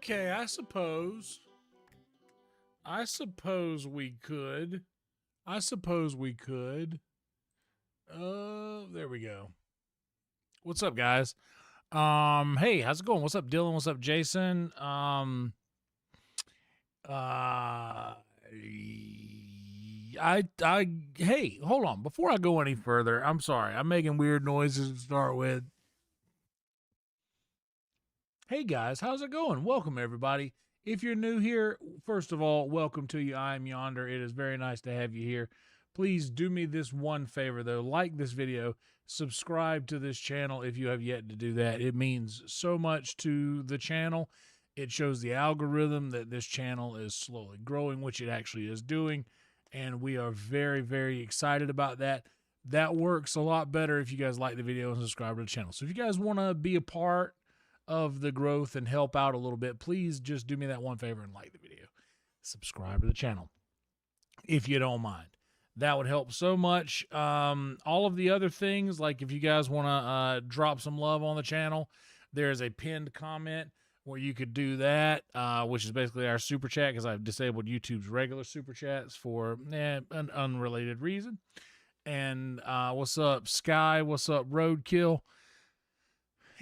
Okay, I suppose we could. There we go. What's up, guys? Hey, how's it going? What's up, Dylan? What's up, Jason? Hey, hold on. Before I go any further, I'm sorry. I'm making weird noises to start with. Hey guys, how's it going? Welcome everybody. If you're new here, first of all, welcome to you. I'm Yonder. It is very nice to have you here. Please do me this one favor though. Like this video, subscribe to this channel if you have yet to do that. It means so much to the channel. It shows the algorithm that this channel is slowly growing, which it actually is doing. And we are very, very excited about that. That works a lot better if you guys like the video and subscribe to the channel. So if you guys want to be a part of the growth and help out a little bit, please just do me that one favor and like the video. Subscribe to the channel if you don't mind. That would help so much. All of the other things, like if you guys want to drop some love on the channel, there's a pinned comment where you could do that, which is basically our super chat, because I've disabled YouTube's regular super chats for an unrelated reason. And what's up, Sky? What's up, Roadkill?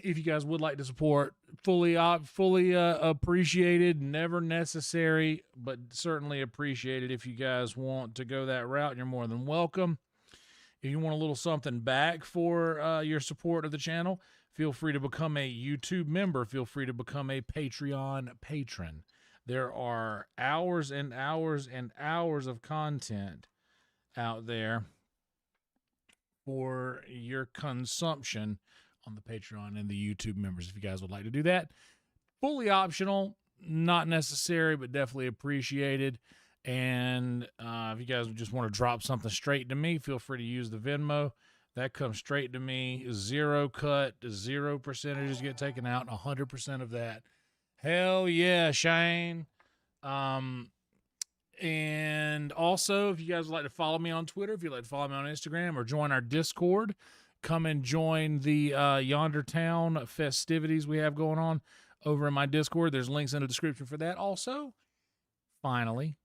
If you guys would like to support, fully appreciated, never necessary, but certainly appreciated. If you guys want to go that route, you're more than welcome. If you want a little something back for your support of the channel, feel free to become a YouTube member. Feel free to become a Patreon patron. There are hours and hours and hours of content out there for your consumption on the Patreon and the YouTube members, if you guys would like to do that. Fully optional, not necessary, but definitely appreciated. And if you guys just want to drop something straight to me, feel free to use the Venmo. That comes straight to me. 0 cut, 0% get taken out, and 100% of that. Hell yeah, Shane. And also, if you guys would like to follow me on Twitter, if you'd like to follow me on Instagram, or join our Discord, come and join the Yonder Town festivities we have going on over in my Discord. There's links in the description for that. Also, finally,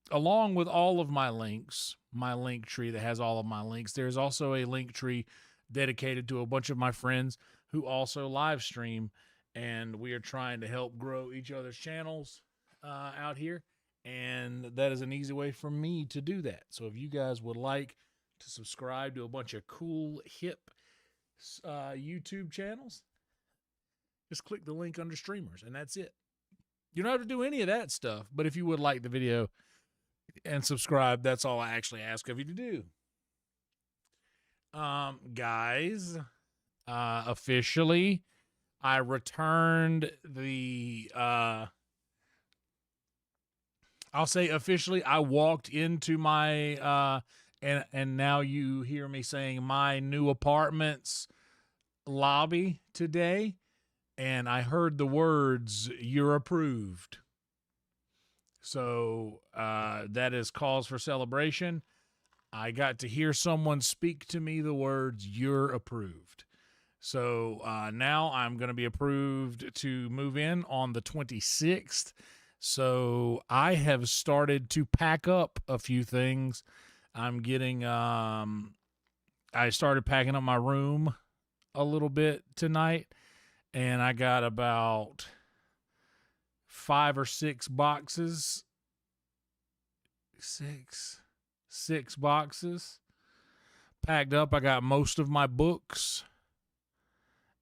along with all of my links, my link tree that has all of my links, there's also a link tree dedicated to a bunch of my friends who also live stream, and we are trying to help grow each other's channels out here, and that is an easy way for me to do that. So if you guys would like to subscribe to a bunch of cool, hip YouTube channels, just click the link under streamers, and that's it. You don't have to do any of that stuff, but if you would like the video and subscribe, that's all I actually ask of you to do. Guys, officially, I returned the, I'll say officially, I walked into my, and now you hear me saying my new apartment's lobby today, and I heard the words, "You're approved." So that is cause for celebration. I got to hear someone speak to me the words, "You're approved." So now I'm going to be approved to move in on the 26th. So I have started to pack up a few things. I'm getting, I started packing up my room a little bit tonight, and I got about 5 or 6 boxes. Six boxes packed up. I got most of my books,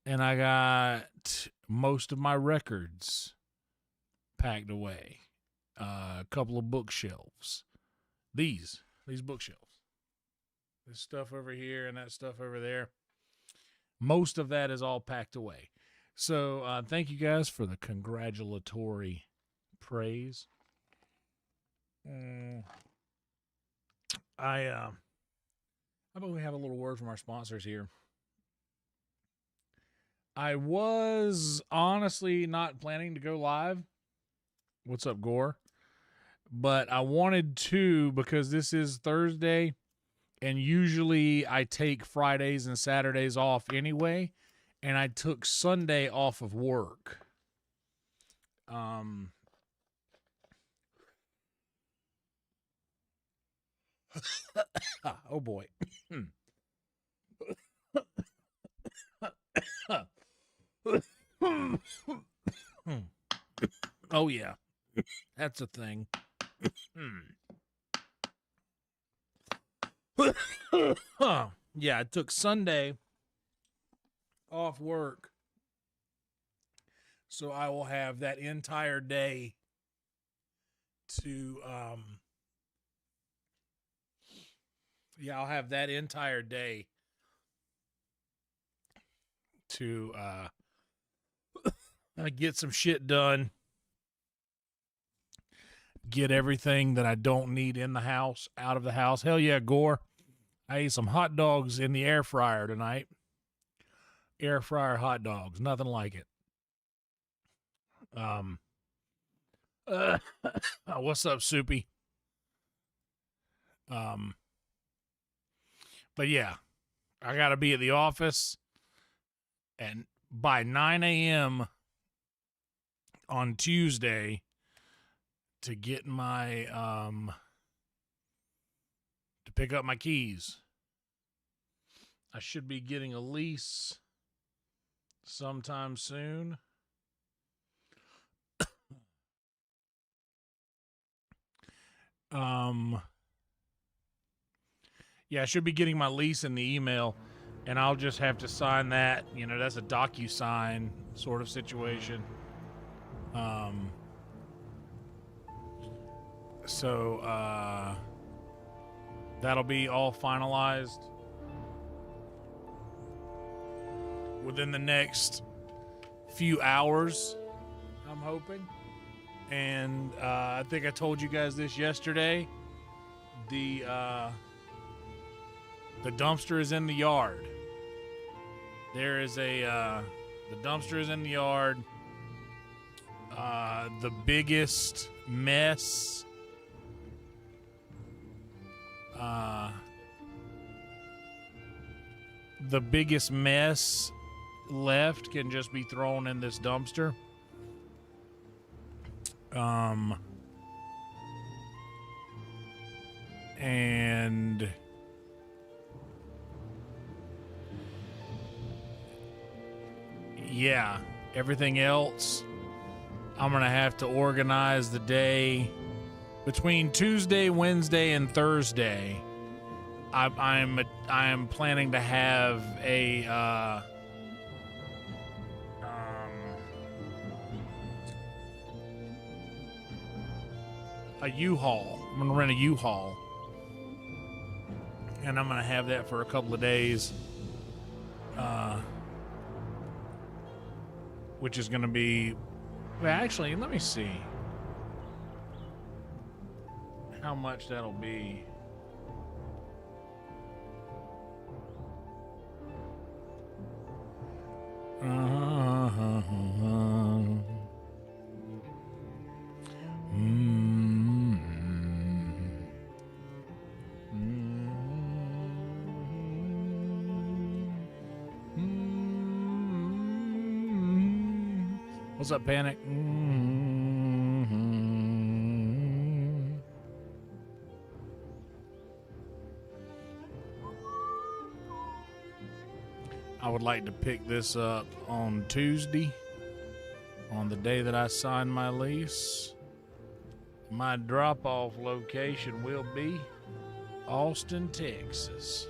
and I got most of my records packed away. A couple of bookshelves. These bookshelves. This stuff over here and that stuff over there. Most of that is all packed away. So thank you guys for the congratulatory praise. How about we have a little word from our sponsors here? I was honestly not planning to go live. What's up, Gore? But I wanted to, because this is Thursday, and usually I take Fridays and Saturdays off anyway, and I took Sunday off of work. Oh boy. Oh yeah, that's a thing. Yeah, I took Sunday off work, so I will have that entire day to I'll have that entire day to get some shit done, get everything that I don't need in the house out of the house. Hell yeah, Gore. I ate some hot dogs in the air fryer tonight. Air fryer hot dogs, nothing like it. What's up, Soupy? But yeah, I gotta be at the office, and by 9 a.m. on Tuesday to get my to pick up my keys. I should be getting a lease sometime soon. Yeah, I should be getting my lease in the email, and I'll just have to sign that. You know, that's a DocuSign sort of situation. So that'll be all finalized within the next few hours, I'm hoping. And I think I told you guys this yesterday. The dumpster is in the yard. There is the dumpster is in the yard. The biggest mess. The biggest mess left can just be thrown in this dumpster. And yeah, everything else, I'm gonna have to organize the day between Tuesday, Wednesday, and Thursday. I'm planning to have a U-Haul. I'm gonna rent a U-Haul, and I'm gonna have that for a couple of days, which is gonna be. Well, actually, let me see how much that'll be. What's up, Panic? I would like to pick this up on Tuesday, on the day that I sign my lease. My drop-off location will be Austin, Texas.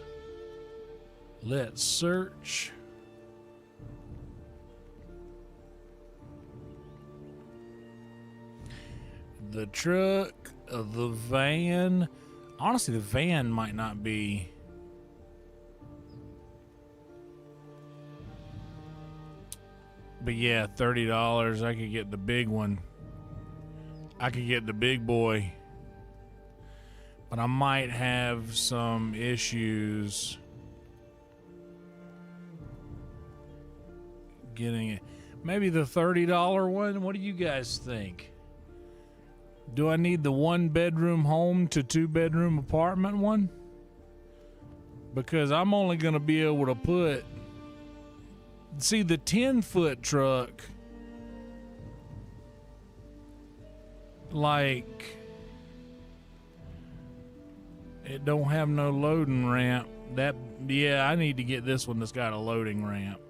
Let's search. The truck, the van. Honestly, the van might not be. But yeah, $30. I could get the big one. I could get the big boy. But I might have some issues getting it. Maybe the $30 one? What do you guys think? Do I need the 1-bedroom home to 2-bedroom apartment one? Because I'm only going to be able to put... See, the 10-foot truck, like, it don't have no loading ramp. Yeah, I need to get this one that's got a loading ramp.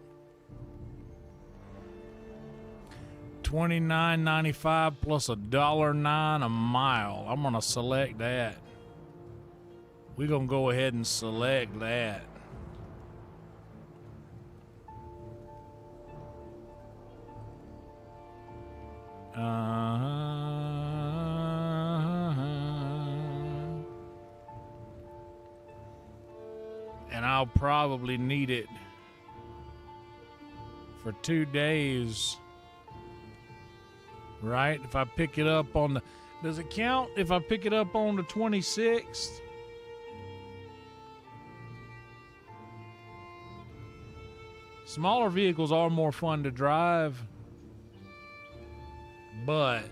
$29.95 plus $1.09 a mile. I'm gonna select that. We're gonna go ahead and select that. And I'll probably need it for 2 days. Right? If I pick it up on the... Does it count if I pick it up on the 26th? Smaller vehicles are more fun to drive. But...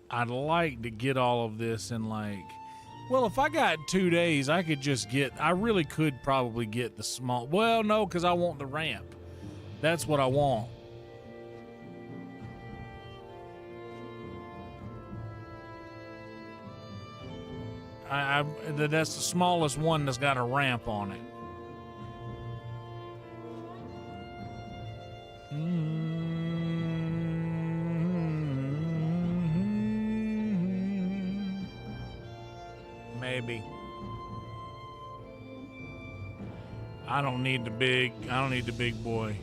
I'd like to get all of this in like... Well, if I got 2 days, I could just get... I really could probably get the small... Well, no, because I want the ramp. That's what I want. That's the smallest one that's got a ramp on it. Maybe. I don't need the big boy.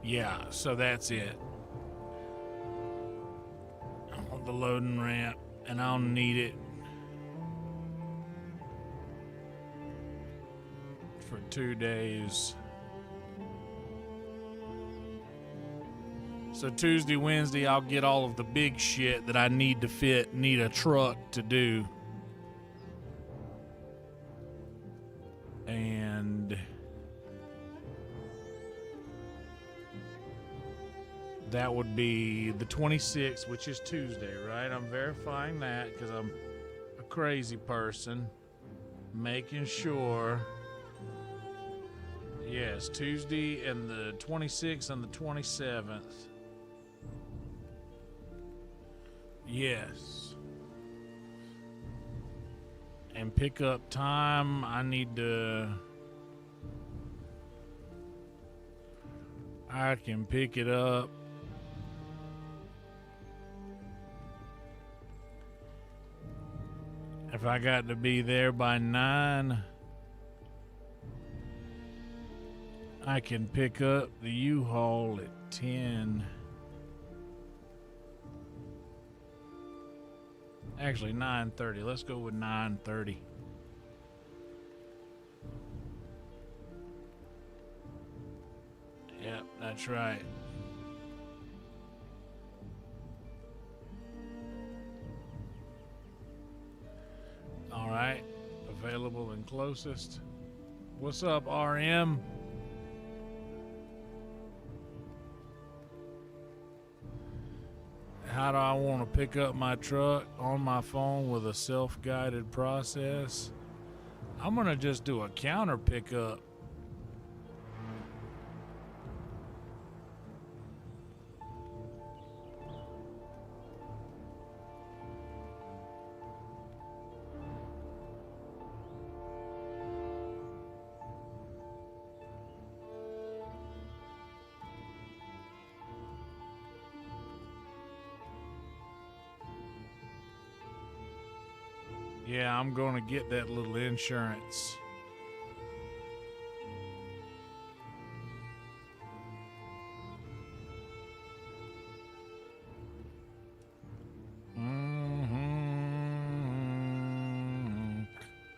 Yeah, so that's it. I want the loading ramp, and I'll need it for 2 days. So Tuesday, Wednesday, I'll get all of the big shit that I need a truck to do. And that would be the 26th, which is Tuesday, right? I'm verifying that because I'm a crazy person. Making sure. Yes, Tuesday and the 26th and the 27th. Yes. And pickup time, I can pick it up. If I got to be there by 9, I can pick up the U-Haul at 10. Actually, 9:30. Let's go with 9:30. Yep, that's right. All right. Available and closest. What's up, RM? How do I want to pick up my truck on my phone with a self-guided process? I'm going to just do a counter pickup. Yeah, I'm going to get that little insurance.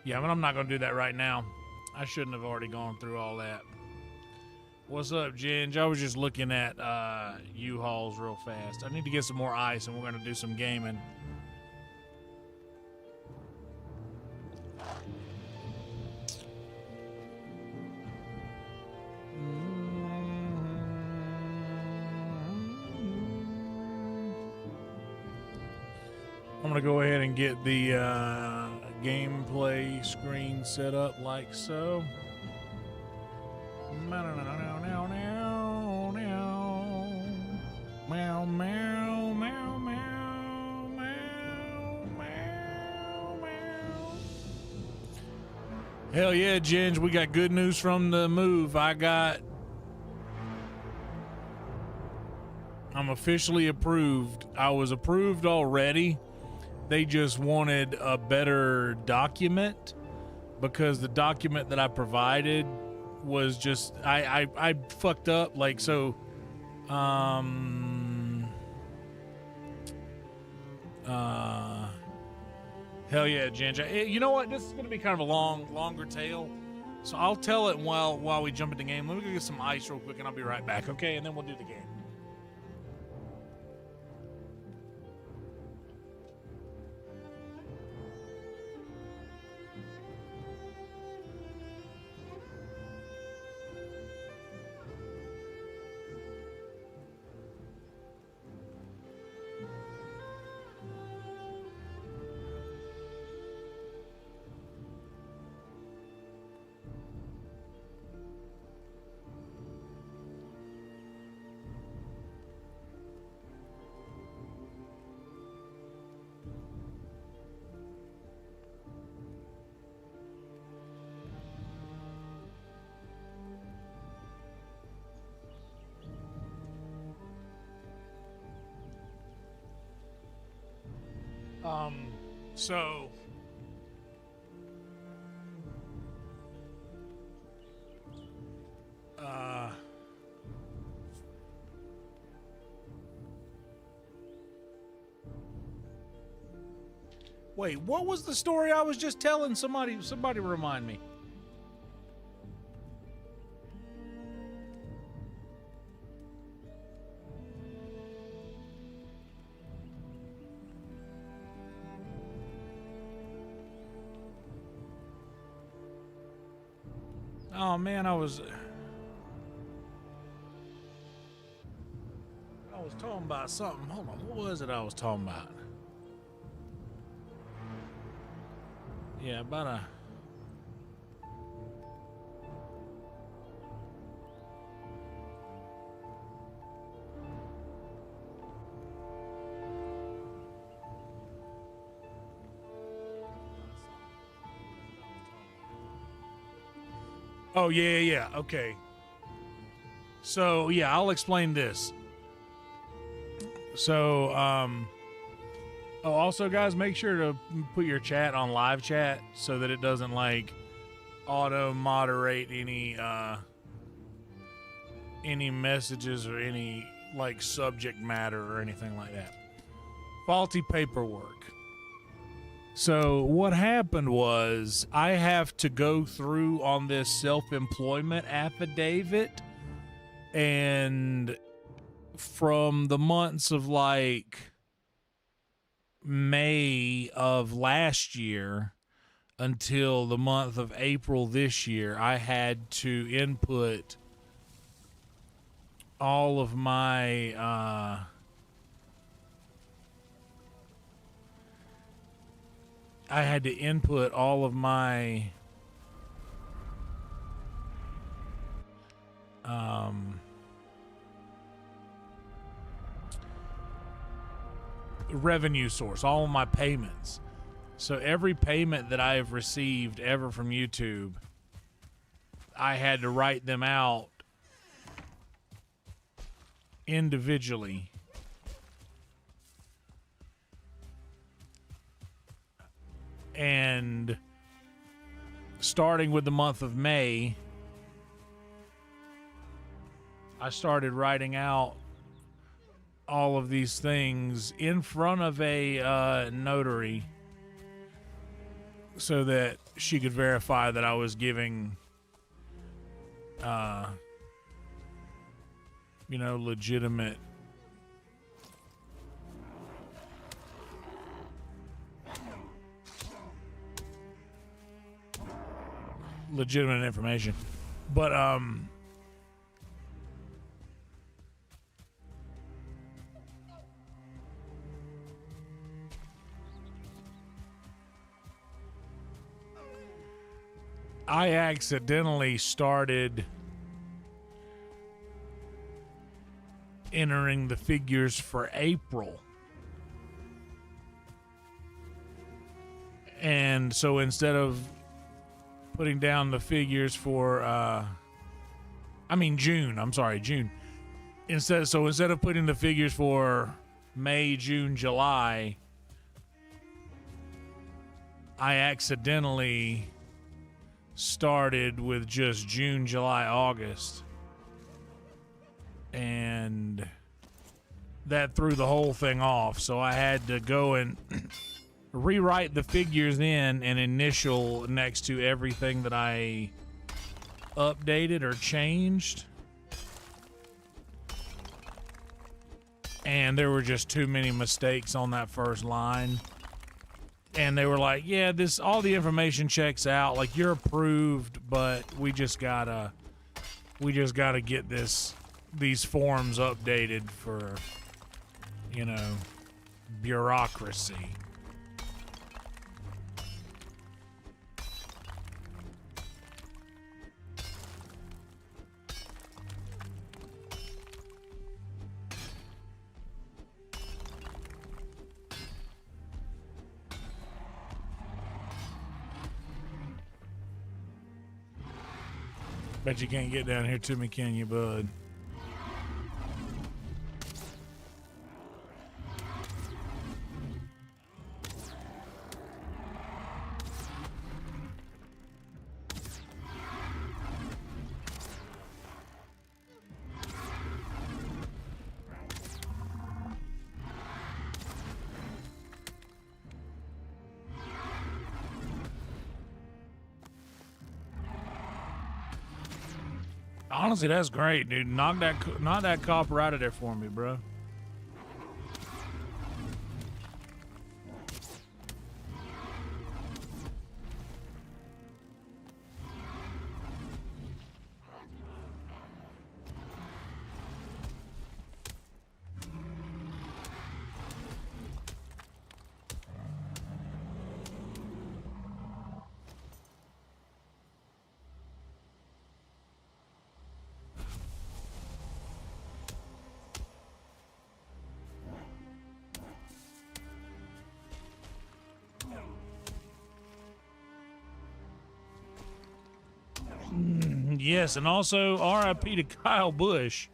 Yeah, but I'm not going to do that right now. I shouldn't have already gone through all that. What's up, Ginge? I was just looking at U-Hauls real fast. I need to get some more ice, and we're going to do some gaming. I'm going to go ahead and get the gameplay screen set up like so. Hell yeah, Ginge, we got good news from the move. I'm officially approved. I was approved already. They just wanted a better document because the document that I provided was just I fucked up, like, so hell yeah, Ginger. You know what, this is gonna be kind of a longer tale, so I'll tell it while we jump into the game. Let me go get some ice real quick and I'll be right back, okay? And then we'll do the game. So wait, what was the story I was just telling? Somebody remind me. Oh man, I was talking about something. Hold on, what was it I was talking about? Yeah, about a... Oh, yeah, okay. So, yeah, I'll explain this. So, oh, also, guys, make sure to put your chat on live chat so that it doesn't, like, auto-moderate any messages or any, like, subject matter or anything like that. Faulty paperwork. So what happened was I have to go through on this self-employment affidavit, and from the months of like May of last year, until the month of April this year, I had to input all of my revenue source, all of my payments. So every payment that I have received ever from YouTube, I had to write them out individually. And starting with the month of May, I started writing out all of these things in front of a notary so that she could verify that I was giving legitimate information. But I accidentally started entering the figures for April. And so instead of putting down the figures for June. Instead of putting the figures for May, June, July, I accidentally started with just June, July, August. And that threw the whole thing off. So I had to go and rewrite the figures in and initial next to everything that I updated or changed. And there were just too many mistakes on that first line. And they were like, yeah, all the information checks out. Like, you're approved, but we just gotta get these forms updated for, bureaucracy. Bet you can't get down here to me, can you, bud? Honestly, that's great, dude. Knock that copper out of there for me, bro. Yes, and also RIP to Kyle Busch.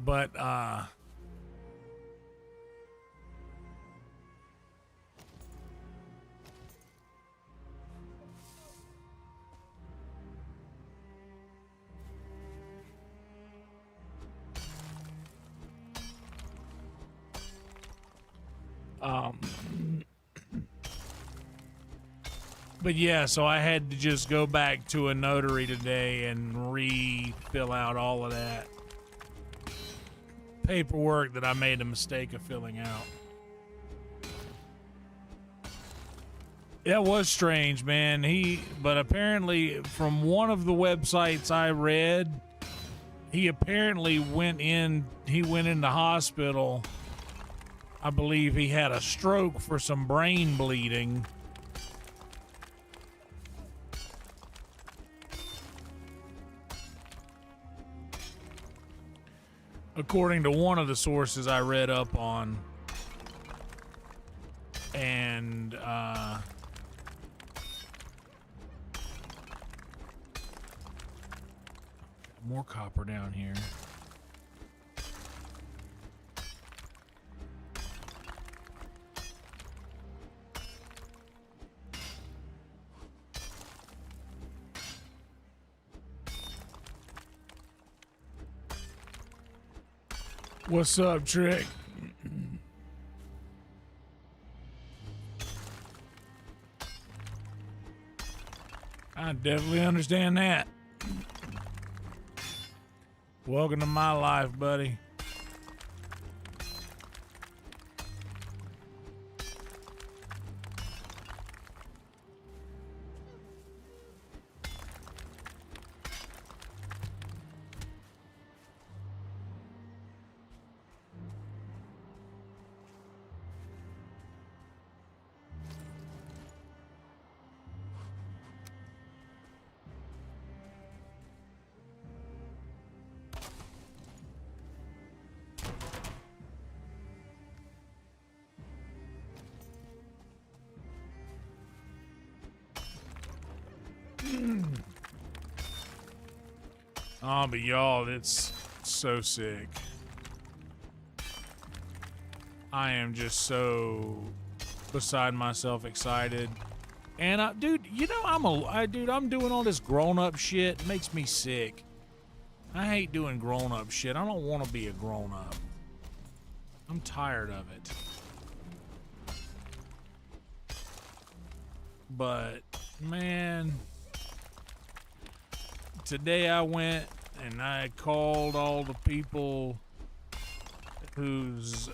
But But yeah, so I had to just go back to a notary today and fill out all of that. paperwork that I made a mistake of filling out. That was strange, man. But apparently from one of the websites I read, he apparently went into hospital. I believe he had a stroke for some brain bleeding. According to one of the sources I read up on. And, more copper down here. What's up, Trick? I definitely understand that. Welcome to my life, buddy. Oh, but y'all, it's so sick. I am just so beside myself excited. And dude, you know, I'm doing all this grown-up shit. It makes me sick. I hate doing grown-up shit. I don't want to be a grown-up. I'm tired of it. But, man, today I went and I called all the people whose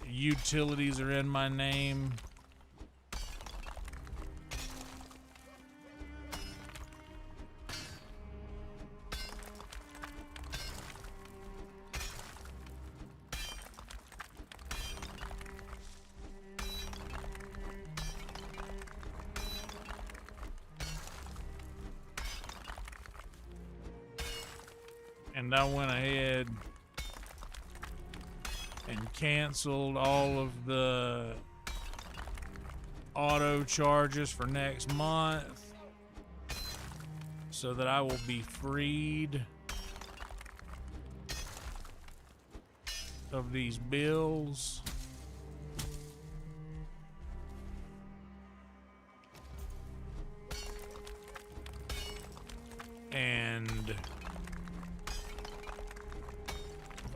utilities are in my name. And I went ahead and canceled all of the auto charges for next month so that I will be freed of these bills. And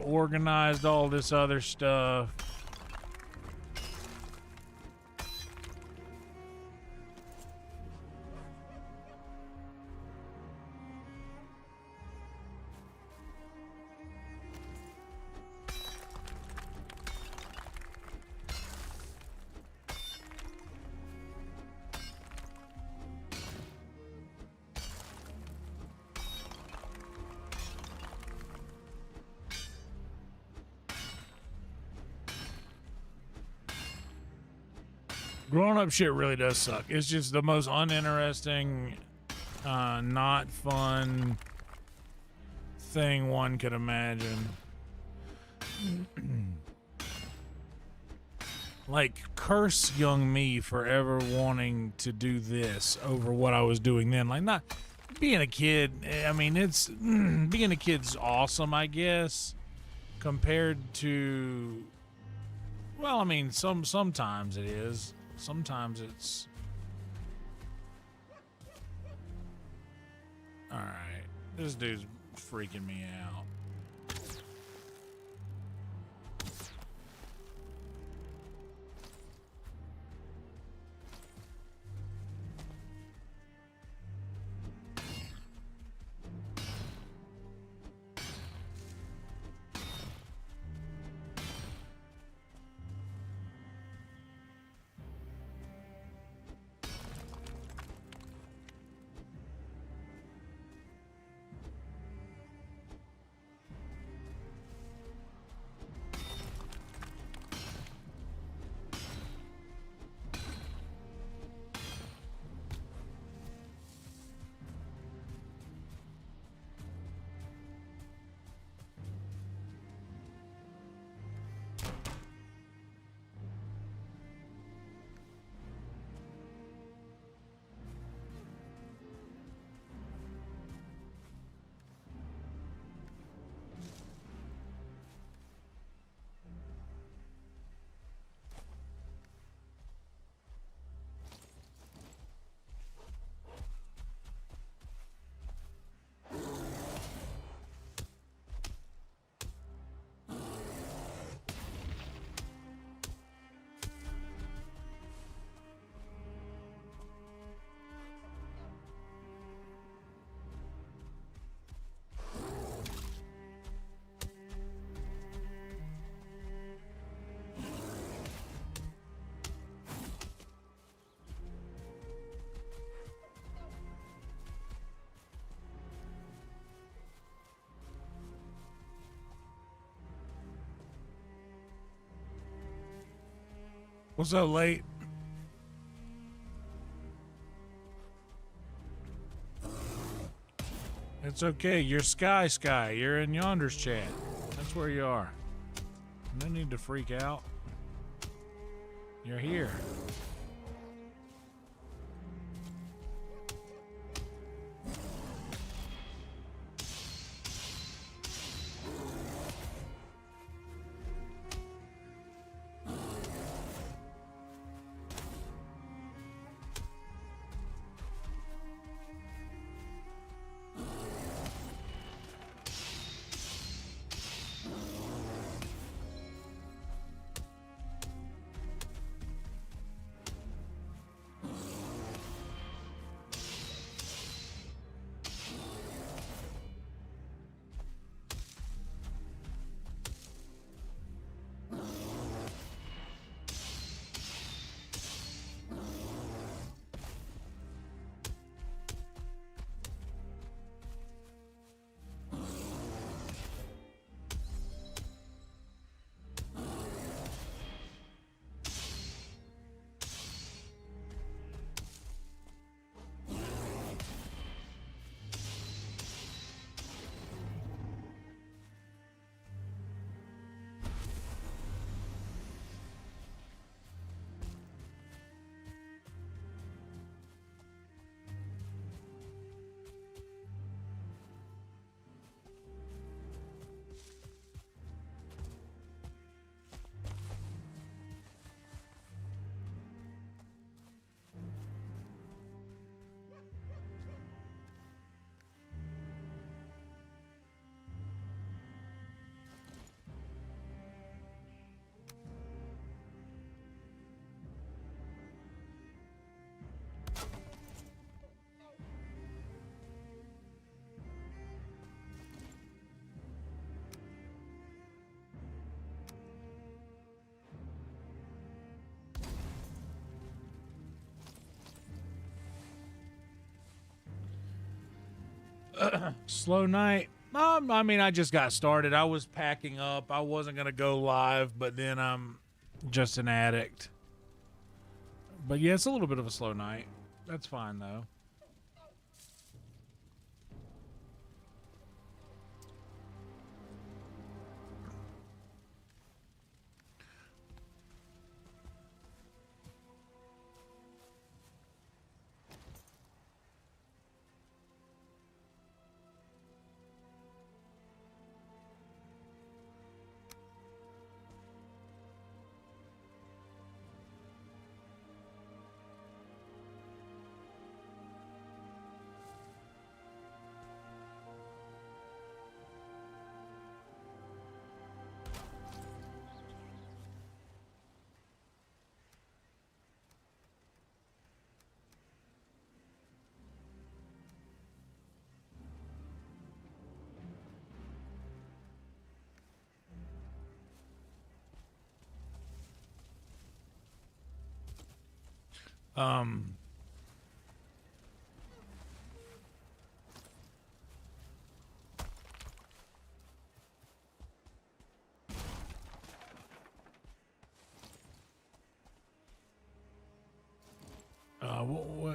organized all this other stuff. Grown-up shit really does suck. It's just the most uninteresting, not fun thing one could imagine. Like, curse young me for ever wanting to do this over what I was doing then. Like, not being a kid. I mean, it's being a kid's awesome, I guess, compared to. Well, I mean, sometimes it is. Sometimes it's... Alright. This dude's freaking me out. What's up, late? It's okay. You're Sky. You're in Yonder's chat. That's where you are. No need to freak out. You're here. Slow night. I mean, I just got started. I was packing up. I wasn't going to go live, but then I'm just an addict. But yeah, it's a little bit of a slow night. That's fine, though.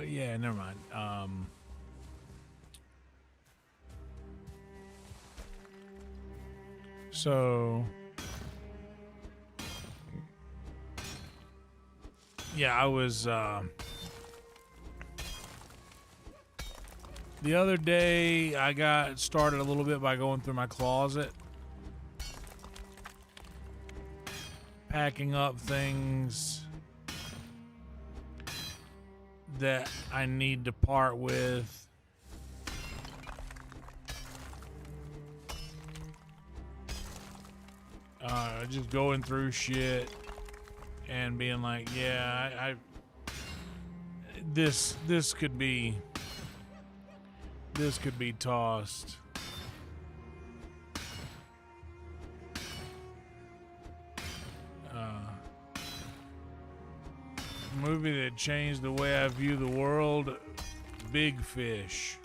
Yeah, never mind. So yeah, I was the other day I got started a little bit by going through my closet, packing up things that I need to part with. Just going through shit and being like, yeah, this could be tossed. Movie that changed the way I view the world, Big Fish.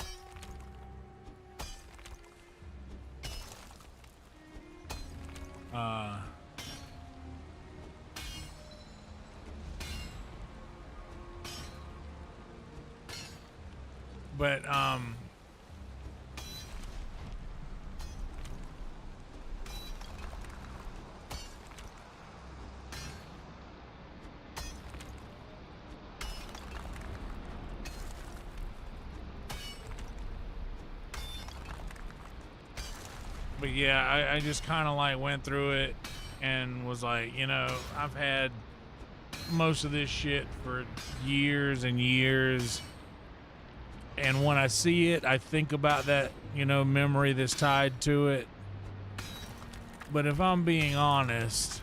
But yeah, I just kind of like went through it and was like, you know, I've had most of this shit for years and years. And when I see it, I think about that, you know, memory that's tied to it. But if I'm being honest,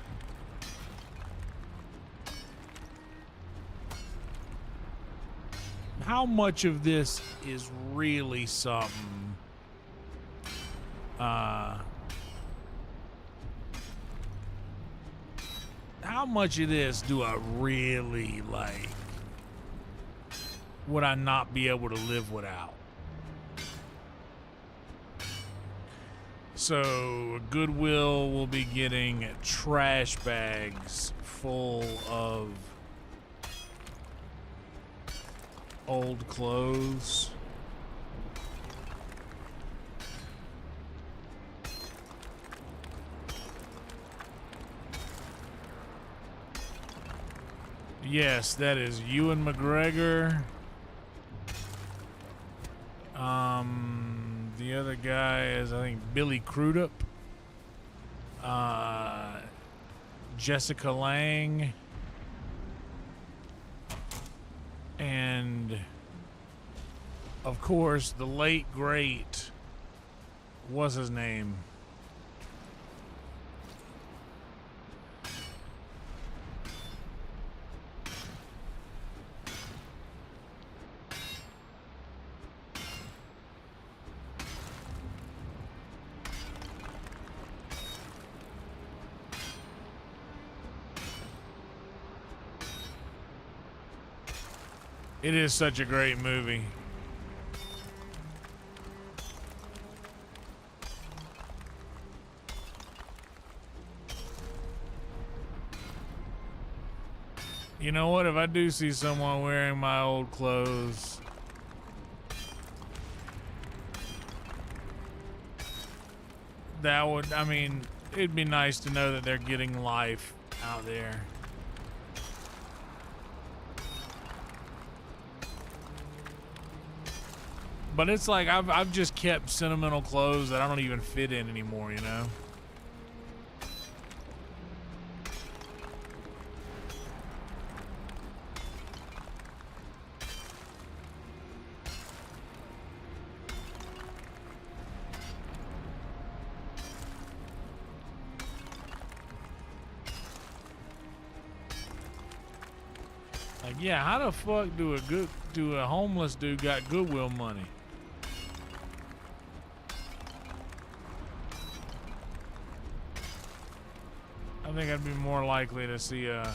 how much of this is really something? How much of this do I really like? Would I not be able to live without? So Goodwill will be getting trash bags full of old clothes. Yes, that is Ewan McGregor. The other guy is, I think, Billy Crudup. Jessica Lange. And, of course, the late, great, what's his name? It is such a great movie. You know what? If I do see someone wearing my old clothes, that would, I mean, it'd be nice to know that they're getting life out there. But it's like I've just kept sentimental clothes that I don't even fit in anymore, you know? Like, yeah, how the fuck do a homeless dude got Goodwill money? I think I'd be more likely to see a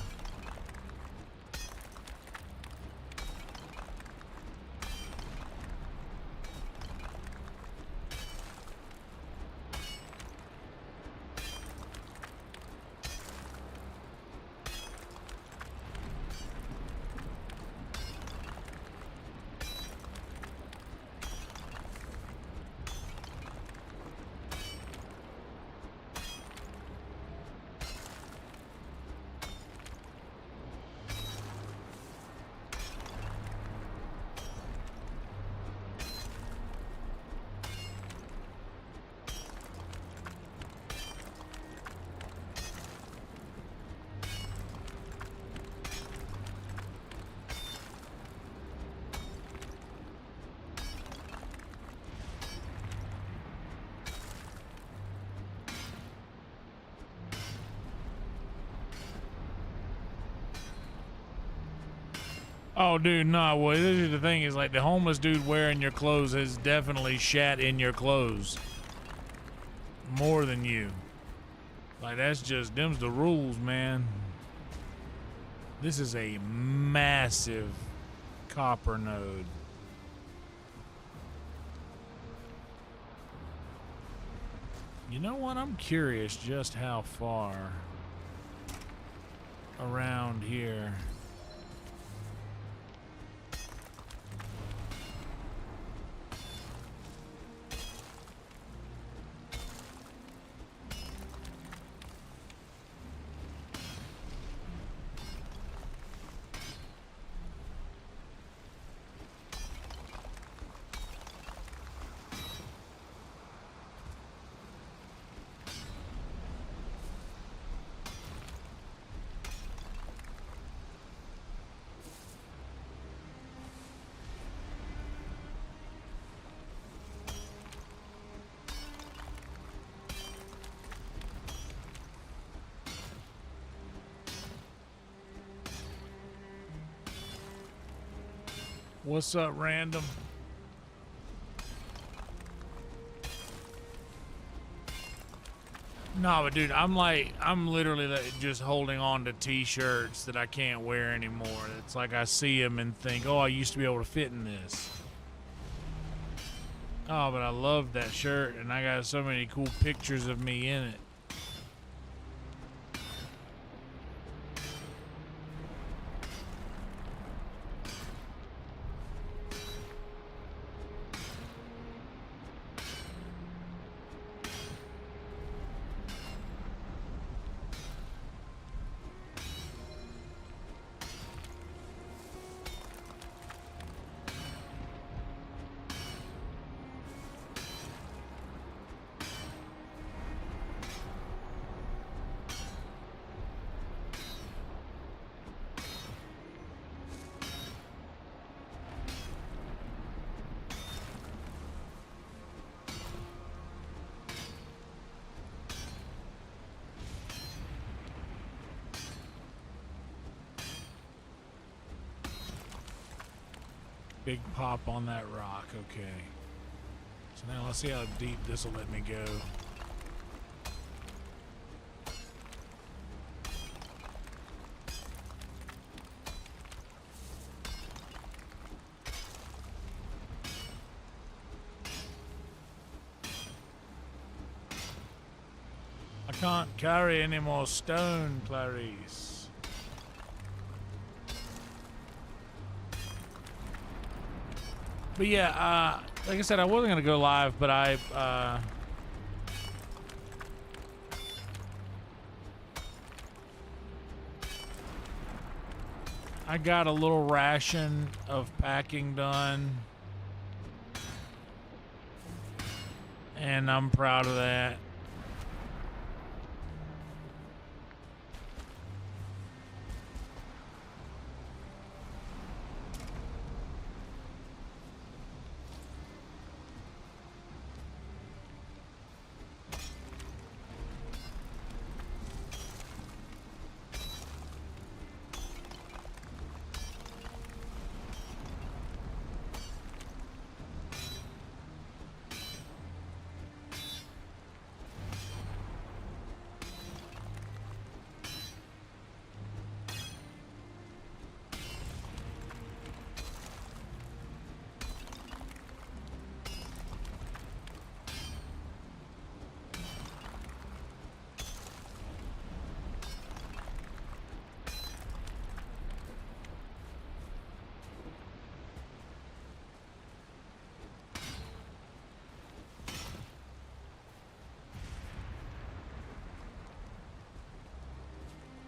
Oh, dude, no. Well, this is the thing is, like, the homeless dude wearing your clothes has definitely shat in your clothes more than you. Like, that's just, them's the rules, man. This is a massive copper node. You know what? I'm curious just how far around here. What's up, random? No, but dude, I'm literally just holding on to t-shirts that I can't wear anymore. It's like I see them and think, oh, I used to be able to fit in this. Oh, but I love that shirt, and I got so many cool pictures of me in it. Big pop on that rock, okay. So now let's see how deep this will let me go. I can't carry any more stone, Clarice. But yeah, like I said, I wasn't gonna go live, but I got a little ration of packing done, and I'm proud of that.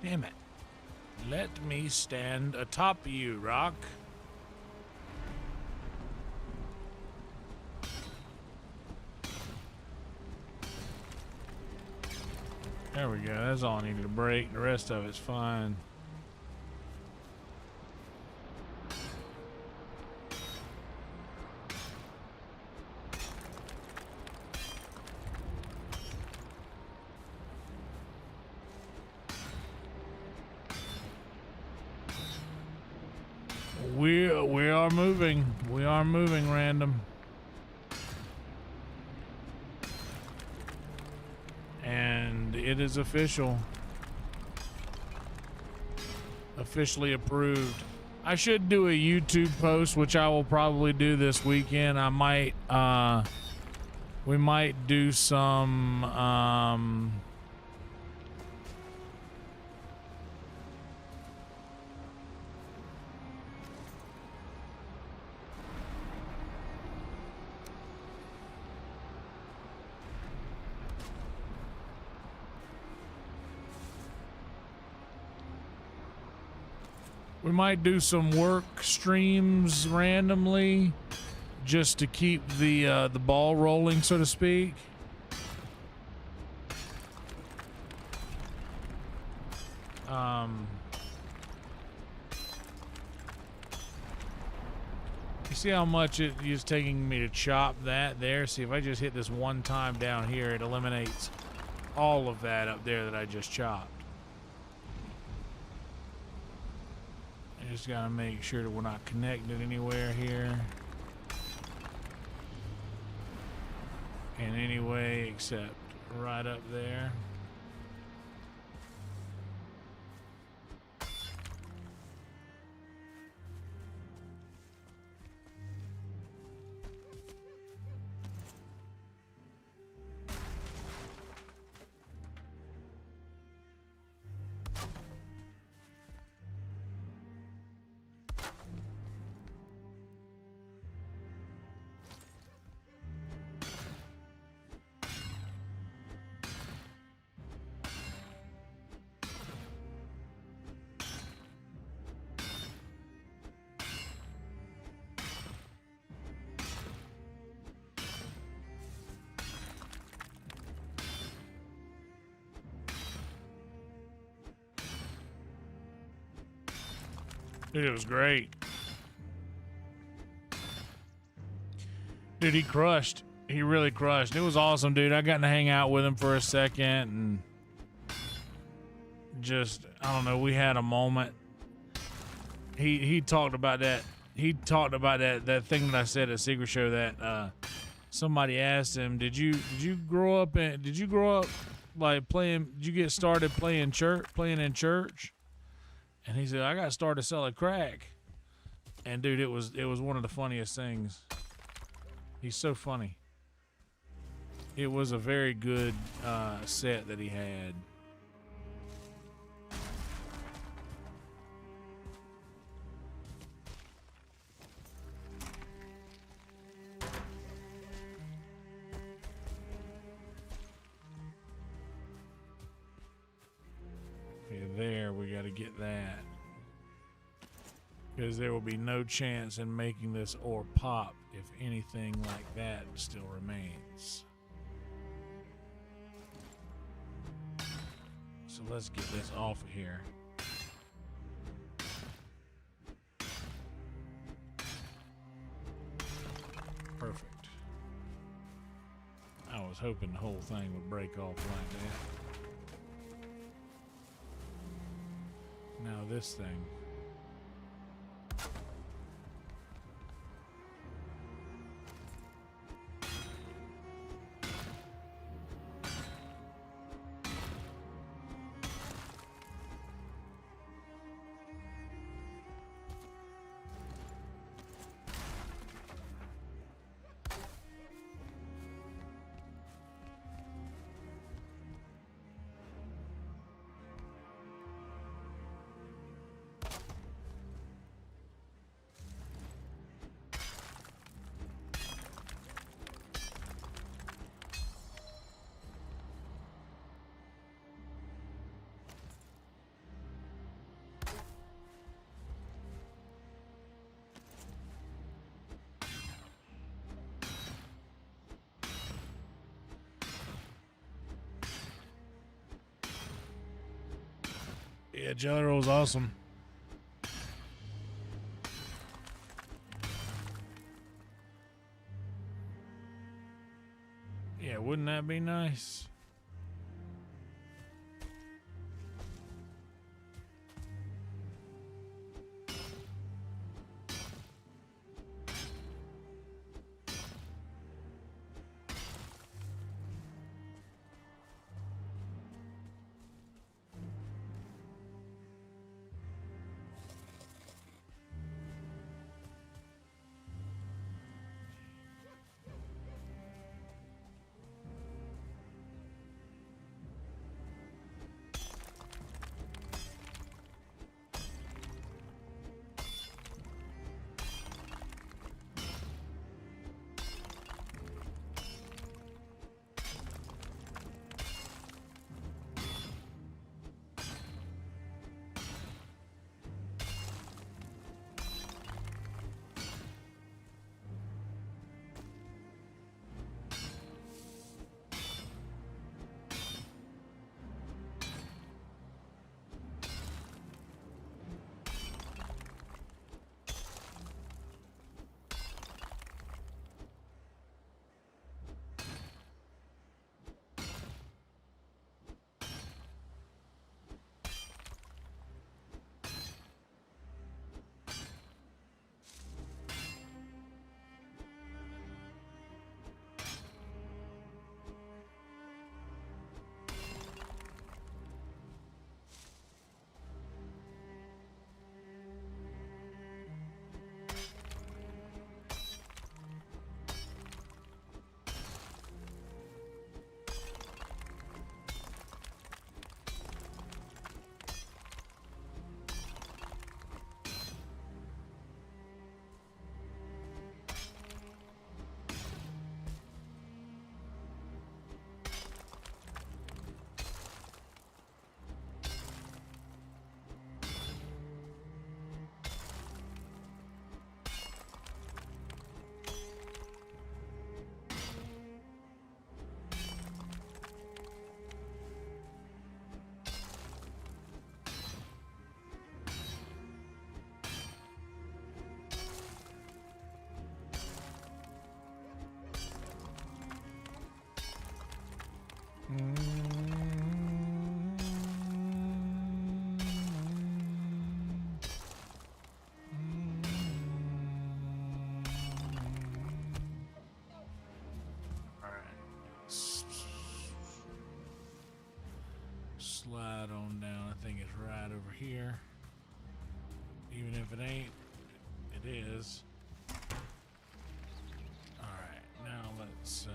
Damn it. Let me stand atop you, Rock. There we go. That's all I needed to break. The rest of it's fine. We are moving, random. And it is official. Officially approved. I should do a YouTube post, which I will probably do this weekend. I might, we might do some, we might do some work streams randomly just to keep the ball rolling, so to speak. You see how much it is taking me to chop that there? See, if I just hit this one time down here, it eliminates all of that up there that I just chopped. Just gotta make sure that we're not connected anywhere here. In any way except right up there. Dude, it was great. Dude, he crushed. He really crushed. It was awesome, dude. I got to hang out with him for a second and just, I don't know, we had a moment. He talked about that. He talked about that thing that I said at Secret Show that somebody asked him, did you grow up like playing, did you get started playing in church? And he said, I got started selling crack. And dude, it was one of the funniest things. He's so funny. It was a very good set that he had. Okay, there, we got to get that. Because there will be no chance in making this ore pop if anything like that still remains. So let's get this off of here. Perfect. I was hoping the whole thing would break off like that. Now this thing. Yeah, Jelly Roll's awesome. Yeah, wouldn't that be nice? slide on down. I think it's right over here. Even if it ain't, it is. Alright, now let's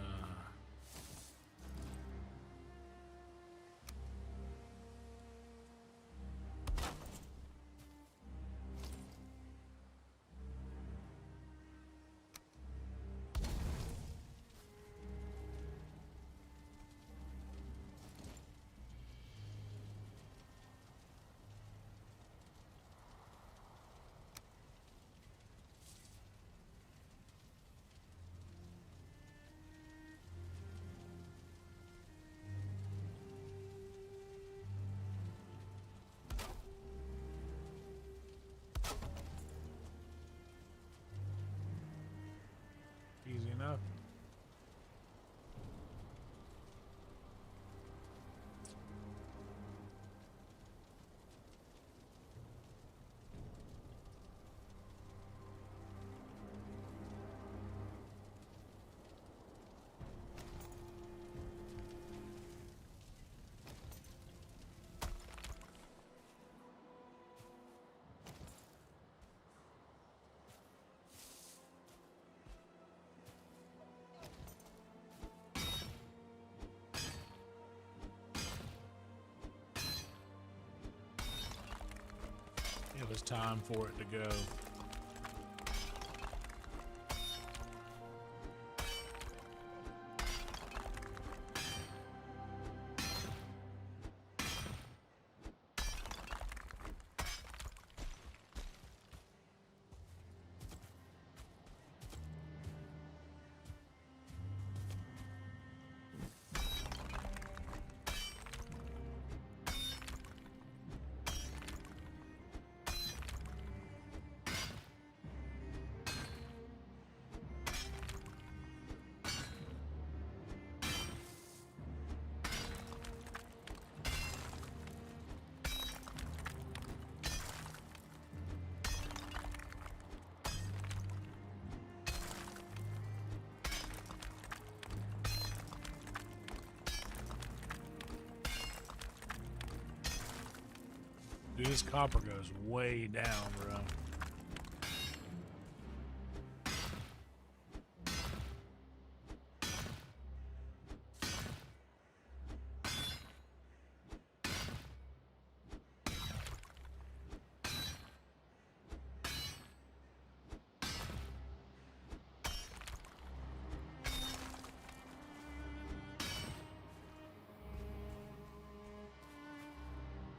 easy enough. It was time for it to go. Dude, this copper goes way down, bro.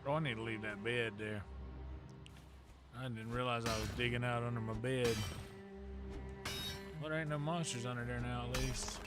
Oh, I need to leave that bed there. I didn't realize I was digging out under my bed. Well, there ain't no monsters under there now, at least.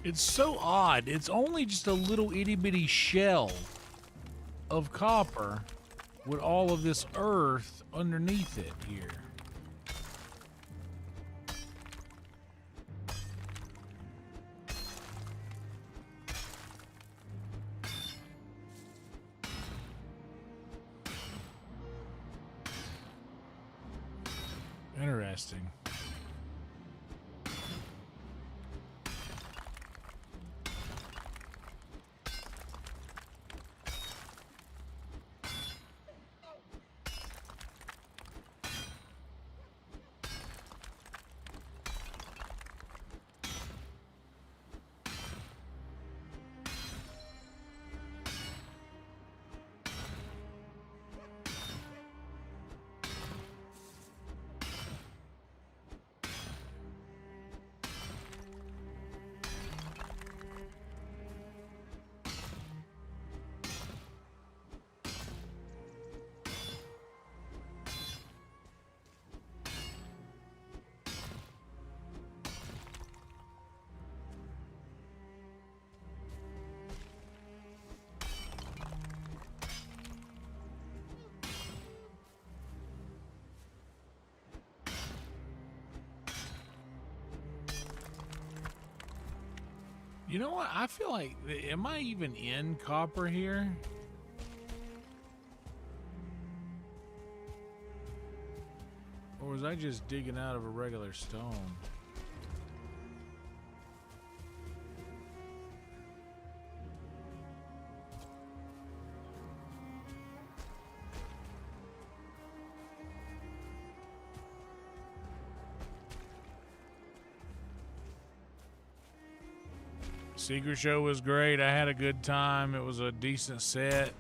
It's so odd. It's only just a little itty bitty shell of copper with all of this earth underneath it here. Interesting. You know what? I feel like, am I even in copper here? Or was I just digging out of a regular stone? Secret Show was great. I had a good time. It was a decent set.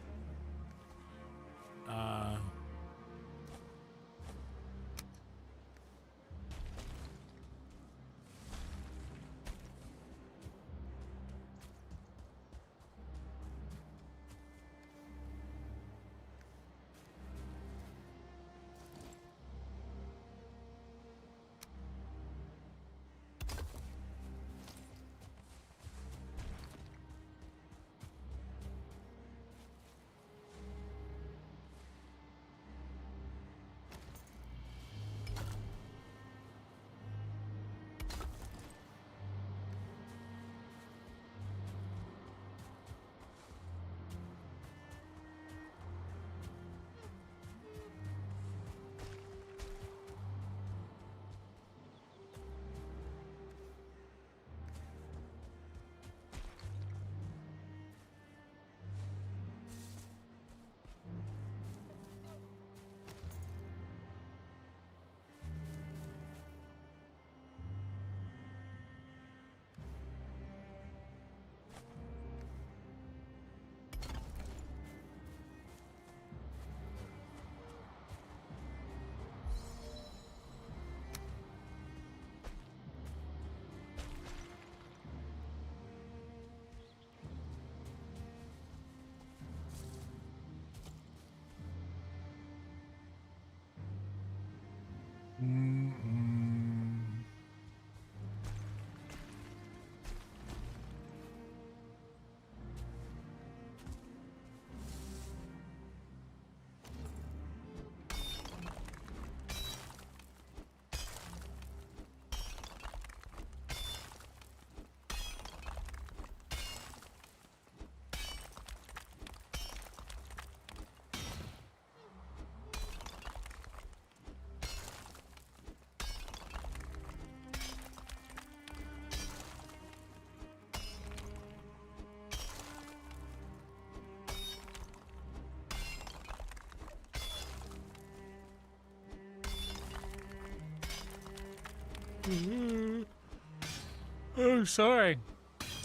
Oh, sorry.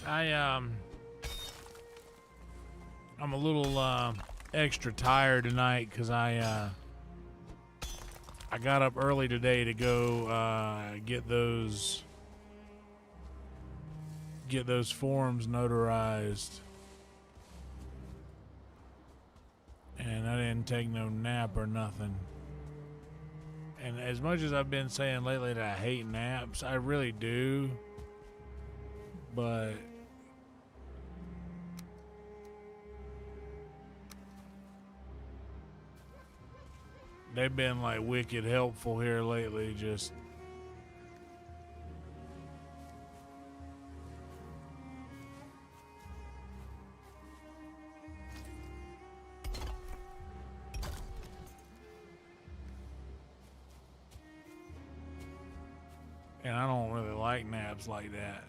I'm a little extra tired tonight because I got up early today to go get those forms notarized, and I didn't take no nap or nothing. And as much as I've been saying lately that I hate naps, I really do. but they've been like wicked helpful here lately. Just and I don't really like naps like that.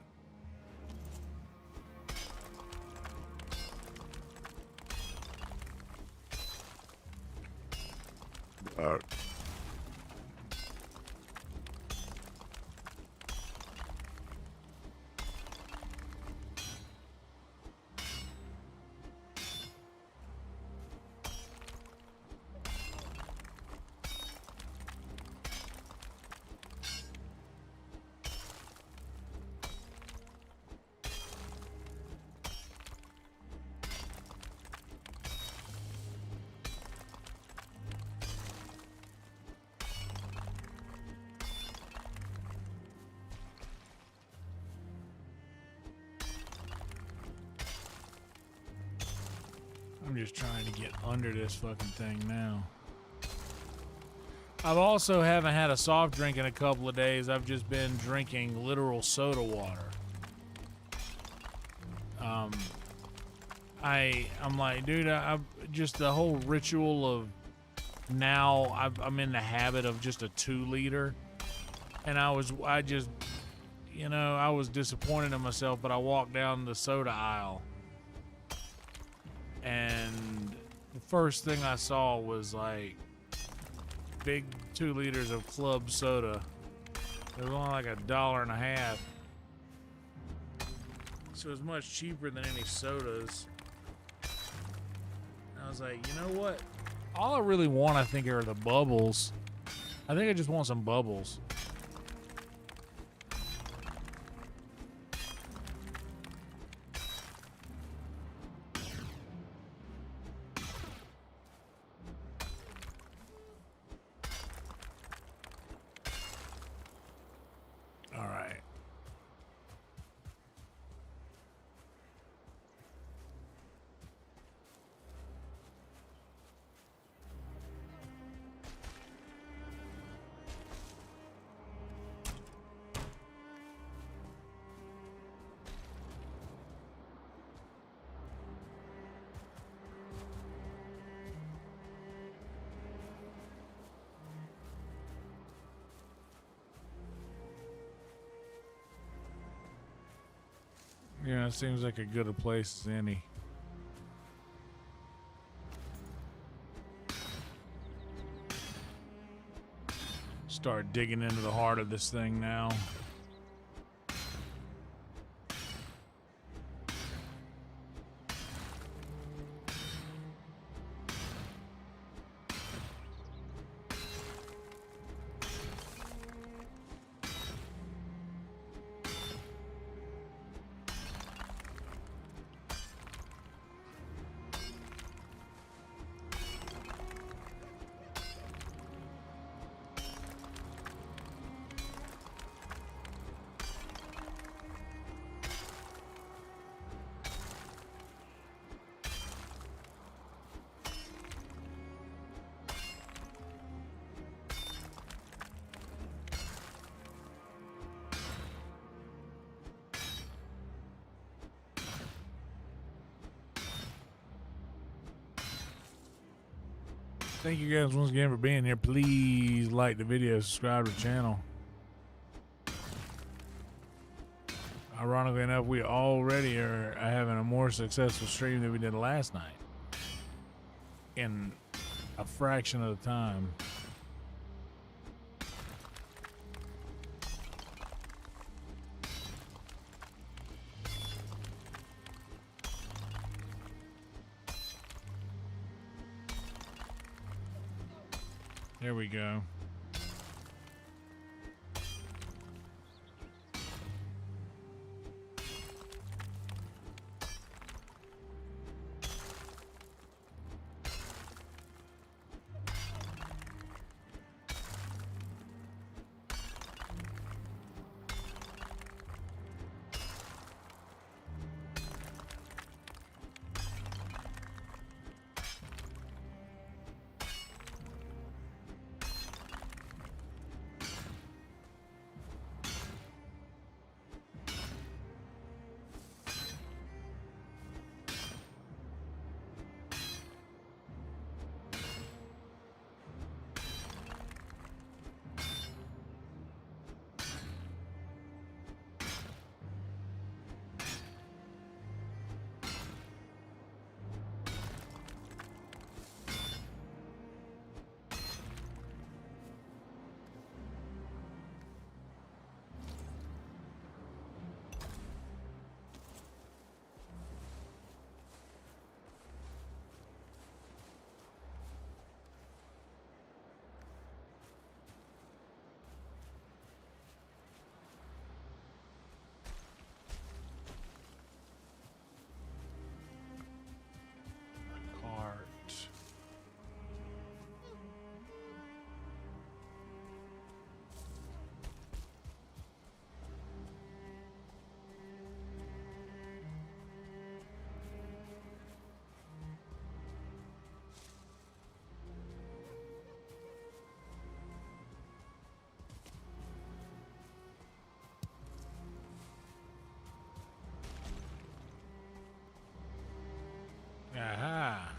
I'm just trying to get under this fucking thing now. I've also haven't had a soft drink in a couple of days. I've just been drinking literal soda water. I'm like, dude, I just the whole ritual of now I'm in the habit of just a 2 liter, and I was disappointed in myself, but I walked down the soda aisle, and the first thing I saw was like big 2 liters of club soda. It was only like $1.50. So it's much cheaper than any sodas. And I was like, you know what? All I really want, I think, are the bubbles. I think I just want some bubbles. All right. Yeah, it seems like a good a place as any. Start digging into the heart of this thing now. Thank you guys once again for being here. Please like the video, subscribe to the channel. Ironically enough, we already are having a more successful stream than we did last night in a fraction of the time. There we go. Aha.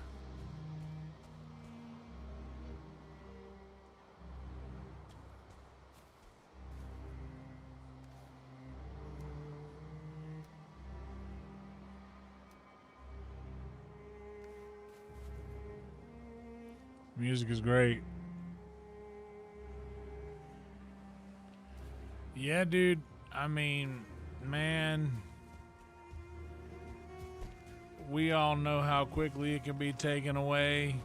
Music is great. Yeah, dude. I mean, man, we all know how quickly it can be taken away.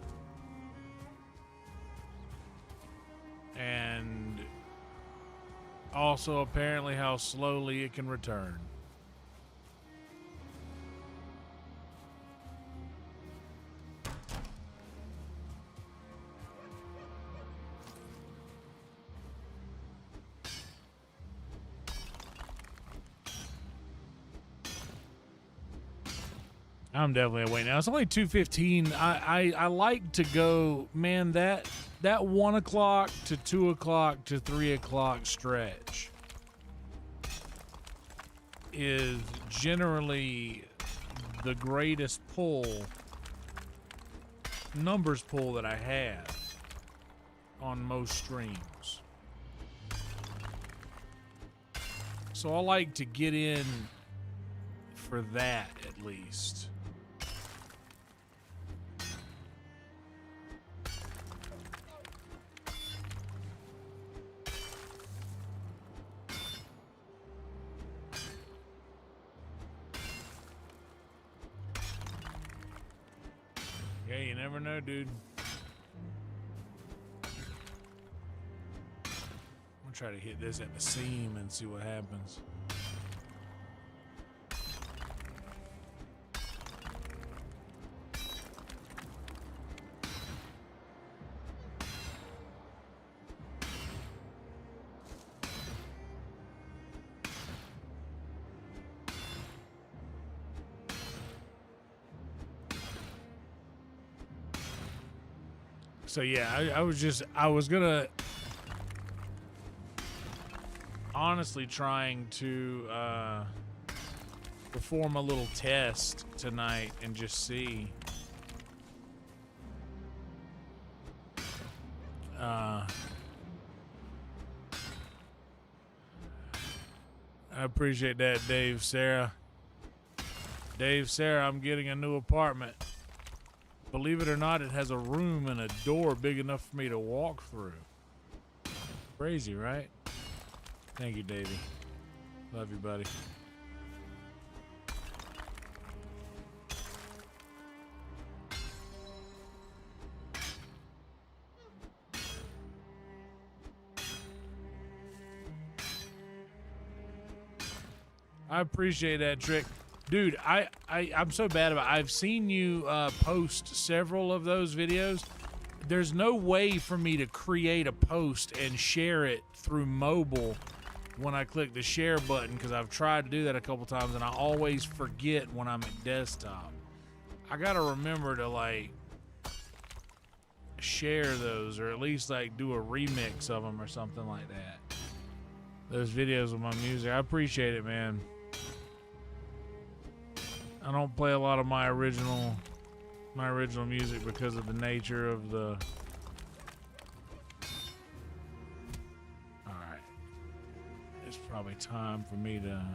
And also apparently how slowly it can return. I'm definitely awake now. It's only 2:15. I like to go, man, that 1 o'clock to 2 o'clock to 3 o'clock stretch is generally the greatest numbers pull that I have on most streams. So I like to get in for that at least. Yeah, you never know, dude. I'm gonna try to hit this at the seam and see what happens. So yeah, I was gonna honestly trying to perform a little test tonight and just see. I appreciate that, Dave, Sarah. Dave, Sarah, I'm getting a new apartment. Believe it or not, it has a room and a door big enough for me to walk through. Crazy, right? Thank you, Davey. Love you, buddy. I appreciate that, Trick. Dude, I'm so bad about it. I've seen you post several of those videos. There's no way for me to create a post and share it through mobile when I click the share button, because I've tried to do that a couple times and I always forget when I'm at desktop. I gotta remember to like share those, or at least like do a remix of them or something like that. Those videos with my music. I appreciate it, man. I don't play a lot of my original music because of the nature of the. All right, it's probably time for me to.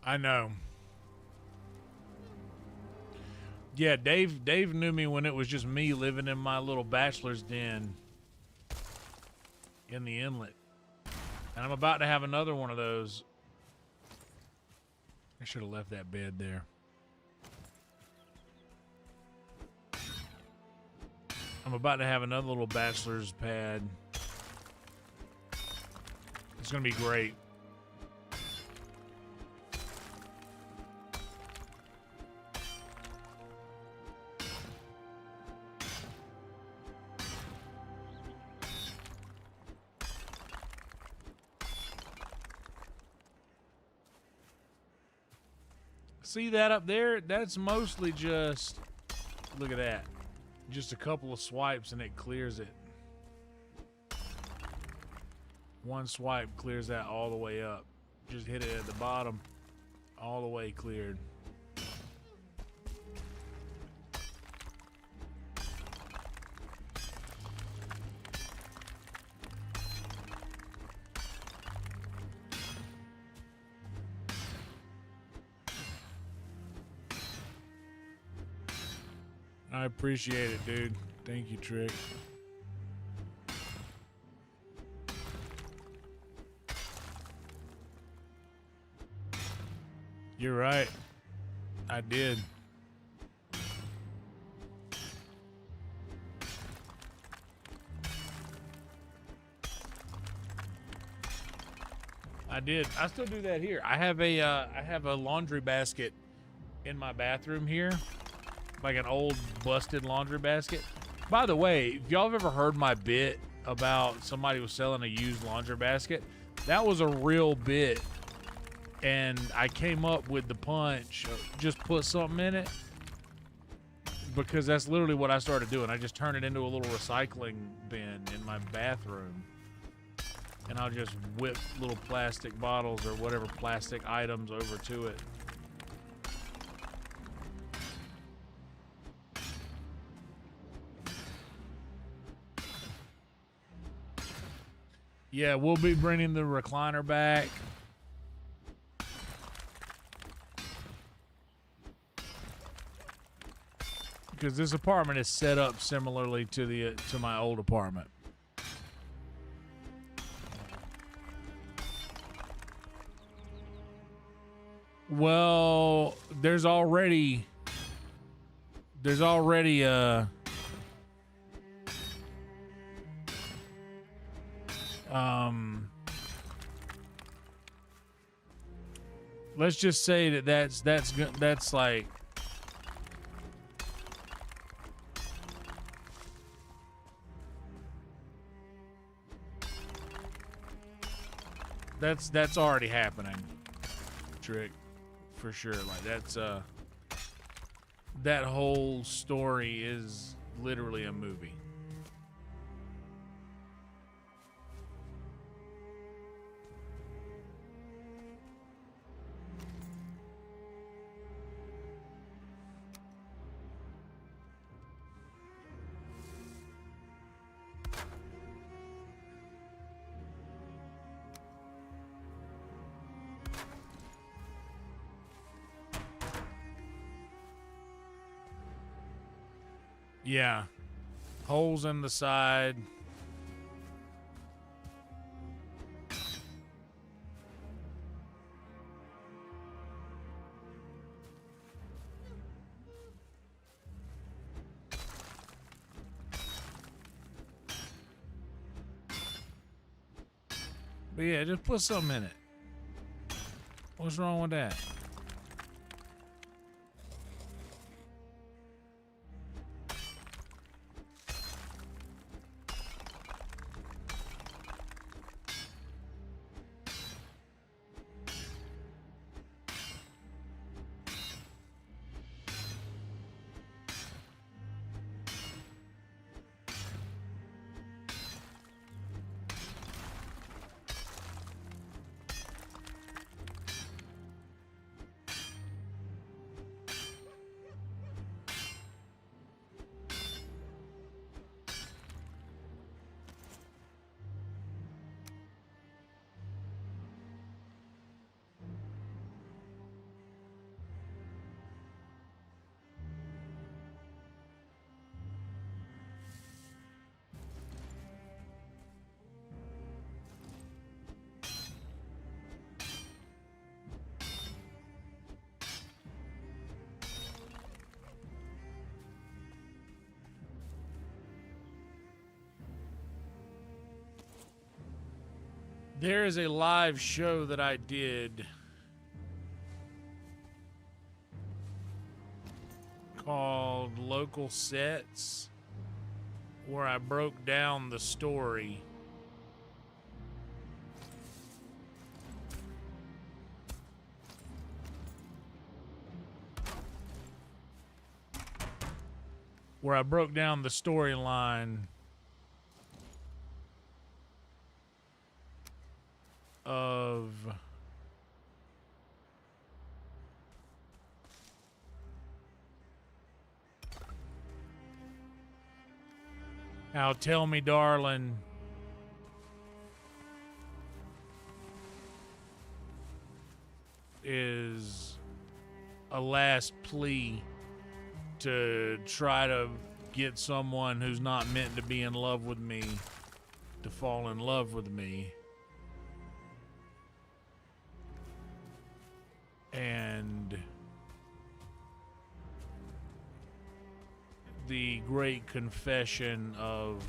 I know. Yeah, Dave knew me when it was just me living in my little bachelor's den in the inlet. And I'm about to have another one of those. I should have left that bed there. I'm about to have another little bachelor's pad. It's going to be great. See that up there? That's mostly just, look at that. Just a couple of swipes and it clears it. One swipe clears that all the way up. Just hit it at the bottom, all the way cleared. I appreciate it, dude. Thank you, Trick. You're right. I did. I did. I still do that here. I have a laundry basket in my bathroom here. Like an old busted laundry basket. By the way, if y'all have ever heard my bit about somebody was selling a used laundry basket, that was a real bit. And I came up with the punch, just put something in it, because that's literally what I started doing. I just turned it into a little recycling bin in my bathroom. And I'll just whip little plastic bottles or whatever plastic items over to it. Yeah, we'll be bringing the recliner back. Because this apartment is set up similarly to my old apartment. Well, there's already let's just say that's like that's already happening, Trick, for sure. Like that's that whole story is literally a movie. Yeah, holes in the side. But yeah, just put something in it. What's wrong with that? There is a live show that I did called Local Sets, where I broke down the story where I broke down the storyline of how Tell Me Darling is a last plea to try to get someone who's not meant to be in love with me to fall in love with me. And the great confession of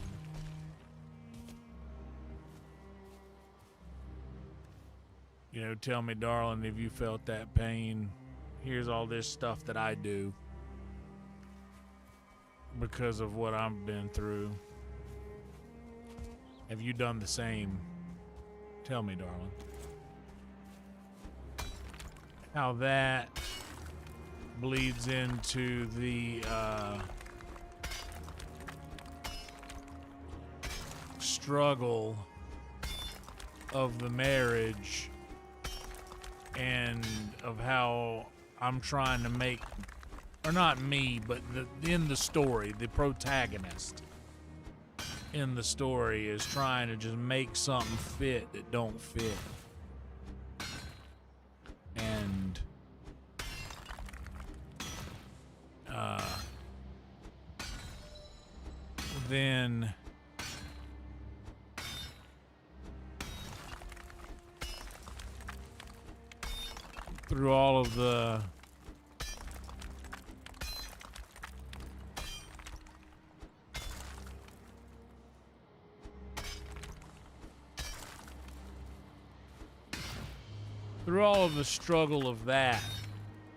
tell me, darling, if you felt that pain, here's all this stuff that I do because of what I've been through. Have you done the same? Tell me, darling. How that bleeds into the struggle of the marriage, and of how I'm trying to make, or not me, but in the story, the protagonist in the story is trying to just make something fit that don't fit. And then through all of the struggle of that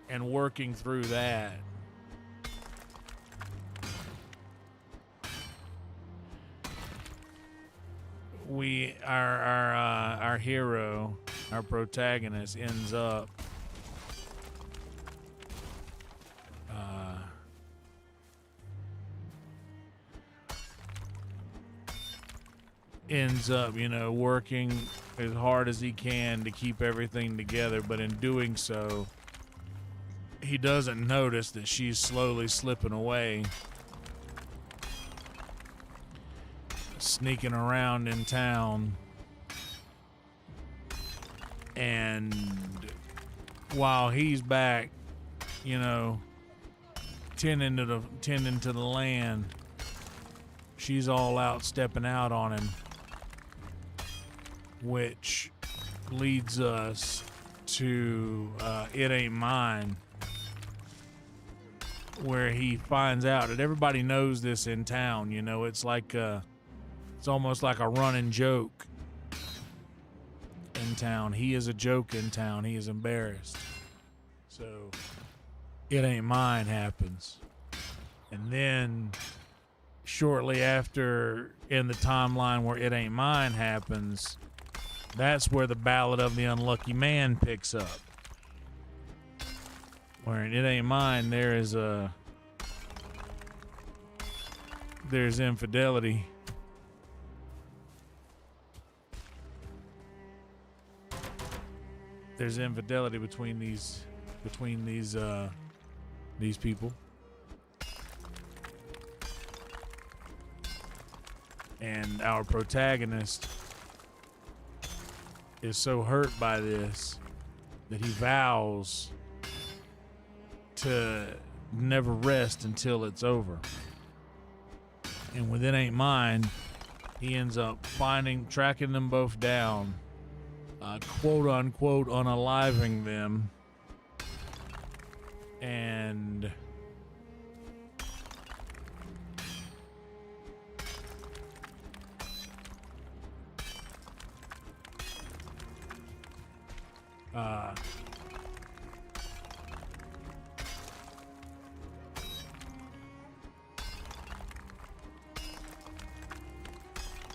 and working through that, our hero, our protagonist, ends up working as hard as he can to keep everything together, but in doing so, he doesn't notice that she's slowly slipping away, sneaking around in town. And while he's back, tending to the land, she's all out stepping out on him, which leads us to It Ain't Mine, where he finds out that everybody knows this in town. It's like it's almost like a running joke in town. He is a joke in town. He is embarrassed. So It Ain't Mine happens. And then shortly after, in the timeline where It Ain't Mine happens, that's where the Ballad of the Unlucky Man picks up. Where in It Ain't Mine, there's infidelity. There's infidelity between these people. And our protagonist is so hurt by this that he vows to never rest until it's over. And with It Ain't Mine, he ends up tracking them both down, quote unquote unaliving them, and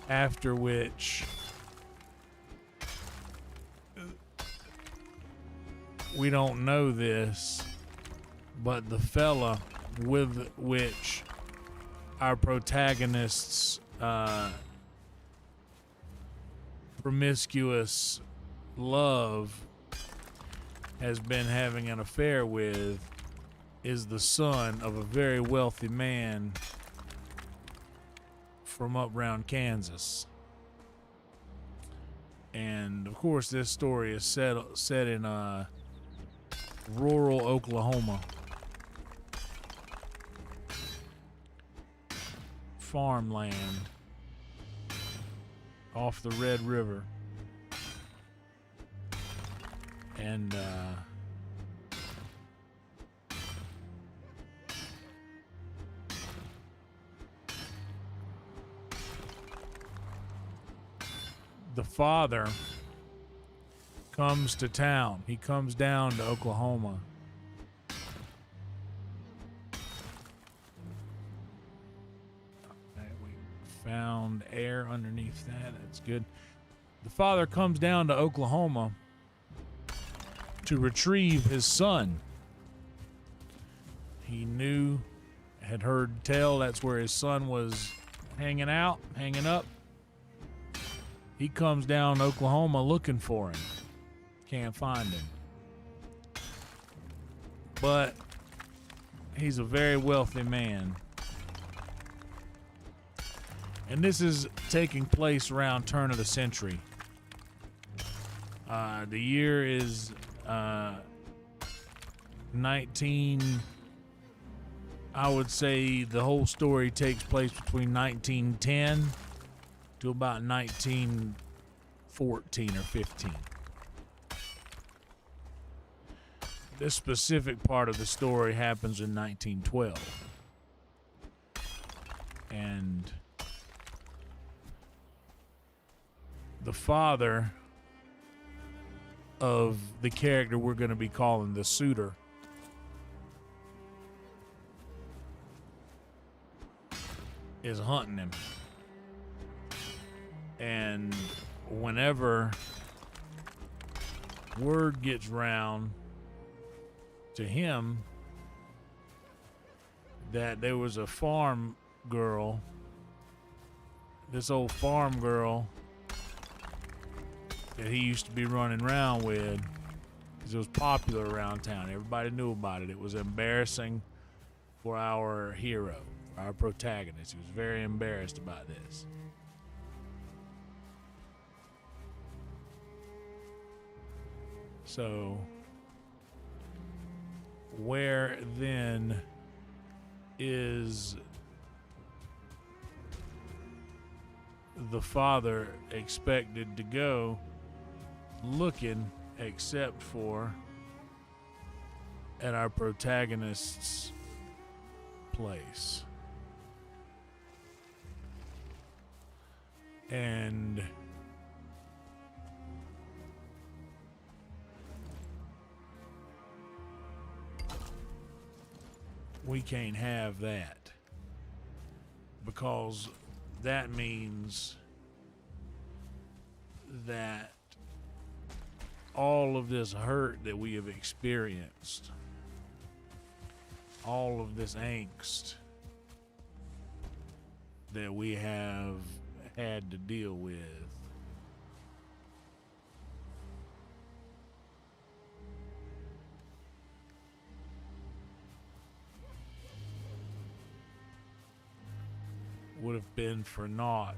after which we don't know this, but the fella with which our protagonist's promiscuous love has been having an affair with is the son of a very wealthy man from up around Kansas. And of course this story is set in rural Oklahoma. Farmland off the Red River. And the father comes to town. He comes down to Oklahoma. We found air underneath that. That's good. The father comes down to Oklahoma to retrieve his son. He had heard tell that's where his son was hanging up. He comes down to Oklahoma looking for him. Can't find him. But he's a very wealthy man. And this is taking place around turn of the century. The year is 19. I would say the whole story takes place between 1910 to about 1914 or 15. This specific part of the story happens in 1912. And the father of the character we're going to be calling the suitor is hunting him. And whenever word gets round to him that there was a farm girl, this old farm girl that he used to be running around with, because it was popular around town. Everybody knew about it. It was embarrassing for our hero, our protagonist. He was very embarrassed about this. So, where then is the father expected to go looking except for at our protagonist's place? And we can't have that, because that means that all of this hurt that we have experienced, all of this angst that we have had to deal with, would have been for naught.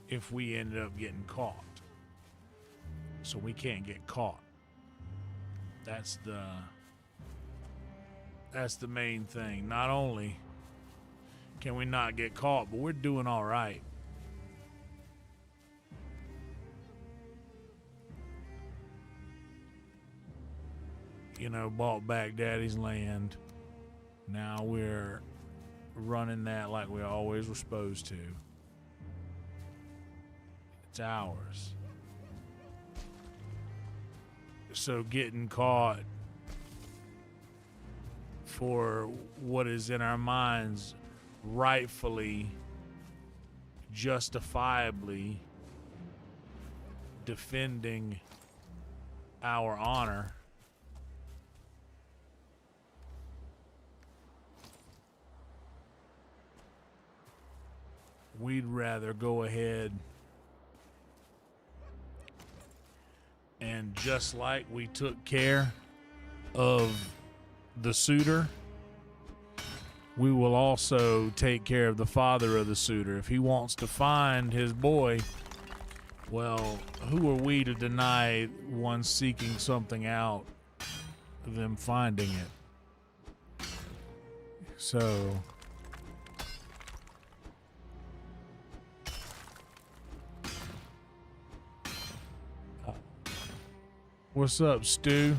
If we ended up getting caught. So we can't get caught. That's the main thing. Not only can we not get caught, but we're doing all right. You know, bought back daddy's land. Now we're running that like we always were supposed to. It's ours. So getting caught for what is in our minds rightfully, justifiably defending our honor, we'd rather go ahead and, just like we took care of the suitor, we will also take care of the father of the suitor. If he wants to find his boy, well, who are we to deny one seeking something out them finding it? So what's up, Stu?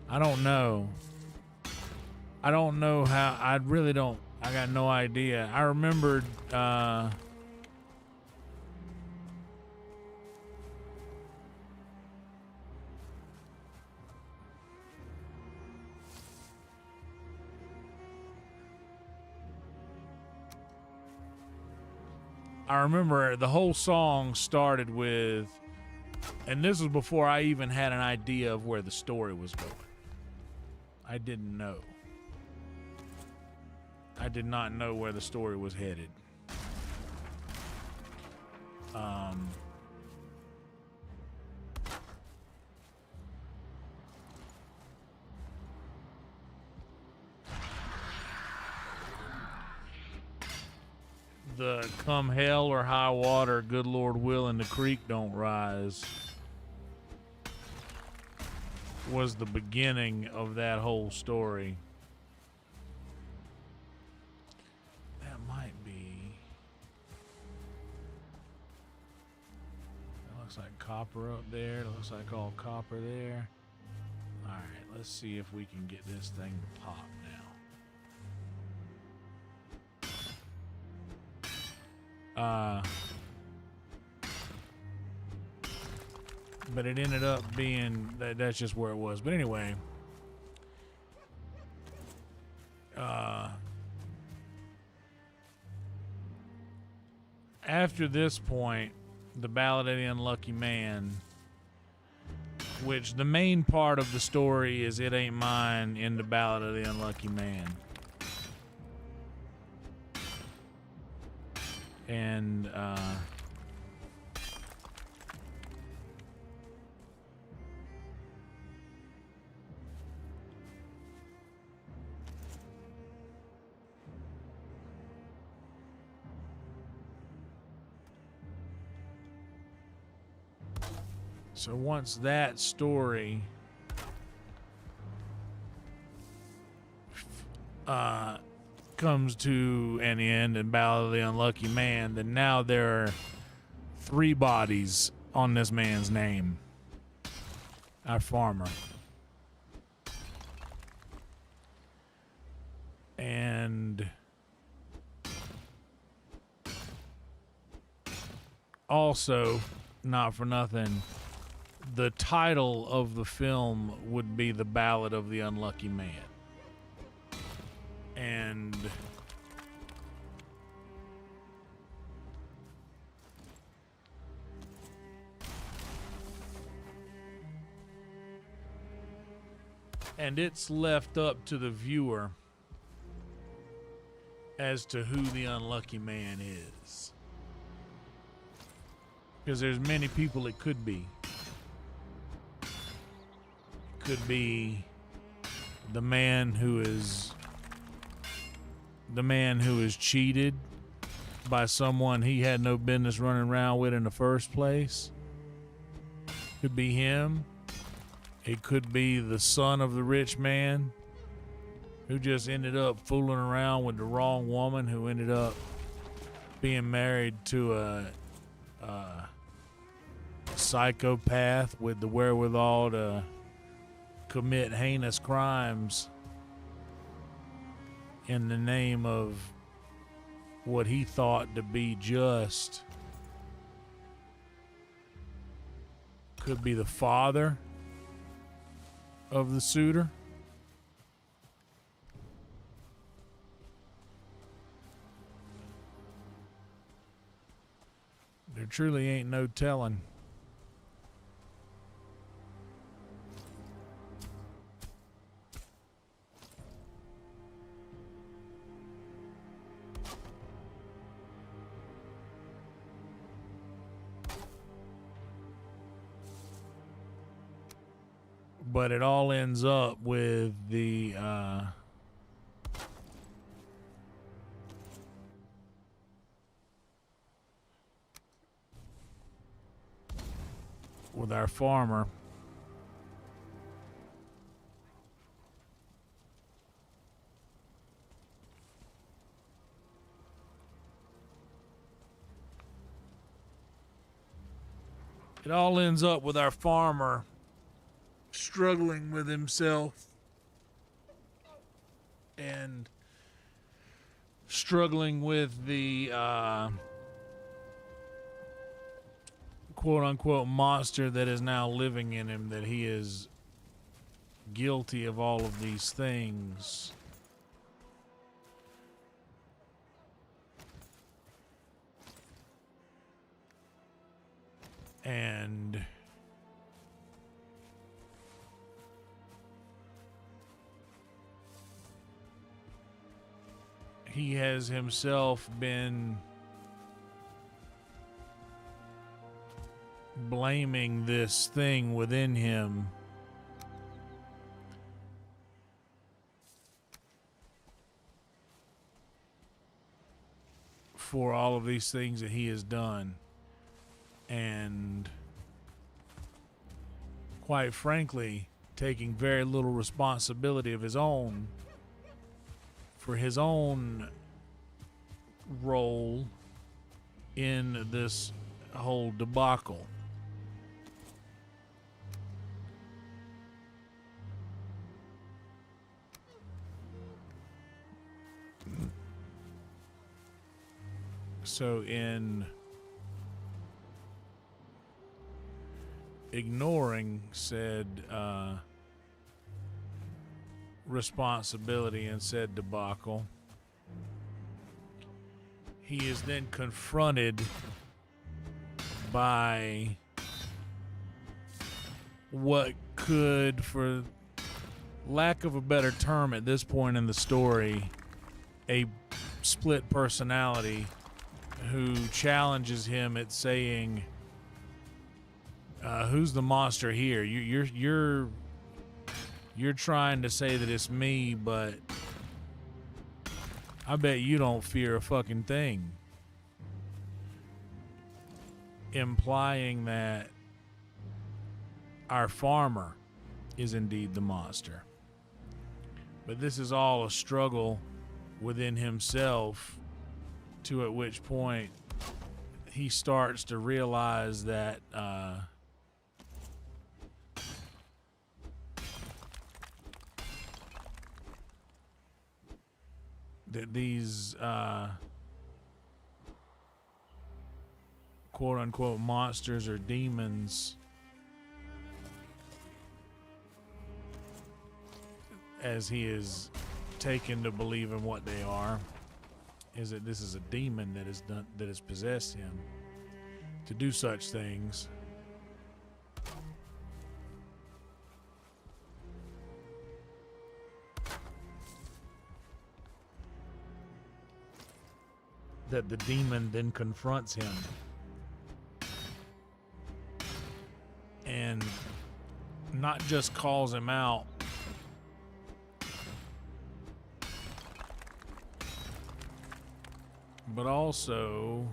I don't know. I don't know how. I really don't. I got no idea. I remembered the whole song started with, and this was before I even had an idea of where the story was going. I didn't know. I did not know where the story was headed. The come hell or high water, good Lord willing, the creek don't rise, was the beginning of that whole story. That might be. That looks like copper up there. It looks like all copper there. All right, let's see if we can get this thing to pop now. But it ended up being that's just where it was. But anyway, after this point, the Ballad of the Unlucky Man, which the main part of the story is It Ain't Mine in the Ballad of the Unlucky Man. And so once that story comes to an end in Ballad of the Unlucky Man, then now there are 3 bodies on this man's name. Our farmer. And also, not for nothing, the title of the film would be The Ballad of the Unlucky Man. And it's left up to the viewer as to who the unlucky man is. Because there's many people it could be. It could be the man who is cheated by someone he had no business running around with in the first place. Could be him. It could be the son of the rich man who just ended up fooling around with the wrong woman, who ended up being married to a psychopath with the wherewithal to commit heinous crimes in the name of what he thought to be just. Could be the father of the suitor. There truly ain't no telling. But it all ends up with the with our farmer. It all ends up with our farmer struggling with himself and struggling with the quote-unquote monster that is now living in him, that he is guilty of all of these things. And he has himself been blaming this thing within him for all of these things that he has done. And quite frankly, taking very little responsibility of his own for his own role in this whole debacle. So in ignoring said responsibility and said debacle, he is then confronted by what could, for lack of a better term at this point in the story, a split personality who challenges him at saying, who's the monster here? You're trying to say that it's me, but I bet you don't fear a fucking thing. Implying that our farmer is indeed the monster. But this is all a struggle within himself, to at which point he starts to realize that that these quote-unquote monsters or demons, as he is taken to believe in what they are, is that this is a demon that has possessed him to do such things. That the demon then confronts him and not just calls him out, but also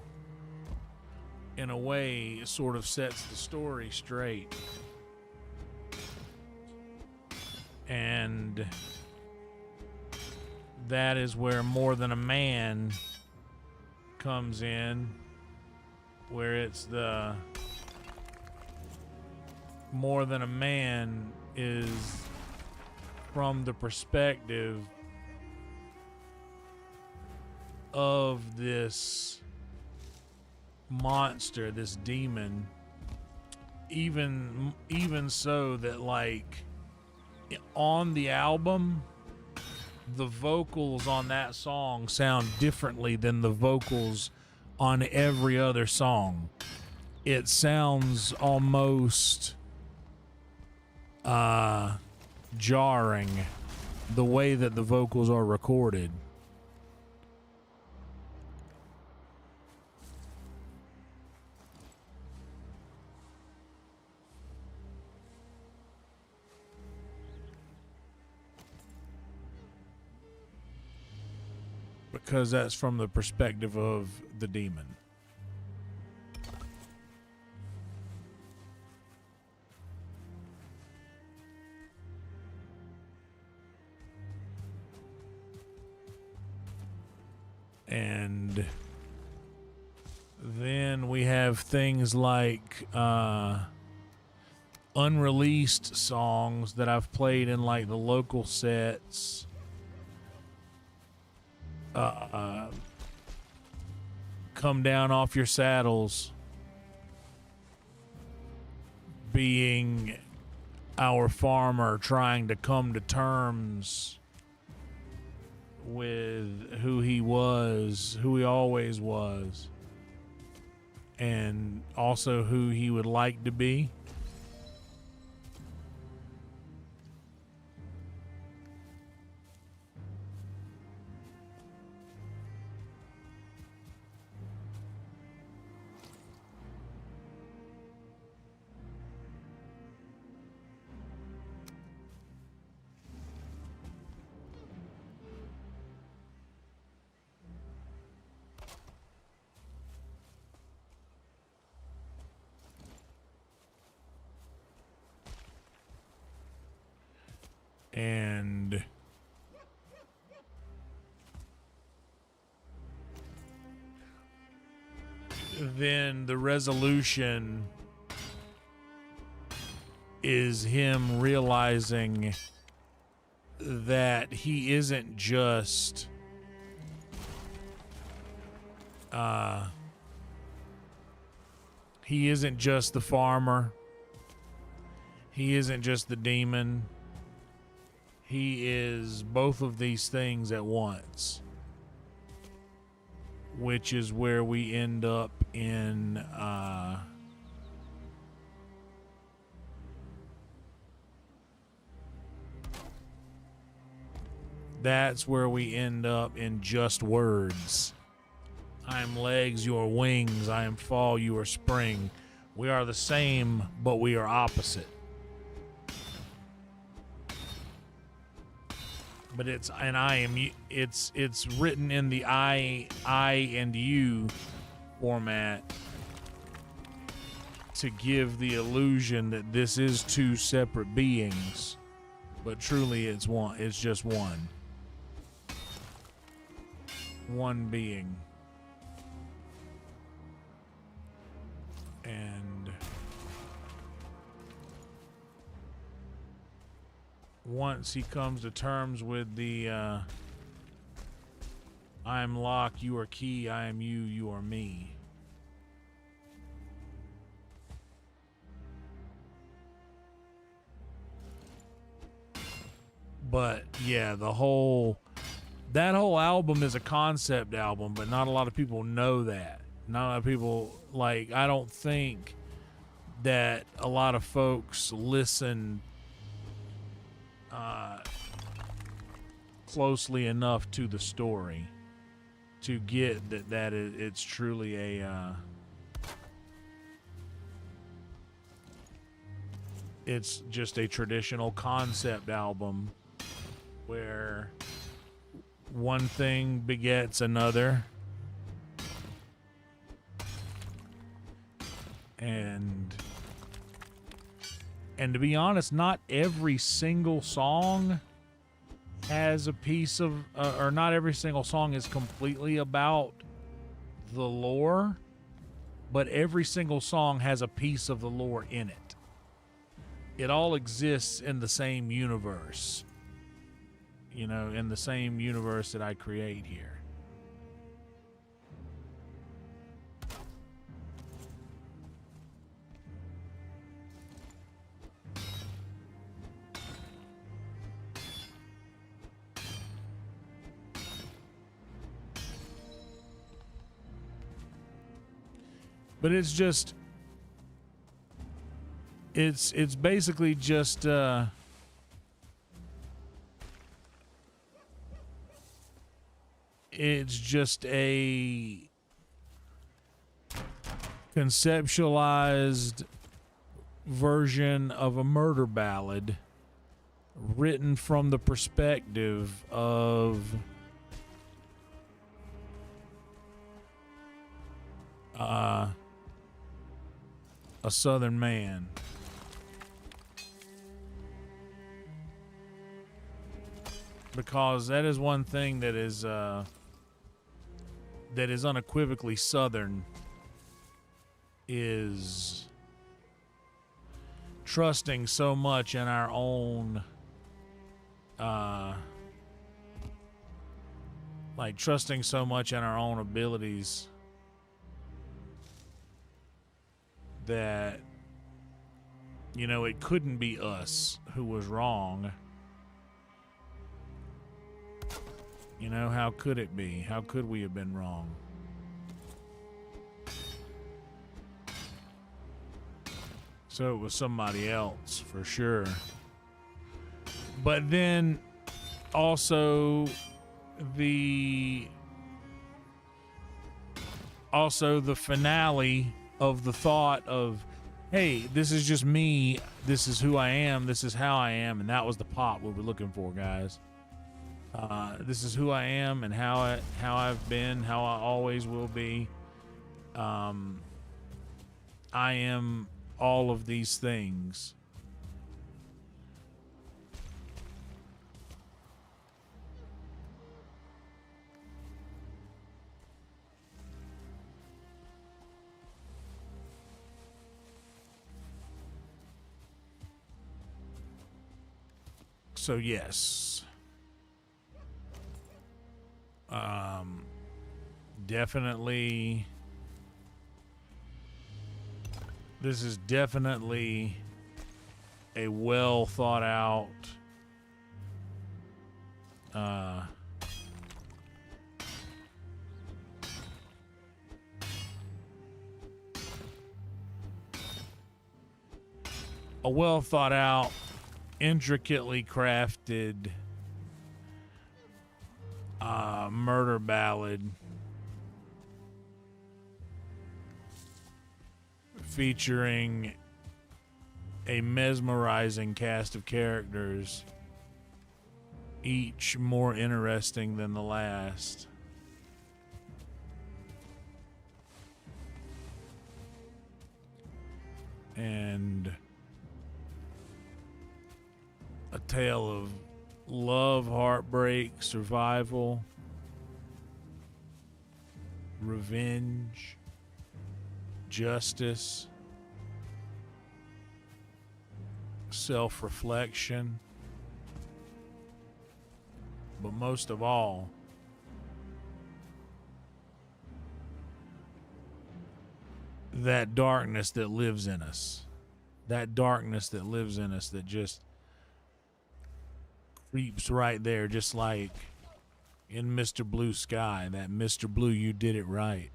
in a way sort of sets the story straight. And that is where More Than a Man comes in, where it's the More Than a Man is from the perspective of this monster, this demon, even so that like on the album, the vocals on that song sound differently than the vocals on every other song. It sounds almost jarring the way that the vocals are recorded. Because that's from the perspective of the demon. And then we have things like unreleased songs that I've played in like the local sets. Come Down Off Your Saddles being our farmer trying to come to terms with who he was, who he always was, and also who he would like to be. And then the resolution is him realizing that he isn't just the farmer. He isn't just the demon. He is both of these things at once, which is where we end up in that's where we end up in Just Words. I am legs, you are wings. I am fall, you are spring. We are the same, but we are opposite. But it's written in the I and you format to give the illusion that this is two separate beings, but truly it's one. It's just one being. And once he comes to terms with the I am lock, you are key, I am you, you are me. But yeah, that whole album is a concept album, but not a lot of people know that. Not a lot of people, like, I don't think that a lot of folks listen closely enough to the story to get that it's truly a it's just a traditional concept album where one thing begets another, and to be honest, not every single song has a piece of or not every single song is completely about the lore, but every single song has a piece of the lore in it. It all exists in the same universe, you know, in the same universe that I create here. But it's just, it's basically just it's just a conceptualized version of a murder ballad written from the perspective of a Southern man. Because that is one thing that is unequivocally Southern, is trusting so much in our own trusting so much in our own abilities that, you know, it couldn't be us who was wrong. You know, how could it be? How could we have been wrong? So it was somebody else for sure. But then also the finale of the thought of, hey, this is just me, this is who I am, this is how I am, and that was the pop we were looking for, guys. This is who I am and how I've been, how I always will be. I am all of these things. So yes, definitely, this is definitely a well thought out intricately crafted murder ballad featuring a mesmerizing cast of characters, each more interesting than the last. And a tale of love, heartbreak, survival, revenge, justice, self-reflection, but most of all, that darkness that lives in us. That darkness that lives in us that just creeps right there, just like in Mr. Blue Sky, that Mr. Blue, you did it right.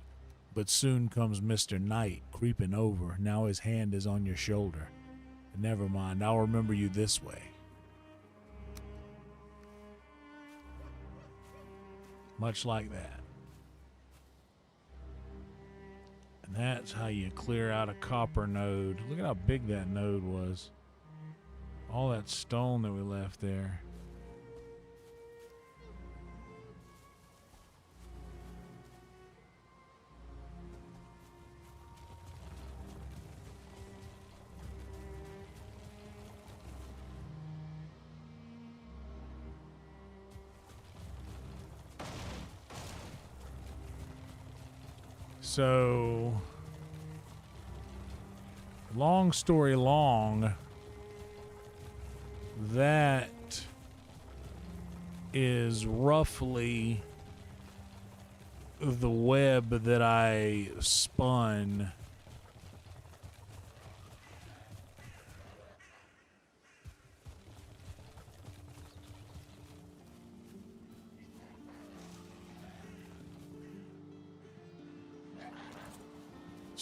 But soon comes Mr. Night creeping over. Now his hand is on your shoulder. Never mind, I'll remember you this way. Much like that. And that's how you clear out a copper node. Look at how big that node was. All that stone that we left there. So, long story long, that is roughly the web that I spun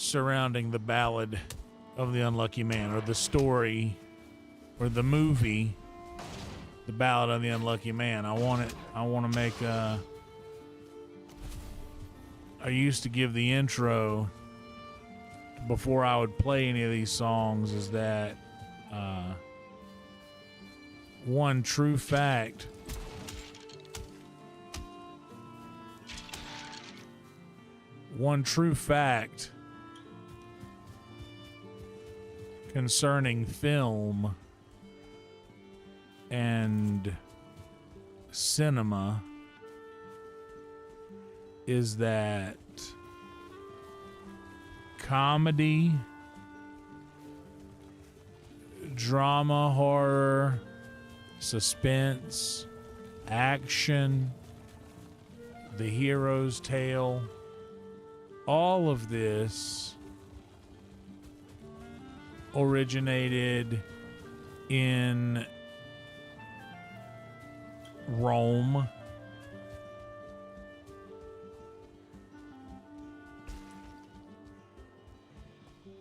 surrounding the Ballad of the Unlucky Man, or the story, or the movie, The Ballad of the Unlucky Man. I want to make I used to give the intro before I would play any of these songs, is that one true fact concerning film and cinema is that comedy, drama, horror, suspense, action, the hero's tale, all of this originated in Rome,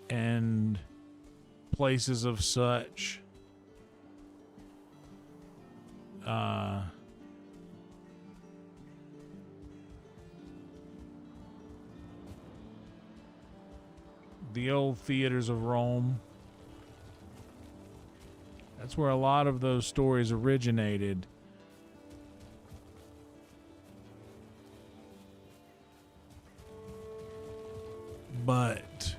and places of such. The old theaters of Rome. That's where a lot of those stories originated. But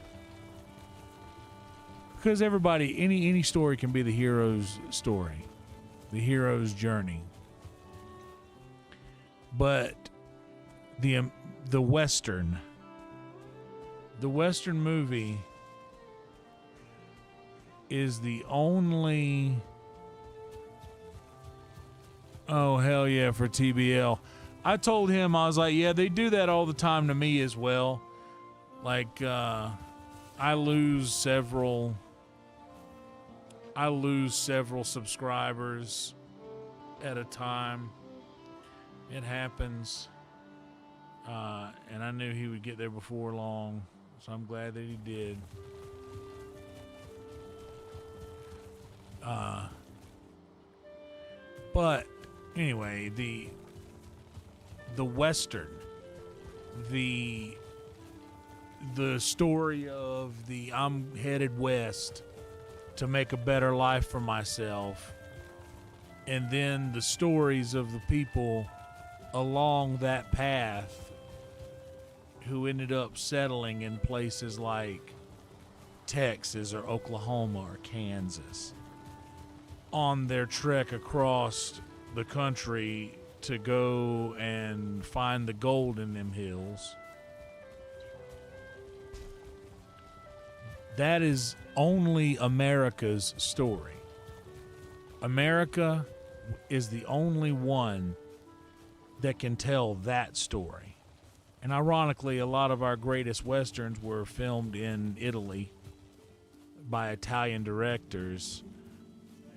because everybody, any story can be the hero's story, the hero's journey. But the Western movie is the only, oh hell yeah, for TBL. I told him, I was like, yeah, they do that all the time to me as well. Like, I lose several subscribers at a time. It happens. And I knew he would get there before long, so I'm glad that he did. But anyway, the Western, the story of the I'm headed west to make a better life for myself, and then the stories of the people along that path who ended up settling in places like Texas or Oklahoma or Kansas on their trek across the country to go and find the gold in them hills. That is only America's story. America is the only one that can tell that story. And ironically, a lot of our greatest Westerns were filmed in Italy by Italian directors,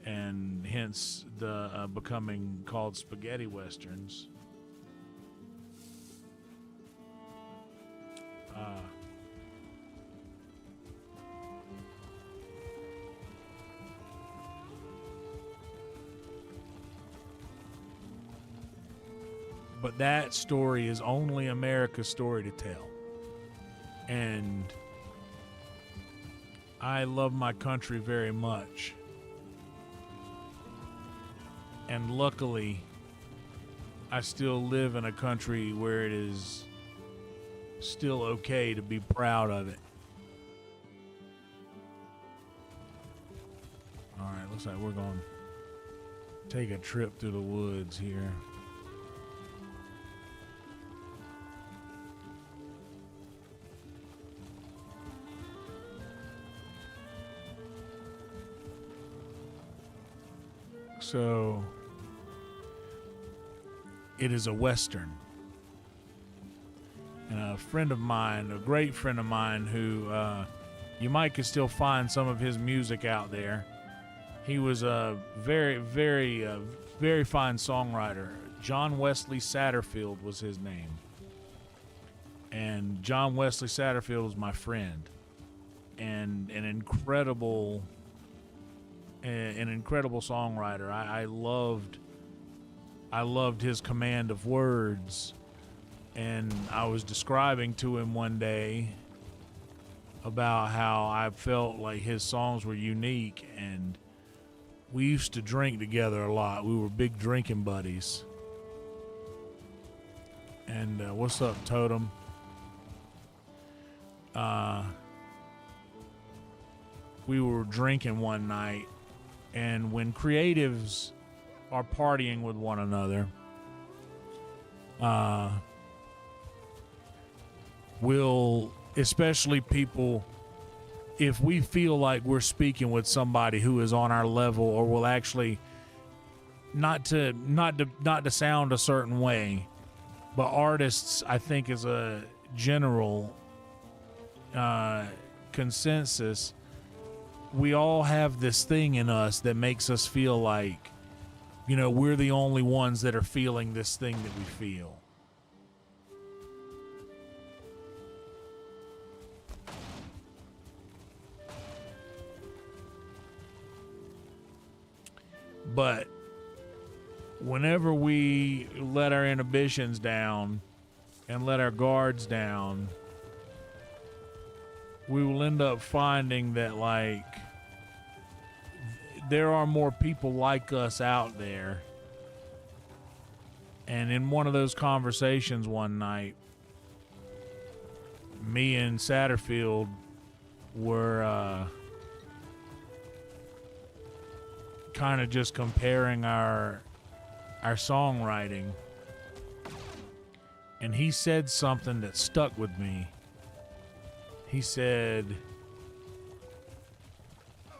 and hence the becoming called spaghetti Westerns. But that story is only America's story to tell. And I love my country very much. And luckily, I still live in a country where it is still okay to be proud of it. All right, looks like we're going to take a trip through the woods here. So it is a Western. And a friend of mine, a great friend of mine who you might could still find some of his music out there. He was a very, very, very fine songwriter. John Wesley Satterfield was his name. And John Wesley Satterfield was my friend. and an incredible songwriter. I loved his command of words, and I was describing to him one day about how I felt like his songs were unique, and we used to drink together a lot. We were big drinking buddies. And what's up, Totem? We were drinking one night, and when creatives are partying with one another, we'll, especially people, if we feel like we're speaking with somebody who is on our level, or will actually, not to sound a certain way, but artists, I think, is a general consensus. We all have this thing in us that makes us feel like, you know, we're the only ones that are feeling this thing that we feel. But whenever we let our inhibitions down and let our guards down, we will end up finding that, like, there are more people like us out there. And in one of those conversations one night, me and Satterfield were kind of just comparing our songwriting, and he said something that stuck with me. He said,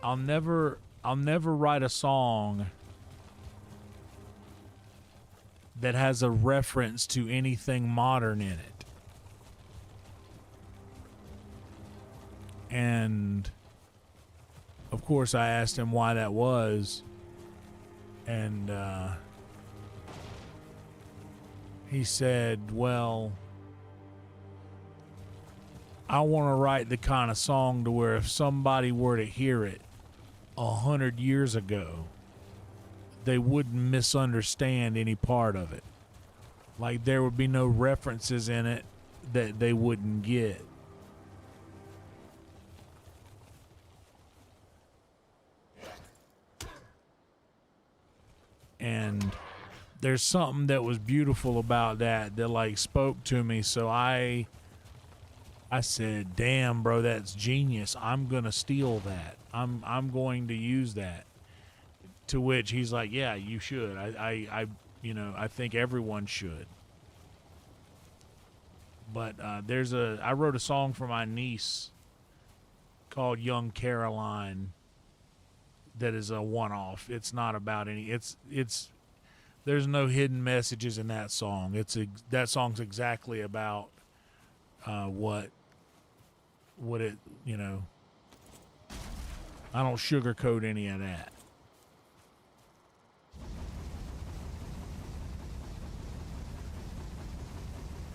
I'll never write a song that has a reference to anything modern in it. And of course I asked him why that was, and he said, well, I want to write the kind of song to where if somebody were to hear it 100 years ago, they wouldn't misunderstand any part of it. Like, there would be no references in it that they wouldn't get. And there's something that was beautiful about that like spoke to me. So I said, damn, bro, that's genius. I'm going to steal that. I'm going to use that. To which he's like, yeah, you should. I think everyone should. But I wrote a song for my niece called Young Caroline that is a one-off. It's not about any, there's no hidden messages in that song. That song's exactly about what it, you know, I don't sugarcoat any of that.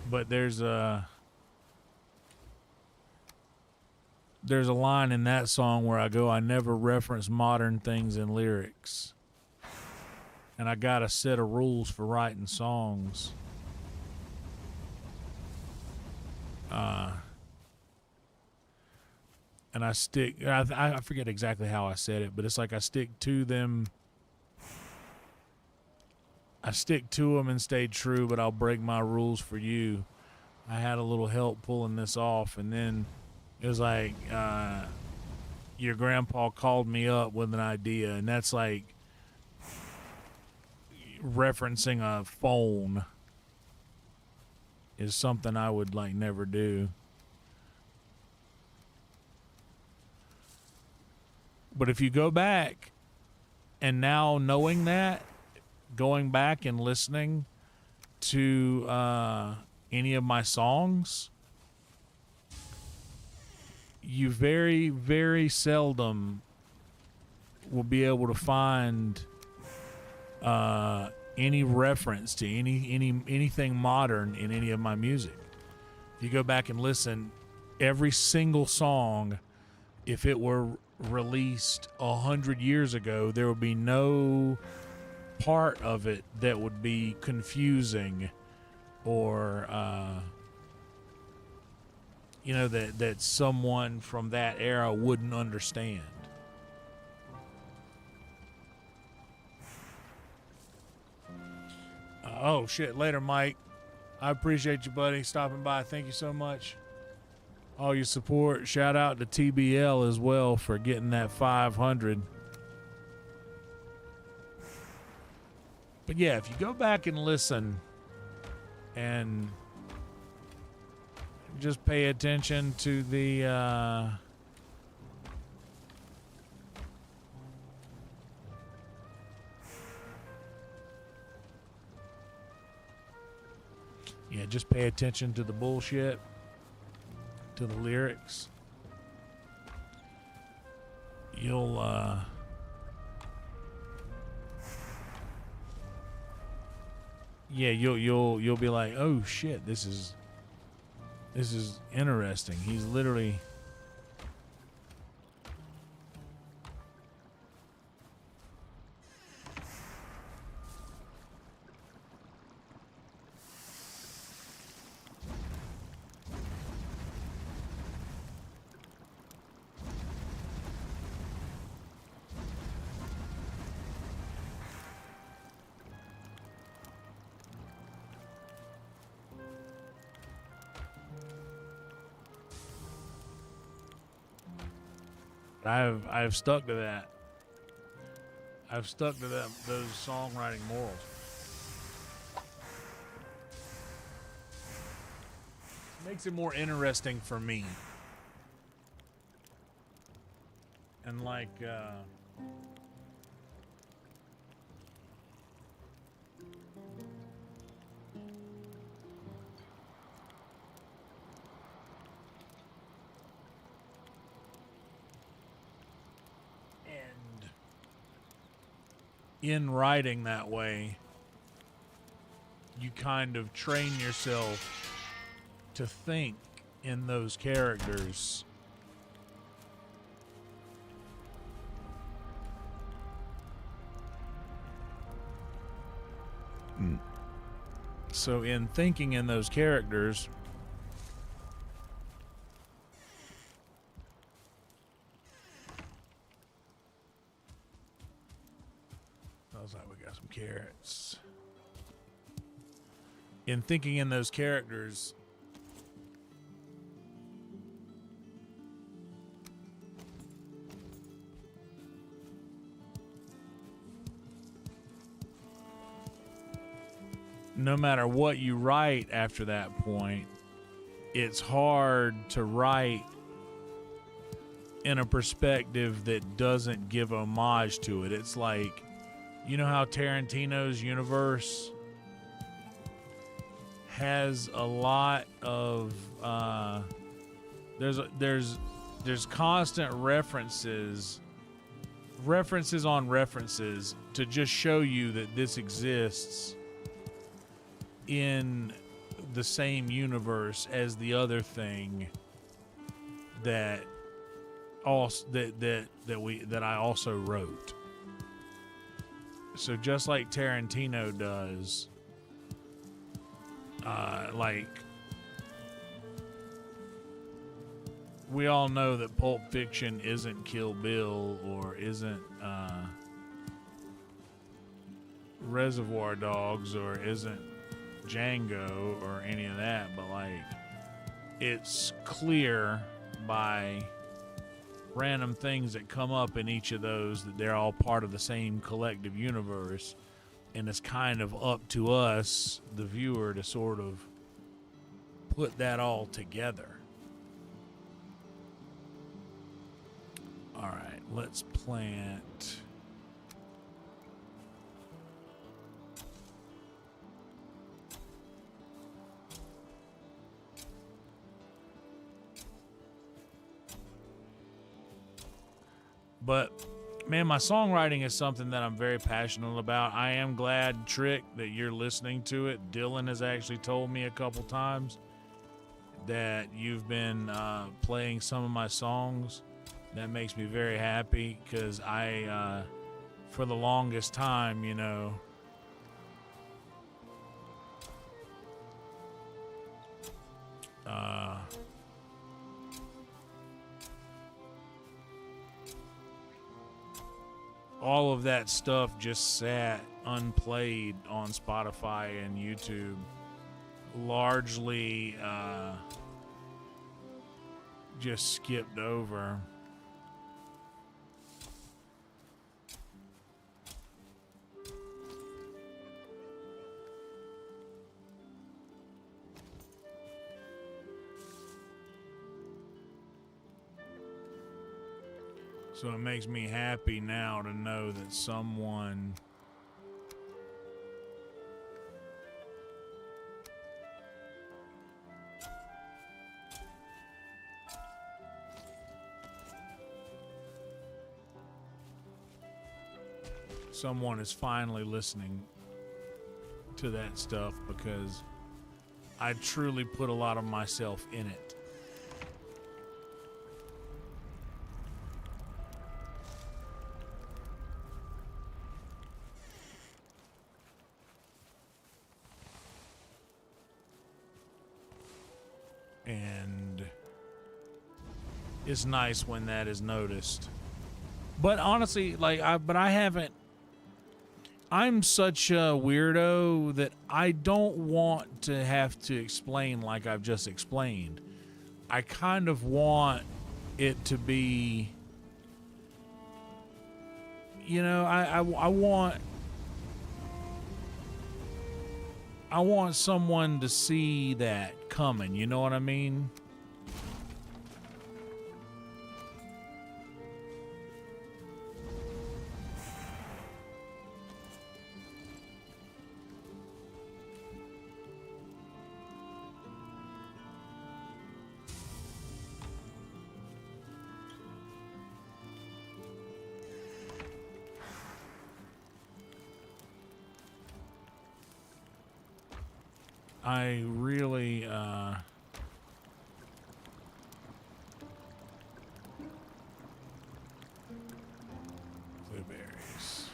But there's a line in that song where I go, I never reference modern things in lyrics. And I got a set of rules for writing songs. And I forget exactly how I said it, but it's like I stick to them. I stick to them and stay true, but I'll break my rules for you. I had a little help pulling this off, and then it was like, your grandpa called me up with an idea, and that's like referencing a phone is something I would like never do. But if you go back, and now knowing that, going back and listening to any of my songs, you very, very seldom will be able to find any reference to anything modern in any of my music. If you go back and listen, every single song if it were released 100 years ago, there would be no part of it that would be confusing or that someone from that era wouldn't understand. Oh shit, later Mike. I appreciate you, buddy, stopping by. Thank you so much. All your support. Shout out to TBL as well for getting that 500. But yeah, if you go back and listen and just pay attention to the just pay attention to the bullshit, to the lyrics. You'll you'll be like, oh shit, this is interesting. He's literally I've stuck to that. I've stuck to those songwriting morals. Makes it more interesting for me. And like in writing that way, you kind of train yourself to think in those characters. So in thinking in those characters, sounds like we got some carrots. In thinking in those characters, no matter what you write after that point, it's hard to write in a perspective that doesn't give homage to it. It's like, you know how Tarantino's universe has a lot of there's constant references on references to just show you that this exists in the same universe as the other thing that I also wrote. So just like Tarantino does, like we all know that Pulp Fiction isn't Kill Bill or isn't Reservoir Dogs or isn't Django or any of that, but like it's clear by random things that come up in each of those that they're all part of the same collective universe, and it's kind of up to us, the viewer, to sort of put that all together. All right, let's plant. But, man, my songwriting is something that I'm very passionate about. I am glad, Trick, that you're listening to it. Dylan has actually told me a couple times that you've been playing some of my songs. That makes me very happy because I, for the longest time, you know, all of that stuff just sat unplayed on Spotify and YouTube, largely just skipped over. So it makes me happy now to know that someone is finally listening to that stuff, because I truly put a lot of myself in it. And it's nice when that is noticed. But honestly, like, I haven't. I'm such a weirdo that I don't want to have to explain like I've just explained. I kind of want it to be, you know, I want someone to see that coming, you know what I mean? I really, blueberries.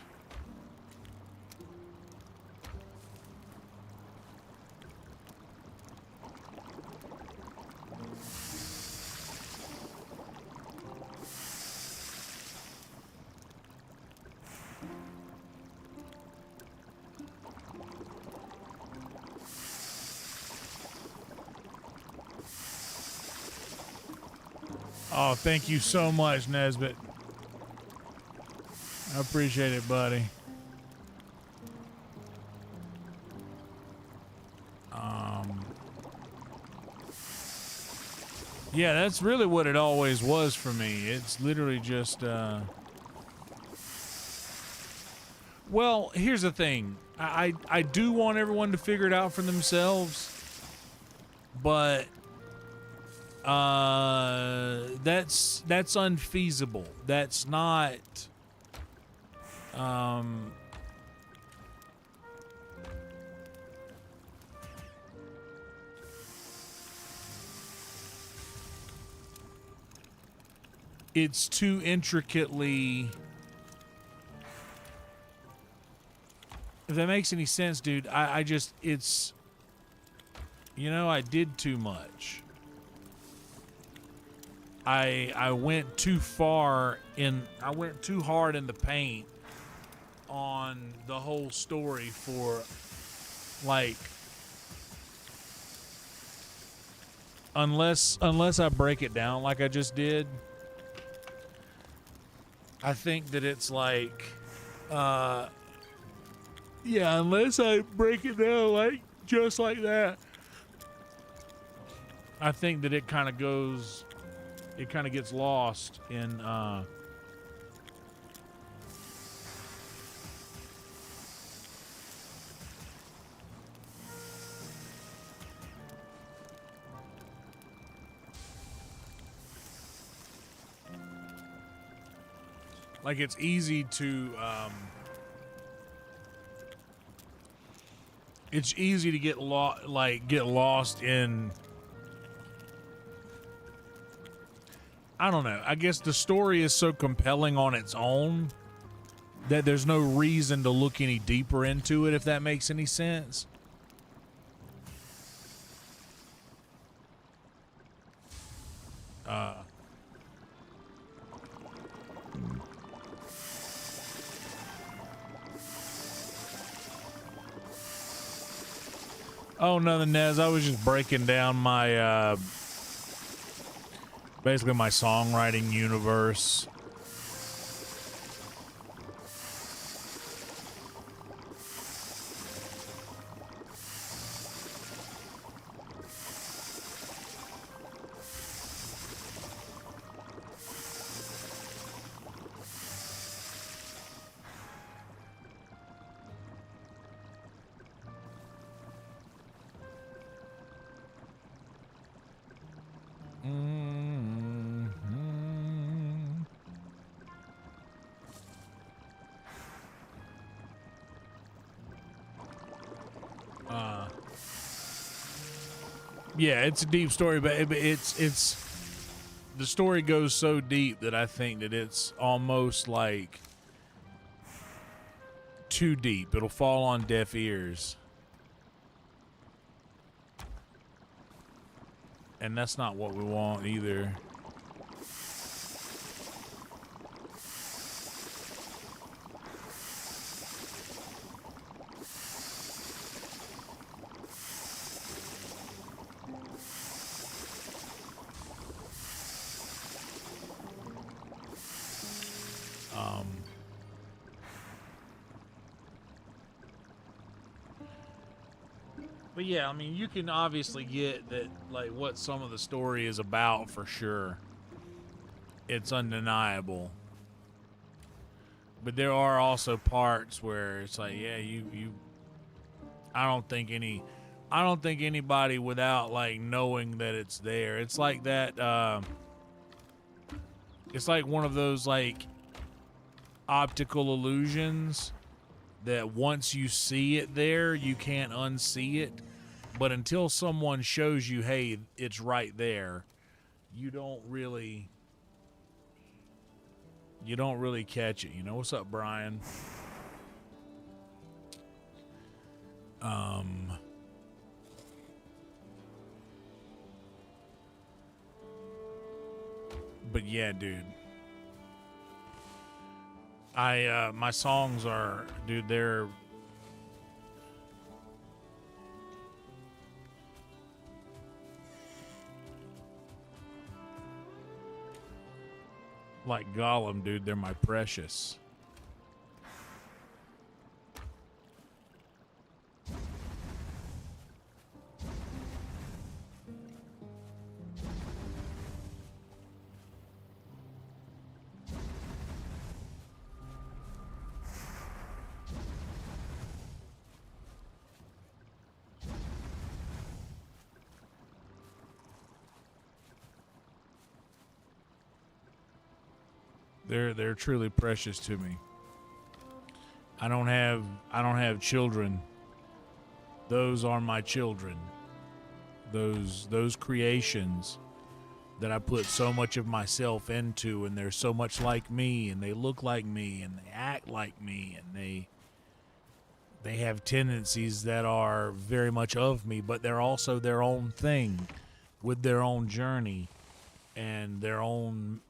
Oh, thank you so much, Nesbitt. I appreciate it, buddy. Yeah, that's really what it always was for me. It's literally just, well, here's the thing. I do want everyone to figure it out for themselves, but that's unfeasible. That's not, it's too intricately, if that makes any sense, dude. I just, it's, you know, I did too much. I went too far in, I went too hard in the paint on the whole story for, like, unless I break it down like I just did, I think that it's like, yeah, unless I break it down like just like that, I think that it kind of goes, it kind of gets lost in, like it's easy to, it's easy to get lost in, I don't know. I guess the story is so compelling on its own that there's no reason to look any deeper into it, if that makes any sense. Oh, nothing, Nez. I was just breaking down my, basically my songwriting universe. Yeah, it's a deep story, but it's the story goes so deep that I think that it's almost like too deep. It'll fall on deaf ears. And that's not what we want either. But yeah, I mean, you can obviously get that, like, what some of the story is about for sure. It's undeniable. But there are also parts where it's like, yeah, I don't think anybody without, like, knowing that it's there. It's like that, it's like one of those, like, optical illusions that once you see it there, you can't unsee it. But until someone shows you, hey, it's right there, you don't really catch it. You know, what's up, Brian? But yeah, dude. My songs are, dude, they're like Gollum, dude. They're my precious. They're truly precious to me. I don't have children. Those are my children. Those creations that I put so much of myself into, and they're so much like me, and they look like me, and they act like me, and they have tendencies that are very much of me, but they're also their own thing with their own journey and their own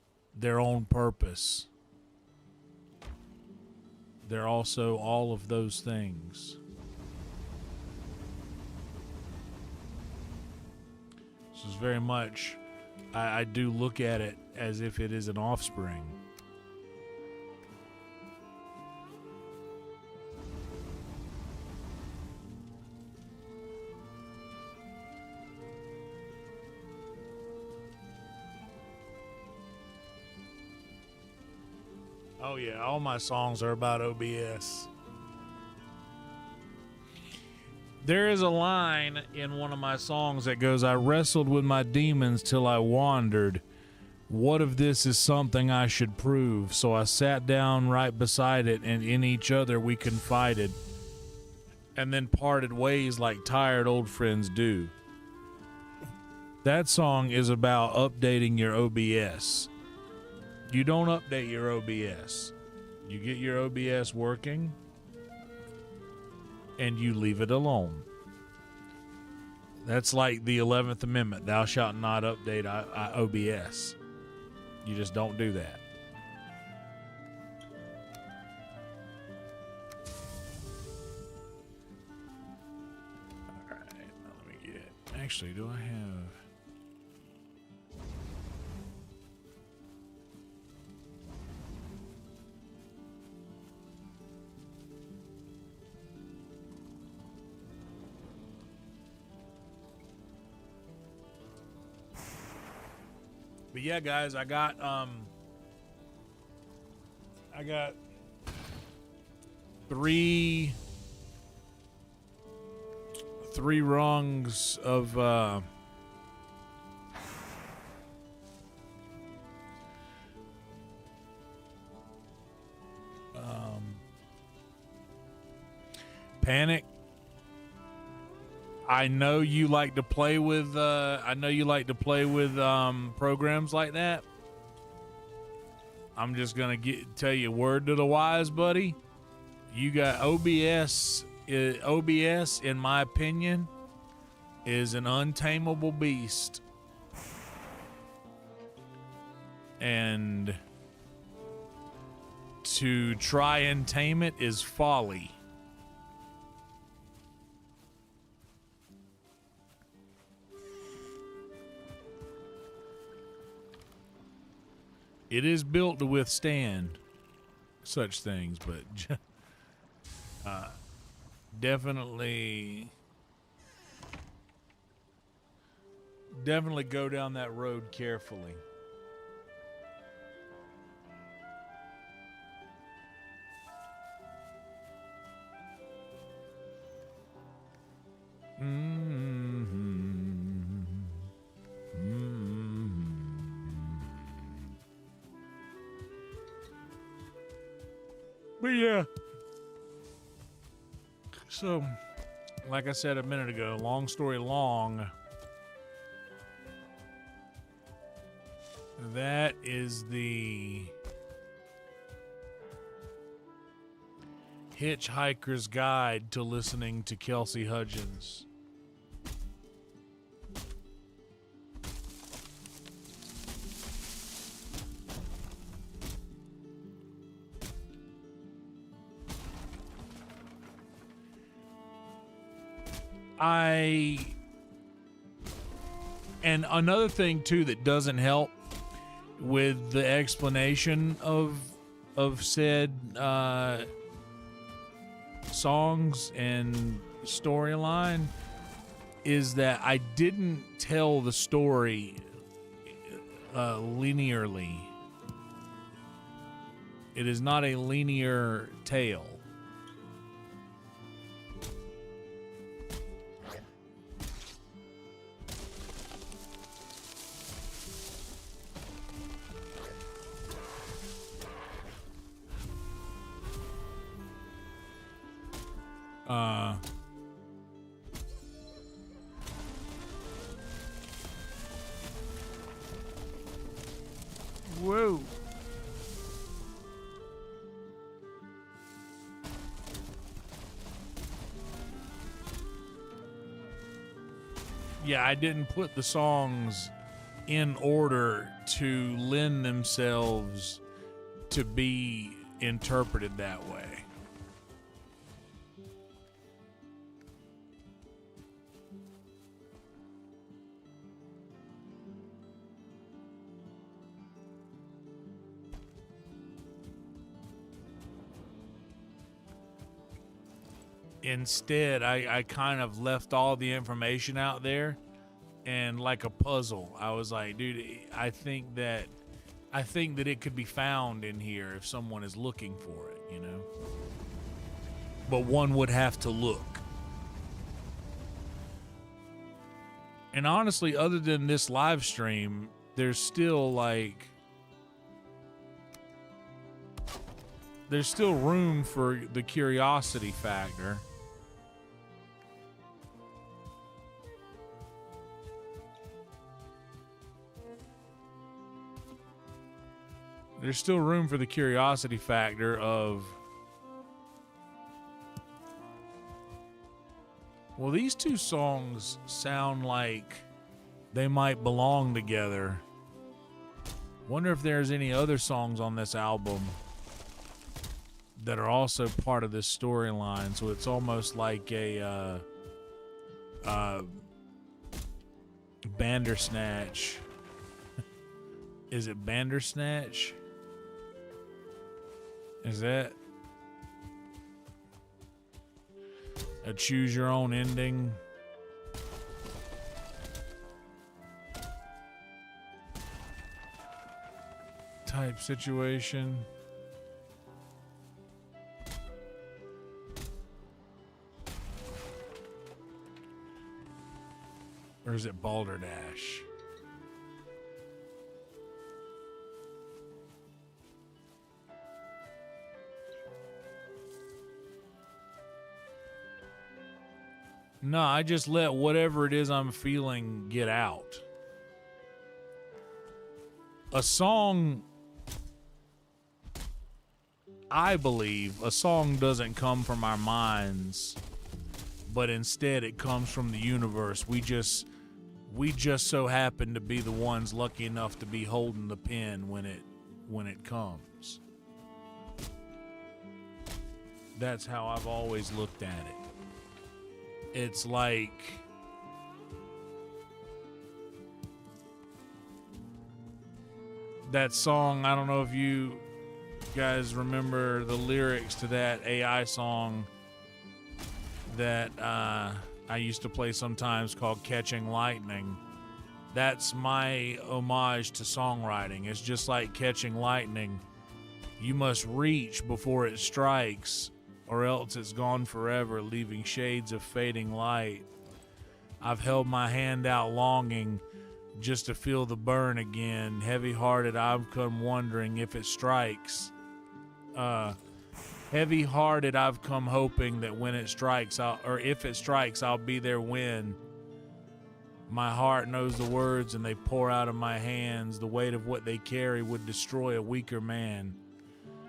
purpose. They're also all of those things. This is very much, I do look at it as if it is an offspring. Oh yeah, all my songs are about OBS. There is a line in one of my songs that goes, I wrestled with my demons till I wandered. What if this is something I should prove? So I sat down right beside it, and in each other we confided, and then parted ways like tired old friends do. That song is about updating your OBS. You don't update your OBS. You get your OBS working and you leave it alone. That's like the 11th Amendment. Thou shalt not update OBS. You just don't do that. All right, now let me get. Actually, do I have? But yeah, guys, I got three rungs of Panic. I know you like to play with programs like that. I'm just gonna tell you a word to the wise, buddy. You got OBS. OBS, in my opinion, is an untamable beast, and to try and tame it is folly. It is built to withstand such things, but definitely go down that road carefully. But yeah. So, like I said a minute ago, long story long, that is the Hitchhiker's Guide to Listening to Kelsey Hudgens. And another thing too that doesn't help with the explanation of said songs and storyline is that I didn't tell the story linearly. It is not a linear tale. Whoa. Yeah, I didn't put the songs in order to lend themselves to be interpreted that way. Instead, I kind of left all the information out there, and like a puzzle, I was like, dude, I think that it could be found in here if someone is looking for it, you know? But one would have to look. And honestly, other than this live stream, there's still room for the curiosity factor. there's still room for the curiosity factor of, well, these two songs sound like they might belong together. Wonder if there's any other songs on this album that are also part of this storyline. So it's almost like a Bandersnatch. Is it Bandersnatch? Is that a choose your own ending? Type situation. Or is it Balderdash? No, I just let whatever it is I'm feeling get out. A song, I believe, a song doesn't come from our minds, but instead it comes from the universe. We just so happen to be the ones lucky enough to be holding the pen when it comes. That's how I've always looked at it. It's like that song, I don't know if you guys remember the lyrics to that AI song that I used to play sometimes called Catching Lightning. That's my homage to songwriting. It's just like catching lightning. You must reach before it strikes, or else it's gone forever, leaving shades of fading light. I've held my hand out longing just to feel the burn again. Heavy-hearted, I've come wondering if it strikes. Heavy-hearted, I've come hoping that when it strikes, if it strikes, I'll be there when. My heart knows the words and they pour out of my hands. The weight of what they carry would destroy a weaker man.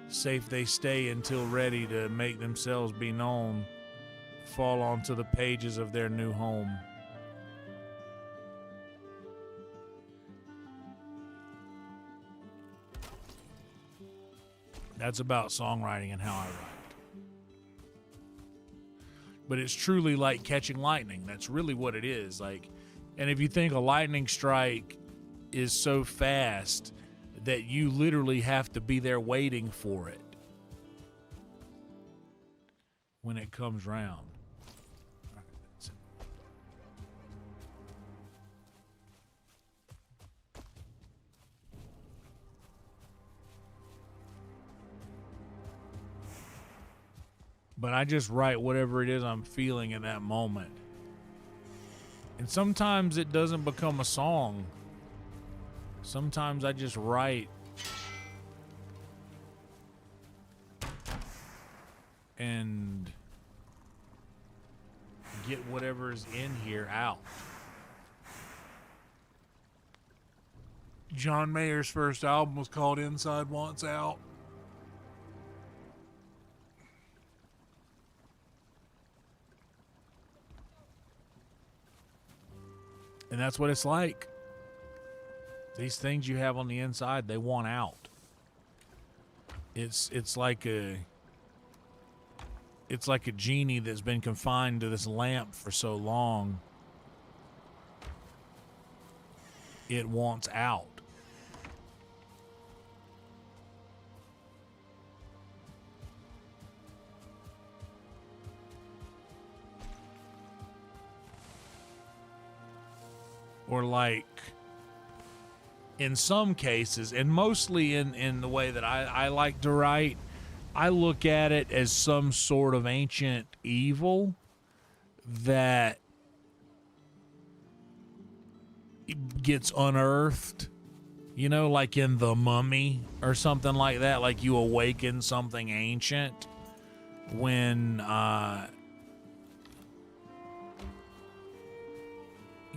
Safe they stay until ready to make themselves be known, fall onto the pages of their new home. That's about songwriting and how I write. But it's truly like catching lightning. That's really what it is. Like, and if you think a lightning strike is so fast that you literally have to be there waiting for it when it comes round. But I just write whatever it is I'm feeling in that moment. And sometimes it doesn't become a song. Sometimes I just write and get whatever's in here out. John Mayer's first album was called Inside Wants Out. And that's what it's like. These things you have on the inside, they want out. It's like a genie that's been confined to this lamp for so long. It wants out. Or like, in some cases, and mostly in the way that I like to write, I look at it as some sort of ancient evil that gets unearthed, you know, like in The Mummy or something like that. Like you awaken something ancient when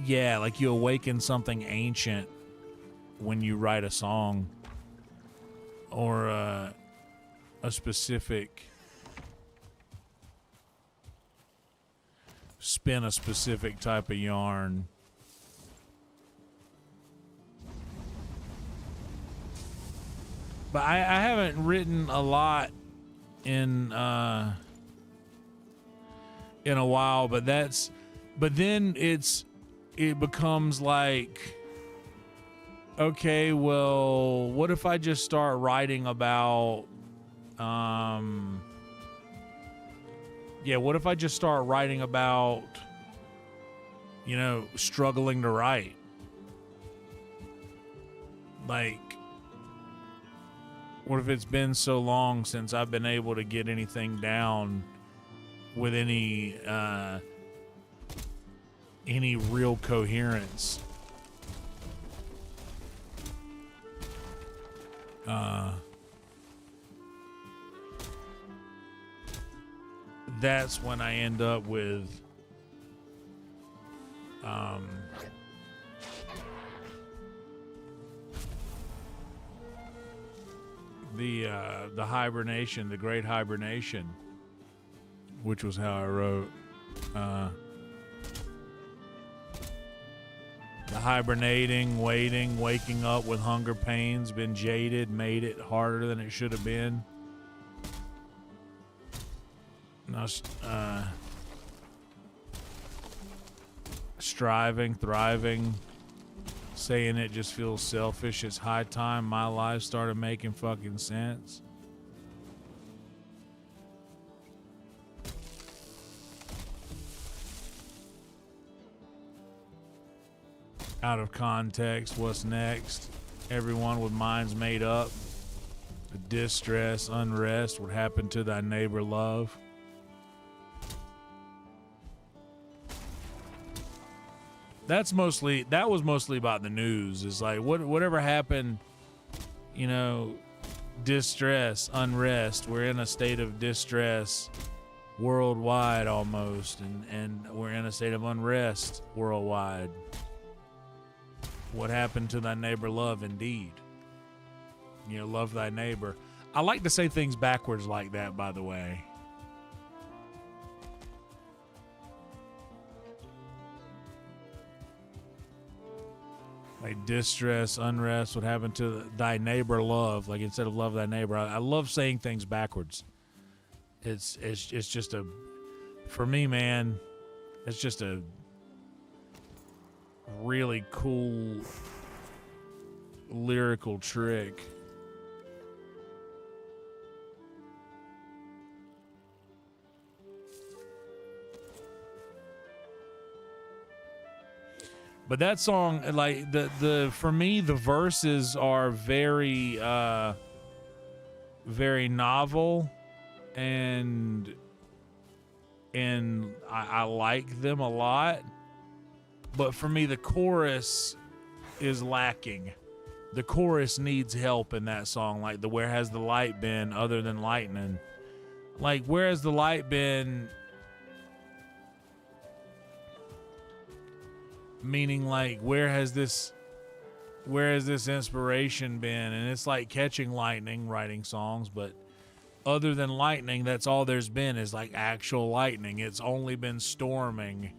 like you awaken something ancient when you write a song. or a specific, spin a specific type of yarn. But I haven't written a lot in a while, but then it becomes like, okay, well, what if I just start writing about, what if I just start writing about, struggling to write? Like, what if it's been so long since I've been able to get anything down with any real coherence? That's when I end up with the hibernation, the great hibernation, which was how I wrote the hibernating, waiting, waking up with hunger pains, been jaded, made it harder than it should have been. Now, striving, thriving, saying it just feels selfish. It's high time my life started making fucking sense. Out of context, what's next? Everyone with minds made up. The distress, unrest, what happened to thy neighbor love? That was mostly about the news. It's like whatever happened, distress, unrest. We're in a state of distress worldwide almost, and we're in a state of unrest worldwide. What happened to thy neighbor love? Indeed. Love thy neighbor. I like to say things backwards like that, by the way. Like distress, unrest, what happened to thy neighbor love? Like instead of love thy neighbor, I love saying things backwards. It's just for me, man, it's just a really cool lyrical trick. But that song, like for me, the verses are very, very novel, and I like them a lot. But for me, the chorus is lacking. The chorus needs help in that song. Like the "Where has the light been other than lightning?" Like, where has the light been? Meaning, like, where has this inspiration been? And it's like catching lightning, writing songs, but other than lightning, that's all there's been is like actual lightning. It's only been storming.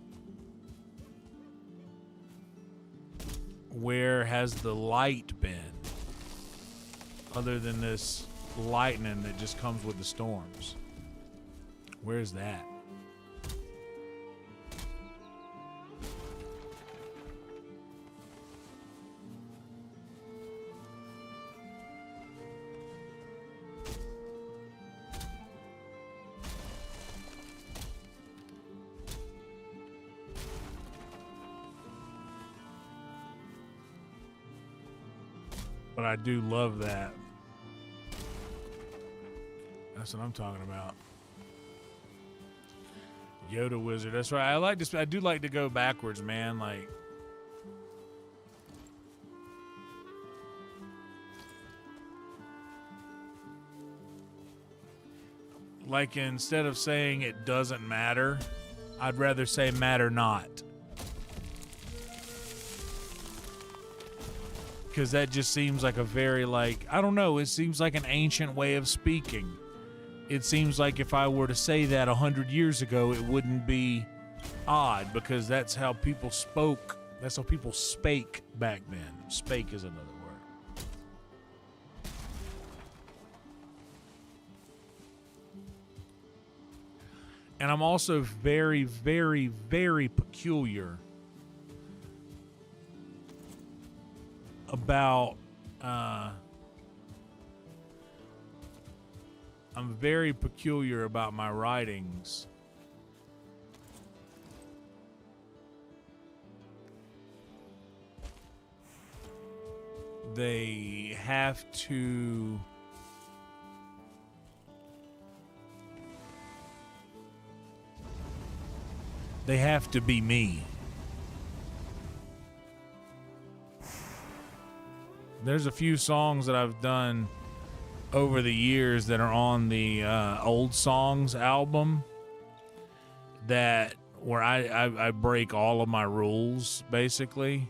Where has the light been? Other than this lightning that just comes with the storms. Where's that? But I do love that. That's what I'm talking about. Yoda Wizard. That's right. I do like to go backwards, man. Like instead of saying it doesn't matter, I'd rather say matter not. because that just seems like a very, like, I don't know, it seems like an ancient way of speaking. It seems like if I were to say that 100 years ago, it wouldn't be odd, because that's how people spoke. That's how people spake back then. Spake is another word. And I'm also very, very, very peculiar about, I'm very peculiar about my writings. They have to be me. There's a few songs that I've done over the years that are on the Old Songs album that where I break all of my rules, basically.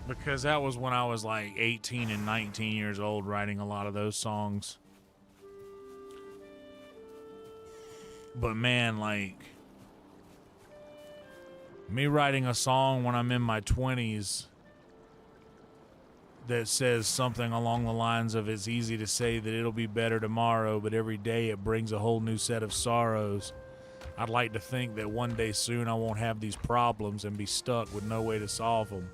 Because that was when I was like 18 and 19 years old, writing a lot of those songs. But man, like, me writing a song when I'm in my 20s that says something along the lines of, it's easy to say that it'll be better tomorrow, but every day it brings a whole new set of sorrows. I'd like to think that one day soon I won't have these problems and be stuck with no way to solve them.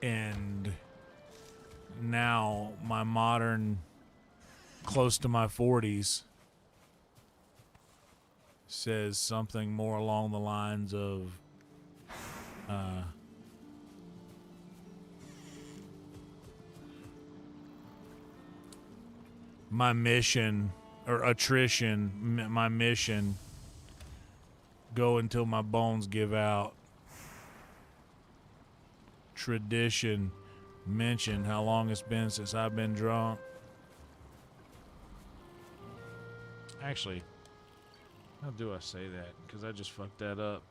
And now my modern, close to my 40s, says something more along the lines of my mission, or attrition, my mission, go until my bones give out. Tradition, mention how long it's been since I've been drunk. Actually, how do I say that? Because I just fucked that up.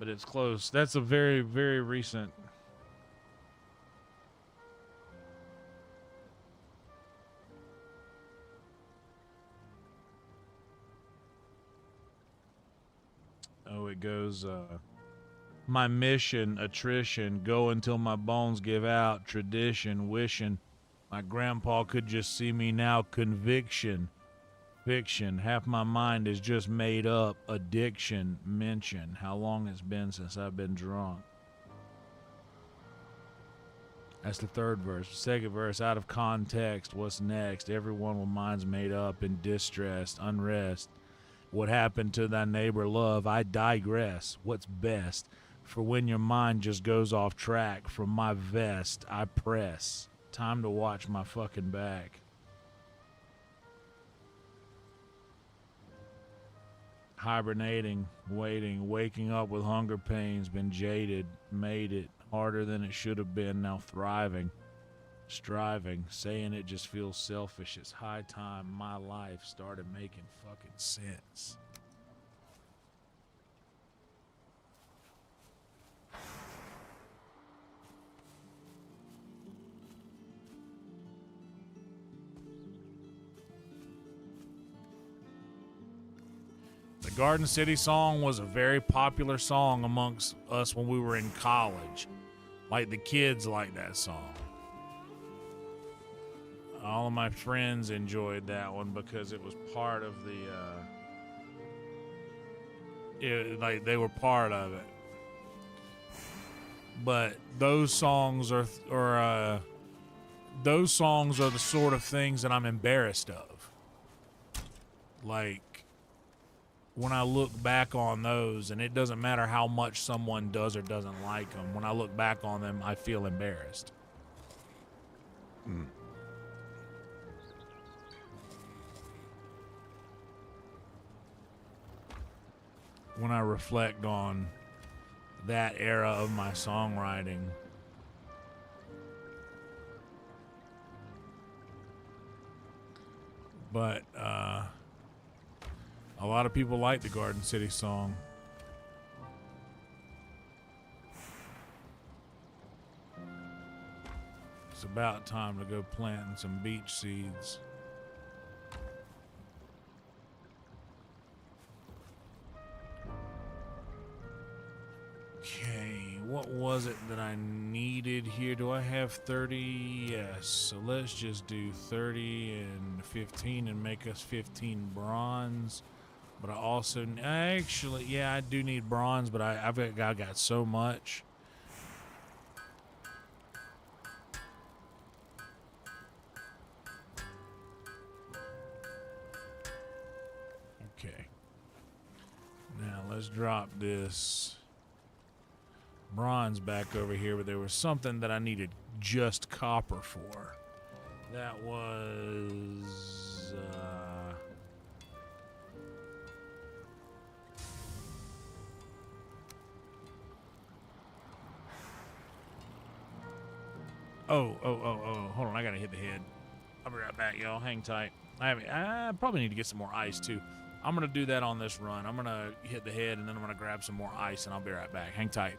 But it's close. That's a very, very recent. Oh, it goes, my mission, attrition, go until my bones give out, tradition, wishing my grandpa could just see me now, conviction, fiction, half my mind is just made up, addiction, mention, how long it's been since I've been drunk. That's the third verse. Second verse, out of context, what's next? Everyone with minds made up, in distress, unrest. What happened to thy neighbor love? I digress. What's best? For when your mind just goes off track, from my vest I press. Time to watch my fucking back. Hibernating, waiting, waking up with hunger pains, been jaded, made it harder than it should have been, now thriving, striving, saying it just feels selfish. It's high time my life started making fucking sense. The Garden City song was a very popular song amongst us when we were in college. Like, the kids liked that song. All of my friends enjoyed that one because it was part of the, like, they were part of it. But those songs are the sort of things that I'm embarrassed of. Like, when I look back on those, and it doesn't matter how much someone does or doesn't like them, when I look back on them, I feel embarrassed. When I reflect on that era of my songwriting. But a lot of people like the Garden City song. It's about time to go planting some beach seeds. Okay, what was it that I needed here? Do I have 30? Yes, so let's just do 30 and 15 and make us 15 bronze. But I also, actually, yeah, I do need bronze, but I got so much. Okay. Now let's drop this bronze back over here, but there was something that I needed just copper for. That was oh, hold on, I gotta hit the head. I'll be right back, y'all. Hang tight. I probably need to get some more ice too. I'm gonna do that on this run. I'm gonna hit the head and then I'm gonna grab some more ice and I'll be right back. Hang tight.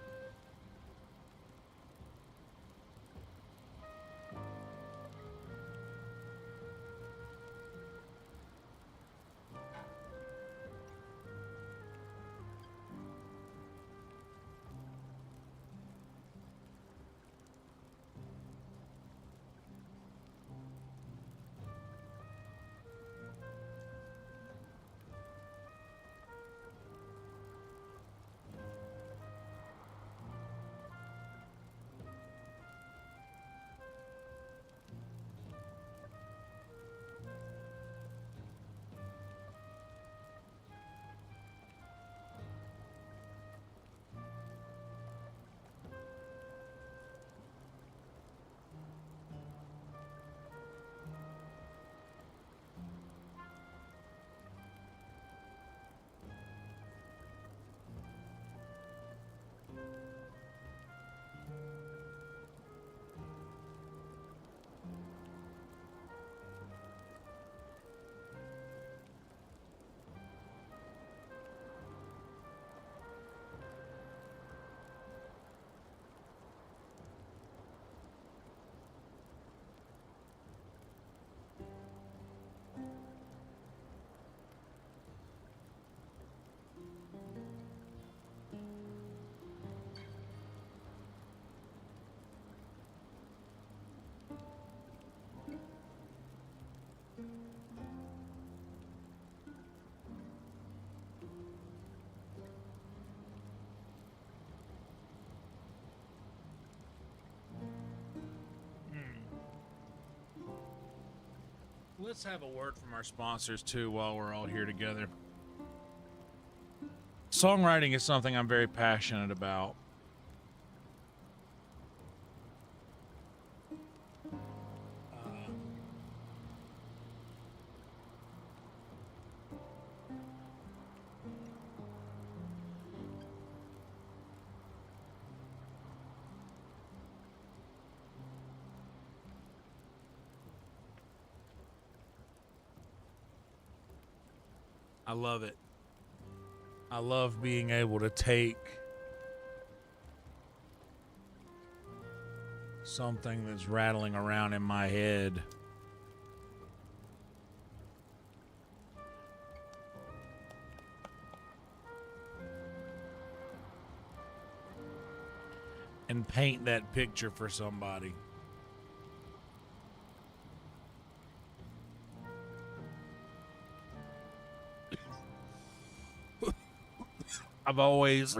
Let's have a word from our sponsors too while we're all here together. Songwriting is something I'm very passionate about. I love it. I love being able to take something that's rattling around in my head and paint that picture for somebody. I've always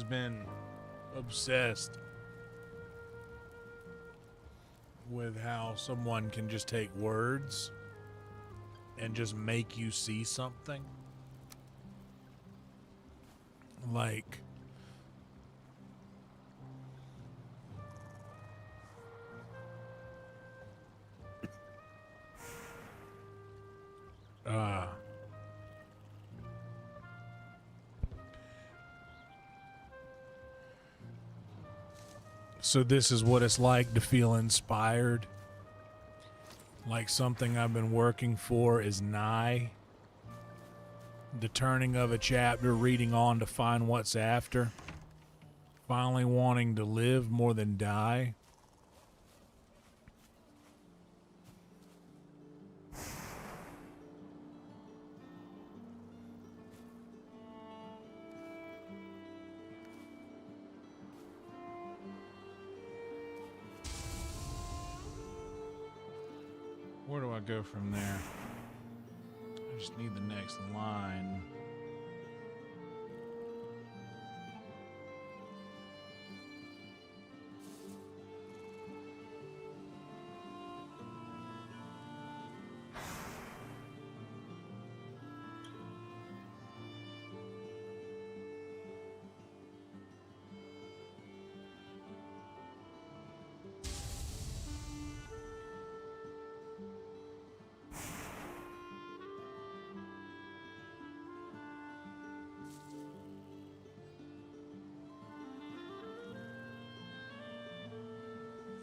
been obsessed with how someone can just take words and just make you see something. Like, So this is what it's like to feel inspired, like something I've been working for is nigh. The turning of a chapter, reading on to find what's after. Finally wanting to live more than die. Where do I go from there? I just need the next line.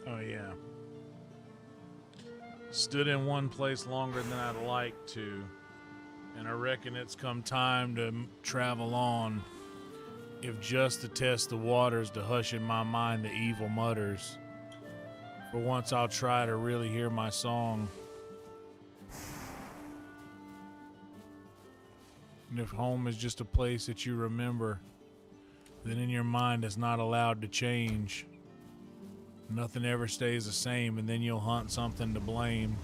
Oh, yeah. Stood in one place longer than I'd like to, and I reckon it's come time to travel on, if just to test the waters, to hush in my mind the evil mutters. For once I'll try to really hear my song. And if home is just a place that you remember, then in your mind it's not allowed to change. Nothing ever stays the same, and then you'll hunt something to blame.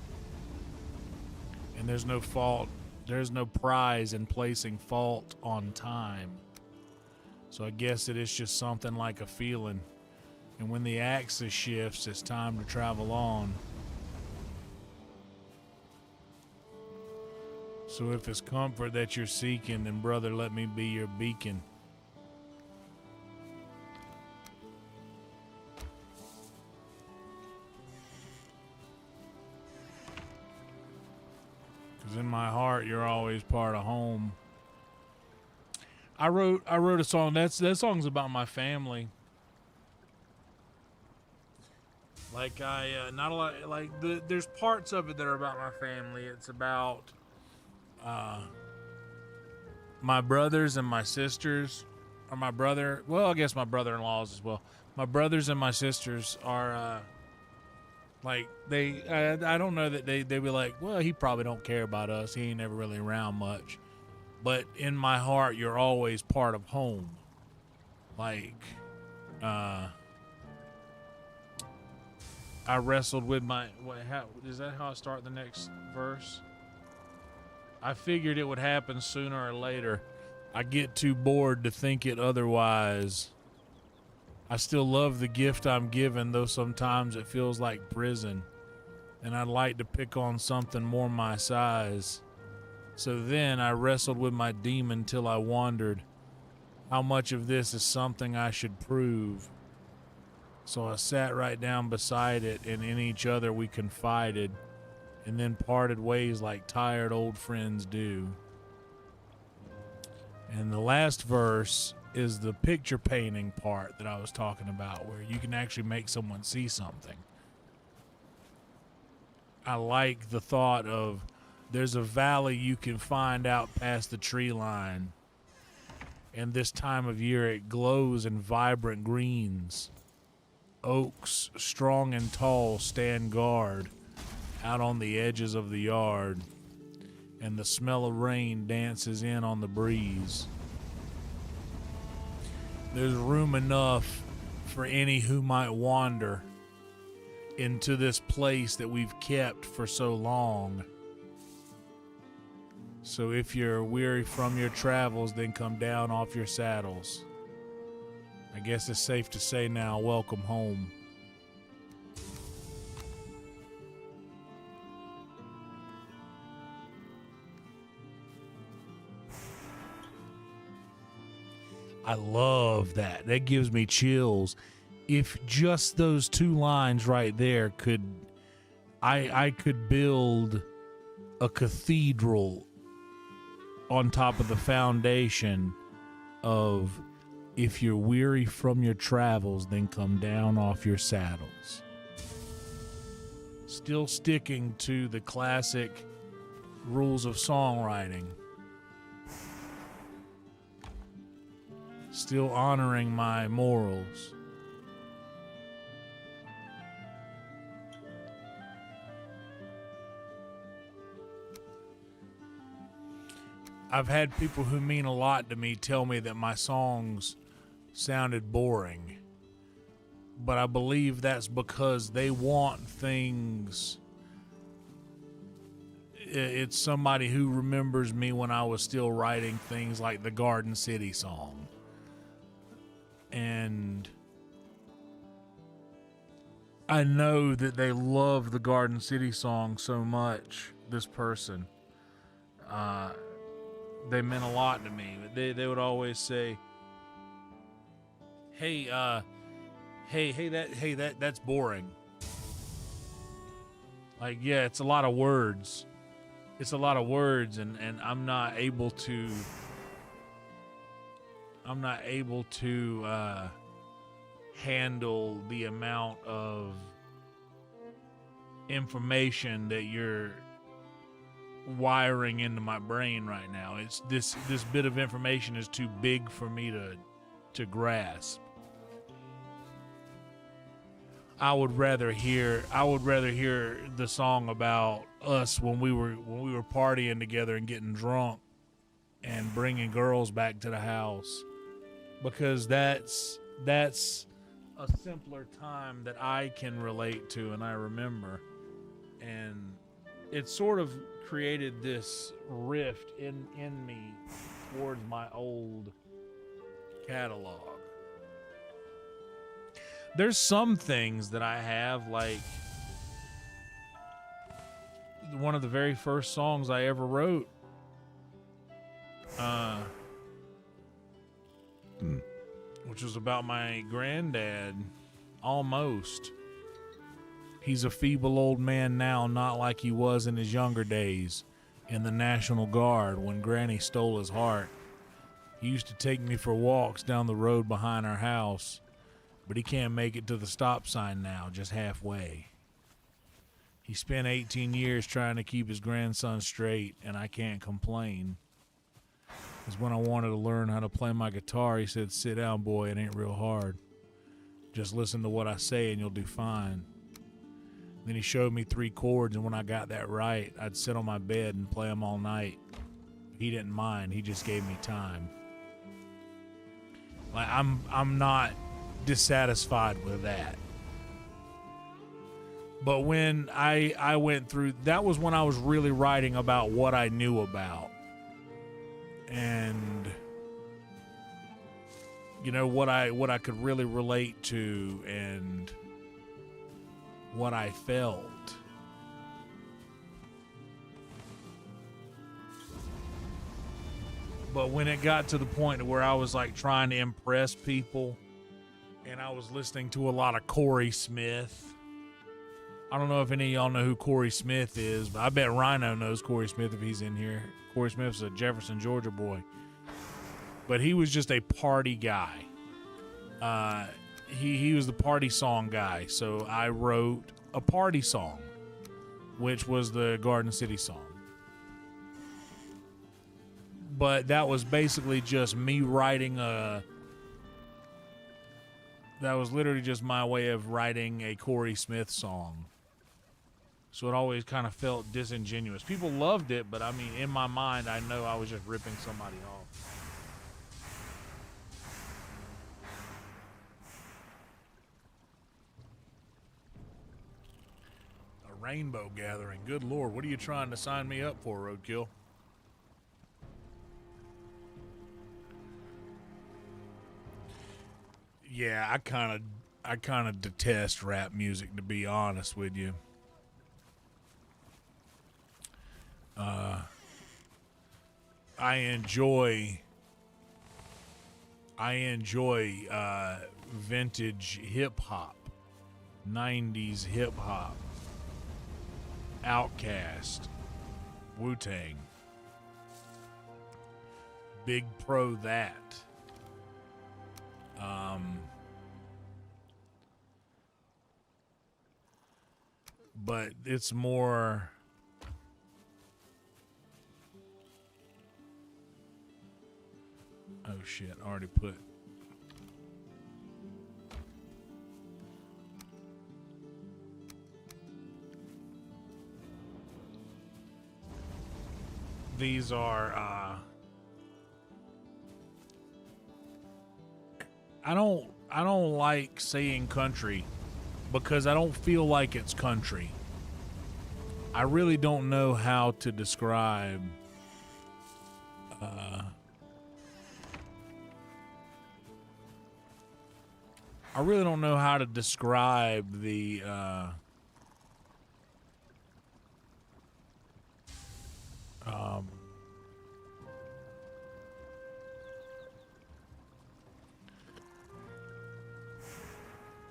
And there's no fault, there's no prize in placing fault on time. So I guess it is just something like a feeling. And when the axis shifts, it's time to travel on. So if it's comfort that you're seeking, then brother, let me be your beacon. In my heart, you're always part of home. I wrote a song. That song's about my family. Like not a lot. Like there's parts of it that are about my family. It's about my brothers and my sisters, or my brother. Well, I guess my brother-in-laws as well. My brothers and my sisters are. Like I don't know that they be like, well, he probably don't care about us. He ain't never really around much. But in my heart, you're always part of home. Like, I wrestled with my. Is that how I start the next verse? I figured it would happen sooner or later. I get too bored to think it otherwise. I still love the gift I'm given, though sometimes it feels like prison, and I'd like to pick on something more my size. So then I wrestled with my demon till I wondered how much of this is something I should prove. So I sat right down beside it, and in each other we confided, and then parted ways like tired old friends do. And the last verse is the picture painting part that I was talking about, where you can actually make someone see something. I like the thought of there's a valley you can find out past the tree line, and this time of year it glows in vibrant greens. Oaks, strong and tall, stand guard out on the edges of the yard, and the smell of rain dances in on the breeze. There's room enough for any who might wander into this place that we've kept for so long. So if you're weary from your travels, then come down off your saddles. I guess it's safe to say now, welcome home. I love that. That gives me chills. If just those two lines right there could, I could build a cathedral on top of the foundation of If you're weary from your travels, then come down off your saddles. Still sticking to the classic rules of songwriting. Still honoring my morals. I've had people who mean a lot to me tell me that my songs sounded boring. But I believe that's because they want things. It's somebody who remembers me when I was still writing things like the Garden City song. And I know that they love the Garden City song so much, this person. They meant a lot to me. They would always say, hey, that's boring. Like, yeah, it's a lot of words. It's a lot of words, and I'm not able to handle the amount of information that you're wiring into my brain right now. It's this bit of information is too big for me to grasp. I would rather hear the song about us when we were partying together and getting drunk and bringing girls back to the house, because that's a simpler time that I can relate to and I remember. And it sort of created this rift in me towards my old catalog. There's some things that I have, like one of the very first songs I ever wrote, which was about my granddad, almost. He's a feeble old man now, not like he was in his younger days in the National Guard when Granny stole his heart. He used to take me for walks down the road behind our house, but he can't make it to the stop sign now, just halfway. He spent 18 years trying to keep his grandson straight, and I can't complain. Because when I wanted to learn how to play my guitar, he said, "Sit down, boy, it ain't real hard. Just listen to what I say and you'll do fine." Then he showed me 3 chords, and when I got that right, I'd sit on my bed and play them all night. He didn't mind. He just gave me time. Like, I'm not dissatisfied with that. But when I went through, that was when I was really writing about what I knew about. And you know, what I could really relate to and what I felt. But when it got to the point where I was like trying to impress people and I was listening to a lot of Corey Smith. I don't know if any of y'all know who Corey Smith is, but I bet Rhino knows Corey Smith if he's in here. Corey Smith's a Jefferson, Georgia boy. But he was just a party guy. He was the party song guy, so I wrote a party song, which was the Garden City song. But that was basically just me writing that was literally just my way of writing a Corey Smith song. So it always kind of felt disingenuous. People loved it, but I mean, in my mind, I know I was just ripping somebody off. Rainbow gathering. Good Lord, what are you trying to sign me up for, Roadkill? Yeah, I kind of detest rap music, to be honest with you. I enjoy vintage hip hop, 90s hip hop. Outkast, Wu-Tang, big pro that. but it's more. Oh shit! I already put. These are. I don't like saying country because I don't feel like it's country. I really don't know how to describe I really don't know how to describe the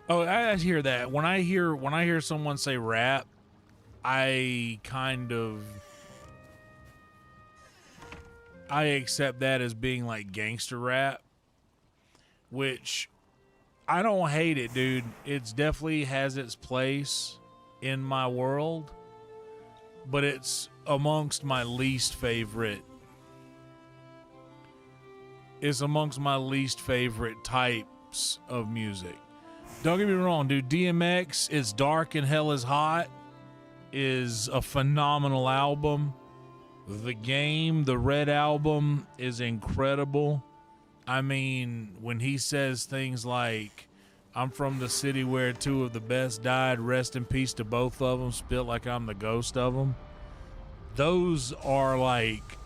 Oh, I hear that. When I hear someone say rap, I accept that as being like gangster rap, which I don't hate it, dude. It's definitely has its place in my world, but it's amongst my least favorite. It's amongst my least favorite types of music. Don't get me wrong, dude. DMX, It's Dark and Hell is Hot, is a phenomenal album. The Game, the Red Album, is incredible. I mean, when he says things like, I'm from the city where two of the best died, rest in peace to both of them, spit like I'm the ghost of them. Those are like,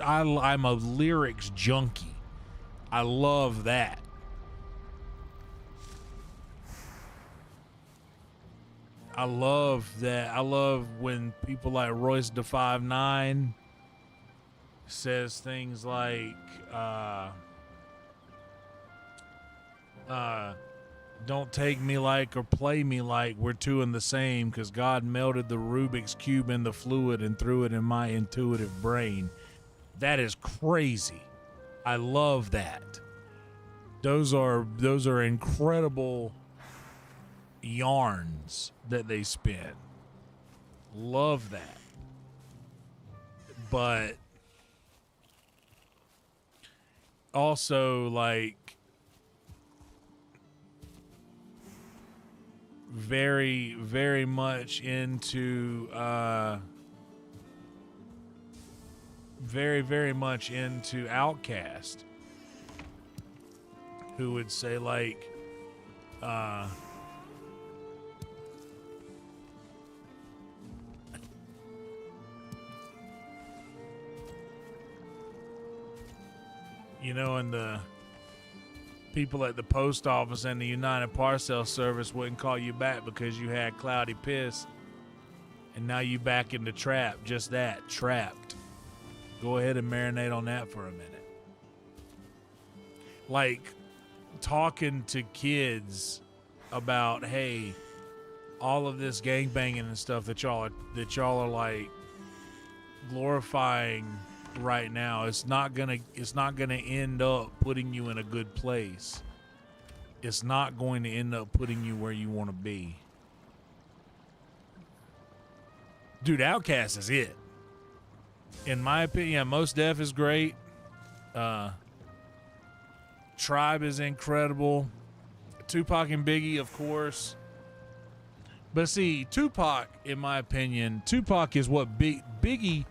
I'm a lyrics junkie. I love that. I love that. I love when people like Royce da 5'9" says things like, don't take me like or play me like we're two in the same, because God melted the Rubik's Cube in the fluid and threw it in my intuitive brain. That is crazy. I love that. Those are incredible yarns that they spin. Love that. But also, like, very, very much into very much into Outkast, who would say like you know, and the people at the post office and the United Parcel Service wouldn't call you back because you had cloudy piss, and now you back in the trap. Just that, trapped. Go ahead and marinate on that for a minute. Like, talking to kids about, hey, all of this gangbanging and stuff that y'all are like glorifying right now, it's not gonna end up putting you in a good place. It's not going to end up putting you where you want to be. Dude, Outkast is it. In my opinion, Mos Def is great. Tribe is incredible. Tupac and Biggie, of course. But see, Tupac, in my opinion, Tupac is what Biggie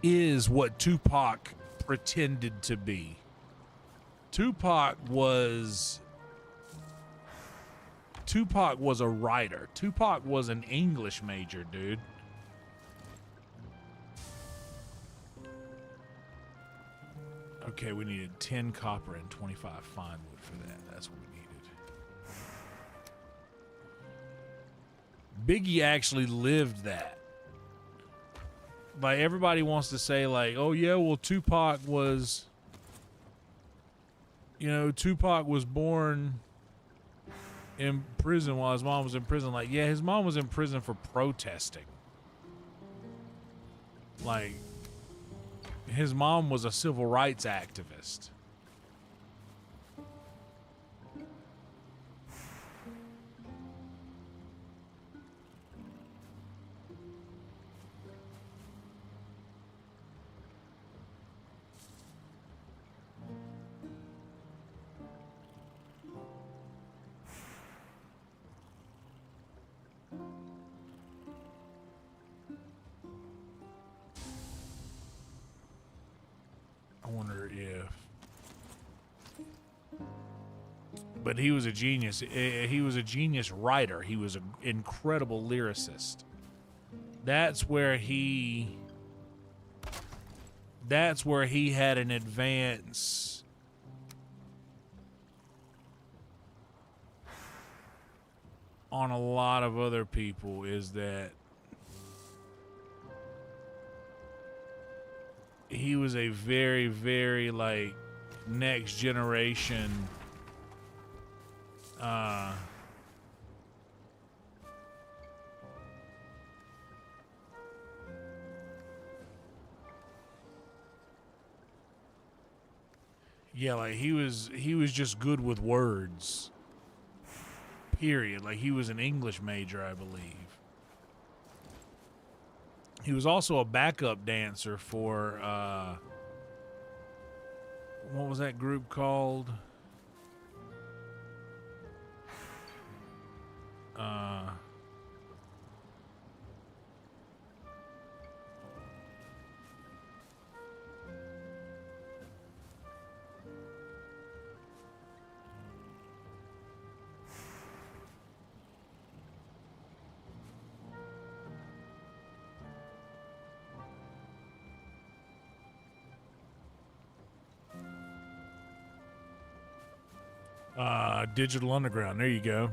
is what Tupac pretended to be. Tupac was a writer. Tupac was an English major, dude. Okay, we needed 10 copper and 25 fine wood for that. That's what we needed. Biggie actually lived that. Like, everybody wants to say, like, oh yeah, well, Tupac was born in prison while his mom was in prison. Like, yeah, his mom was in prison for protesting. Like, his mom was a civil rights activist. but he was a genius. He was a genius writer. He was an incredible lyricist. That's where he had an advance on a lot of other people, is that he was a very, very like next generation yeah, like he was just good with words. Period. Like he was an English major, I believe. He was also a backup dancer for what was that group called? Digital Underground. There you go.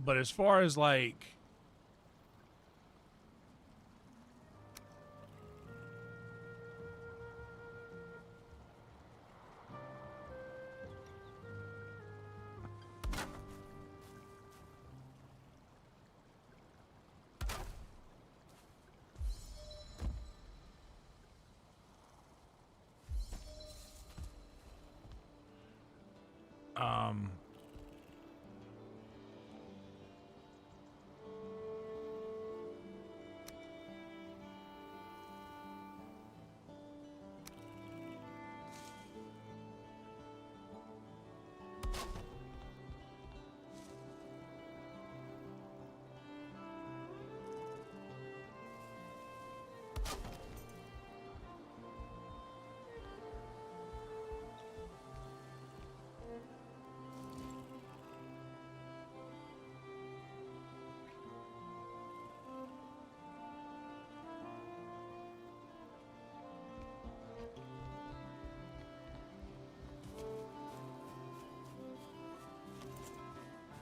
But as far as like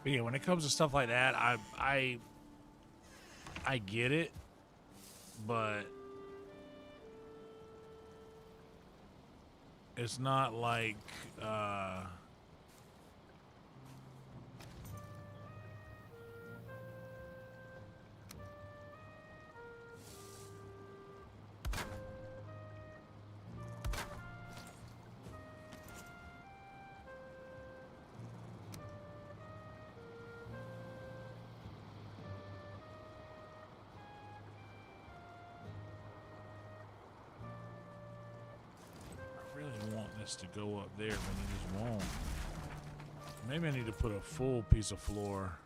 but yeah, when it comes to stuff like that, I get it, but it's not like to go up there, but it just won't. Maybe I need to put a full piece of floor.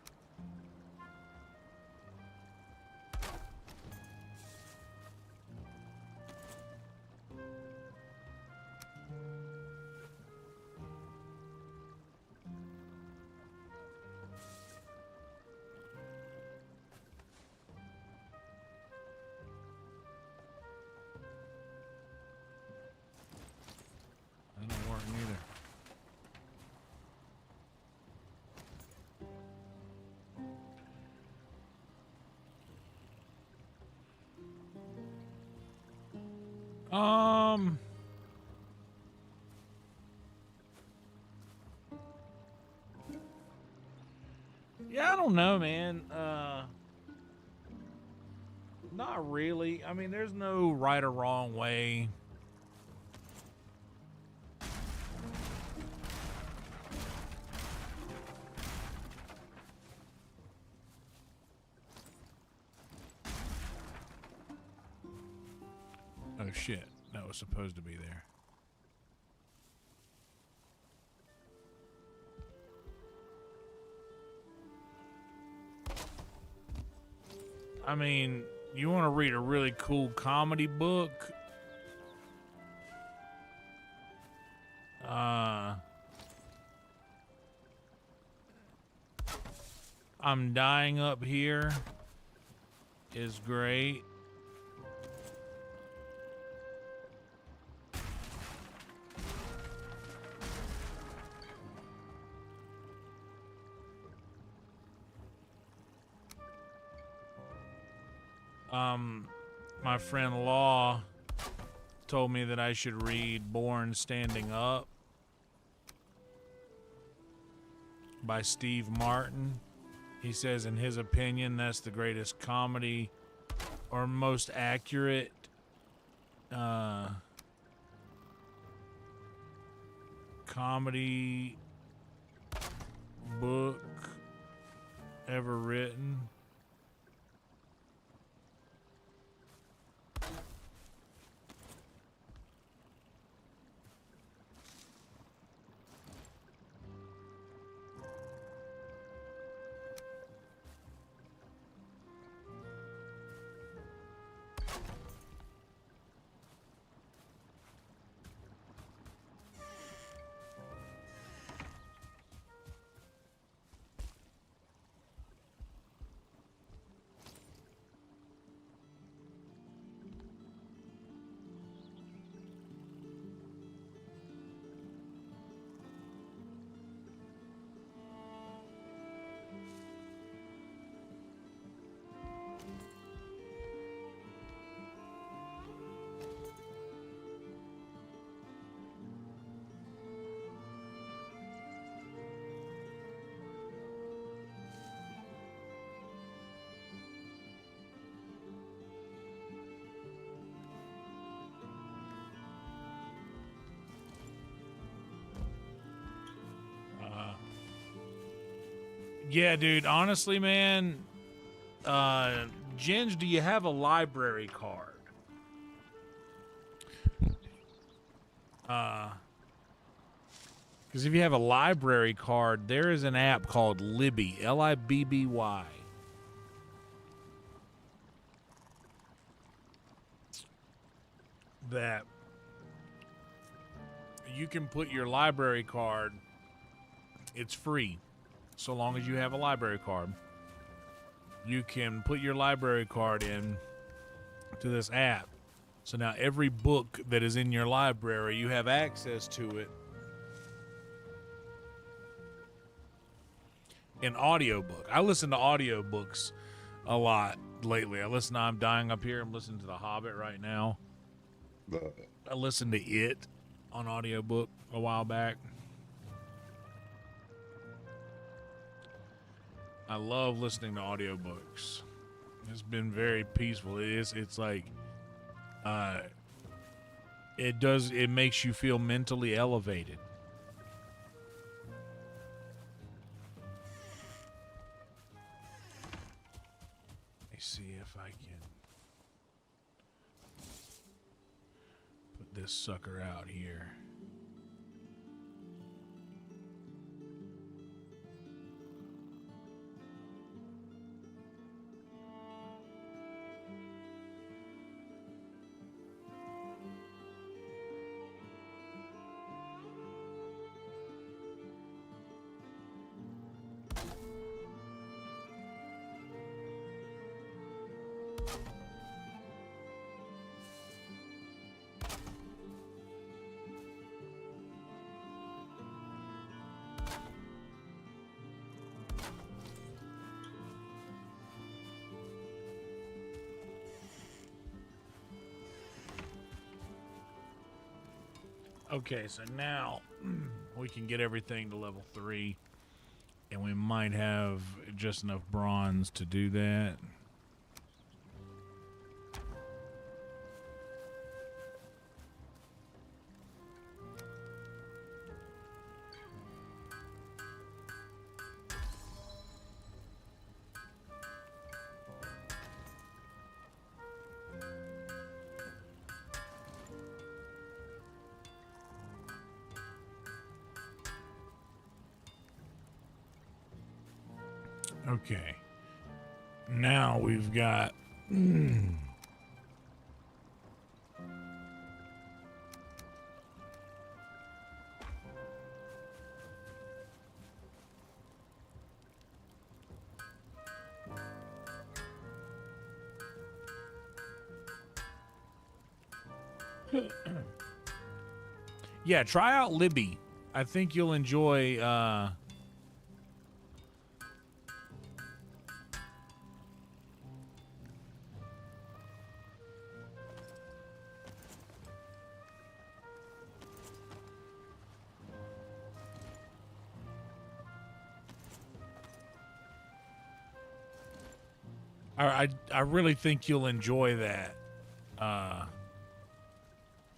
Um, yeah, I don't know, man. Not really. I mean, there's no right or wrong way. Oh shit, that was supposed to be there. I mean, you want to read a really cool comedy book? I'm Dying Up Here is great. My friend Law told me that I should read Born Standing Up by Steve Martin. He says, in his opinion, that's the greatest comedy or most accurate comedy book ever written. Yeah, dude, honestly, man, Ginge, do you have a library card? Because if you have a library card, there is an app called Libby, Libby, that you can put your library card, it's free, so long as you have a library card. You can put your library card in to this app. So now every book that is in your library, you have access to it in audiobook. I listen to audiobooks a lot lately. I listen to I'm Dying Up Here. I'm listening to The Hobbit right now. I listened to It on audiobook a while back. I love listening to audiobooks. It's been very peaceful. It's like it makes you feel mentally elevated. Let me see if I can put this sucker out here. Okay, so now we can get everything to level 3, and we might have just enough bronze to do that. Okay. Now we've got... yeah, try out Libby. I think you'll enjoy... I really think you'll enjoy that.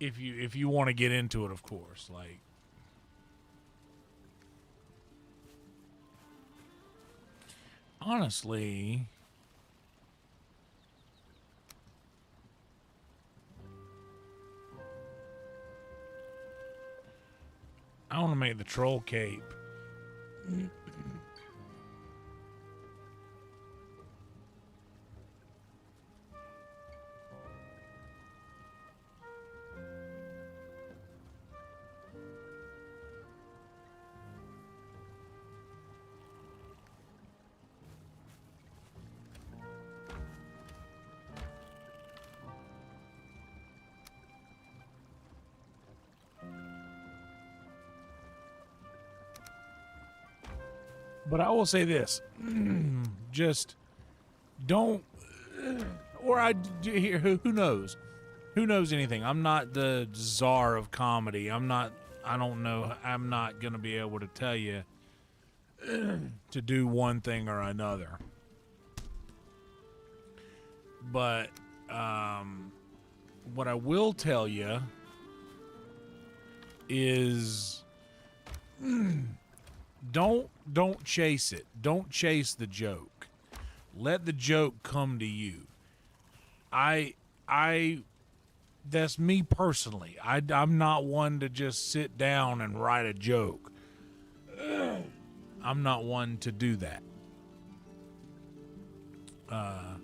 If you want to get into it, of course. Like, honestly, I want to make the troll cape. But I will say this, just don't, or who knows? Who knows anything? I'm not the czar of comedy. I don't know. I'm not going to be able to tell you to do one thing or another. But what I will tell you is... Don't chase it. Don't chase the joke. Let the joke come to you. That's me personally. I'm not one to just sit down and write a joke. I'm not one to do that. Oh,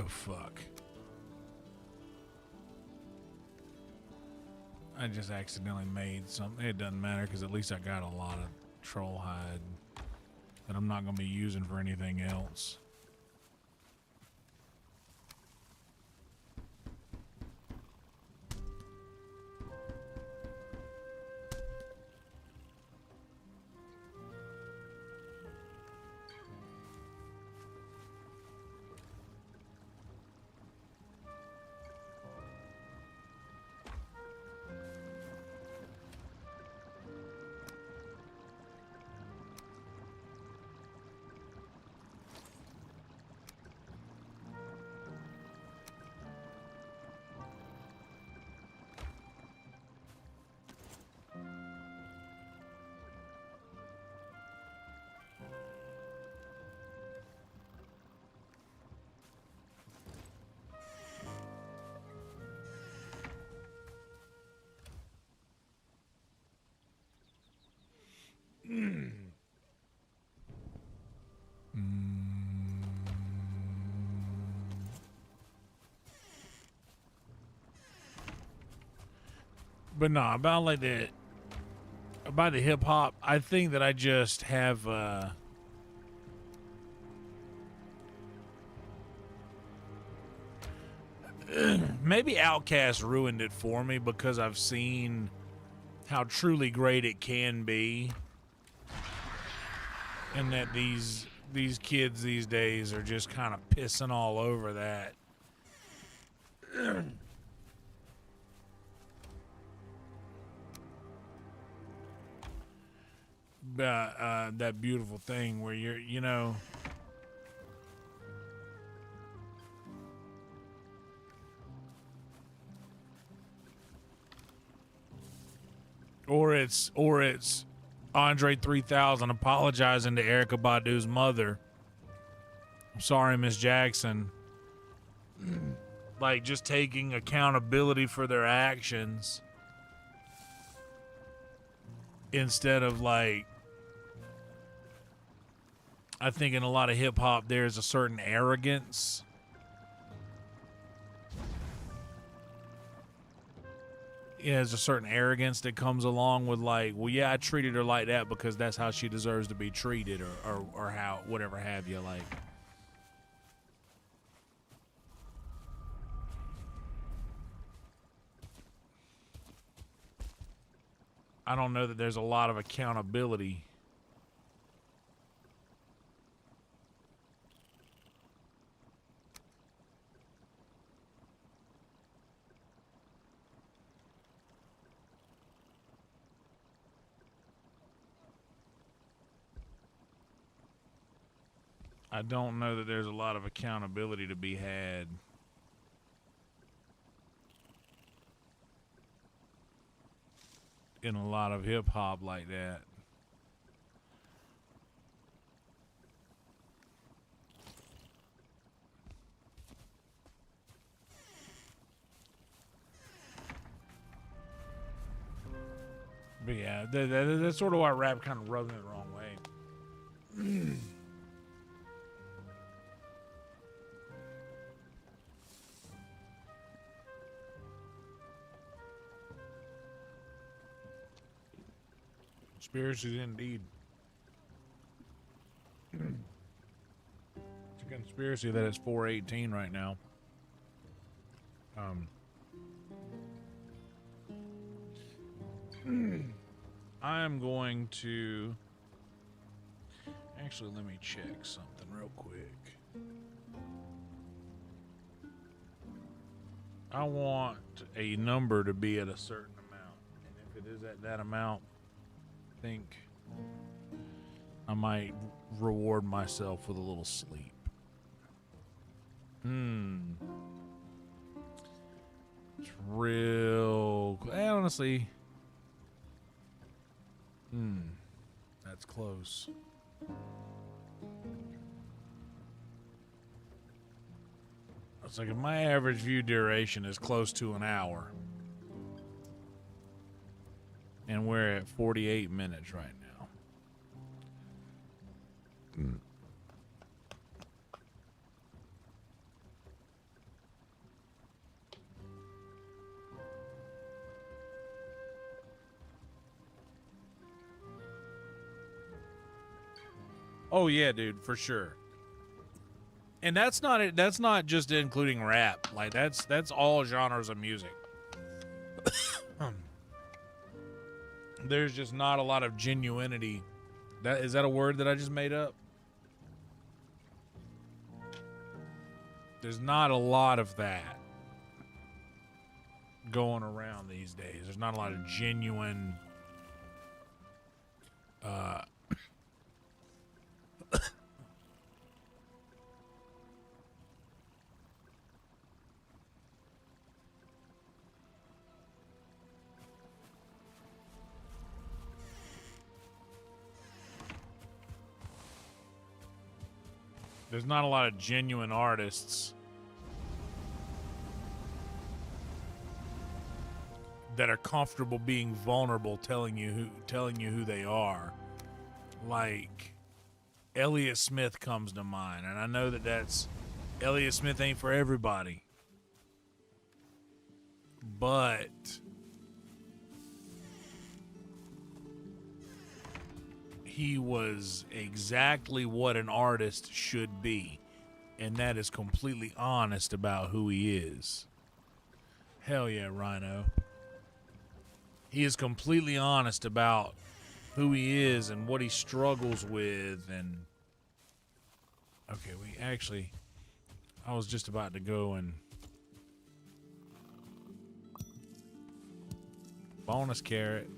fuck. I just accidentally made something. It doesn't matter because at least I got a lot of troll hide that I'm not going to be using for anything else. But no, about the hip hop, I think that I just have maybe Outkast ruined it for me because I've seen how truly great it can be, and that these kids these days are just kind of pissing all over that. that beautiful thing where you're, you know, or it's Andre 3000 apologizing to Erykah Badu's mother. I'm sorry, Miss Jackson. Like, just taking accountability for their actions instead of, like, I think in a lot of hip hop there's a certain arrogance. Yeah, there's a certain arrogance that comes along with, like, well, yeah, I treated her like that because that's how she deserves to be treated, or how, whatever have you, like. I don't know that there's a lot of accountability. I don't know that there's a lot of accountability to be had. In a lot of hip hop like that. But yeah, that's sort of why rap kind of rubs me the wrong way. Conspiracies indeed. It's a conspiracy that it's 4:18 right now. I am going to actually, let me check something real quick. I want a number to be at a certain amount, and if it is at that amount, I think I might reward myself with a little sleep. It's real. Honestly, that's close. It's like if my average view duration is close to an hour, and we're at 48 minutes right now. Oh yeah, dude, for sure. And that's not it. That's not just including rap. Like that's all genres of music. There's just not a lot of genuinity. Is that a word that I just made up? There's not a lot of that going around these days. There's not a lot of genuine there's not a lot of genuine artists that are comfortable being vulnerable, telling you who they are. Like Elliott Smith comes to mind, and I know that's Elliott Smith ain't for everybody, but he was exactly what an artist should be, and that is completely honest about who he is. Hell yeah, Rhino. He is completely honest about who he is and what he struggles with. And okay, I was just about to go and bonus carrot.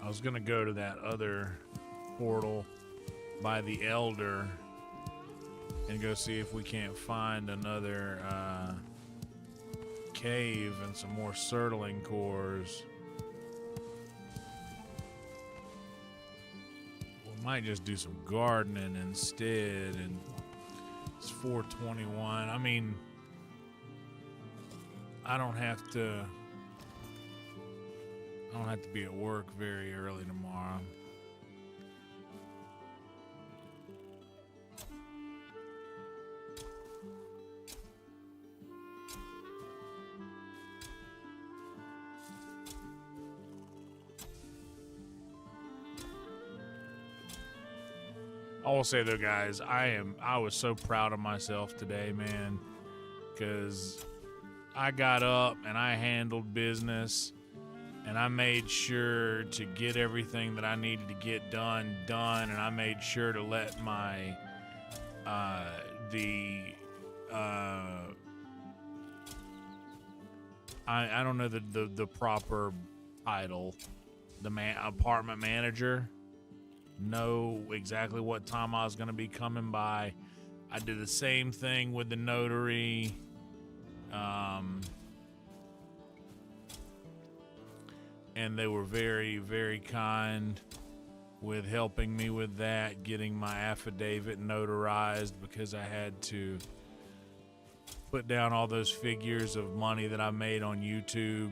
I was gonna go to that other portal by the Elder and go see if we can't find another cave and some more Surtling cores. We might just do some gardening instead, and it's 4:21. I mean, I don't have to be at work very early tomorrow. I will say though, guys, I was so proud of myself today, man, because I got up and I handled business and I made sure to get everything that I needed to get done, and I made sure to let my I don't know the proper title, apartment manager, know exactly what time I was going to be coming by. I did the same thing with the notary. And they were very, very kind with helping me with that, getting my affidavit notarized, because I had to put down all those figures of money that I made on YouTube.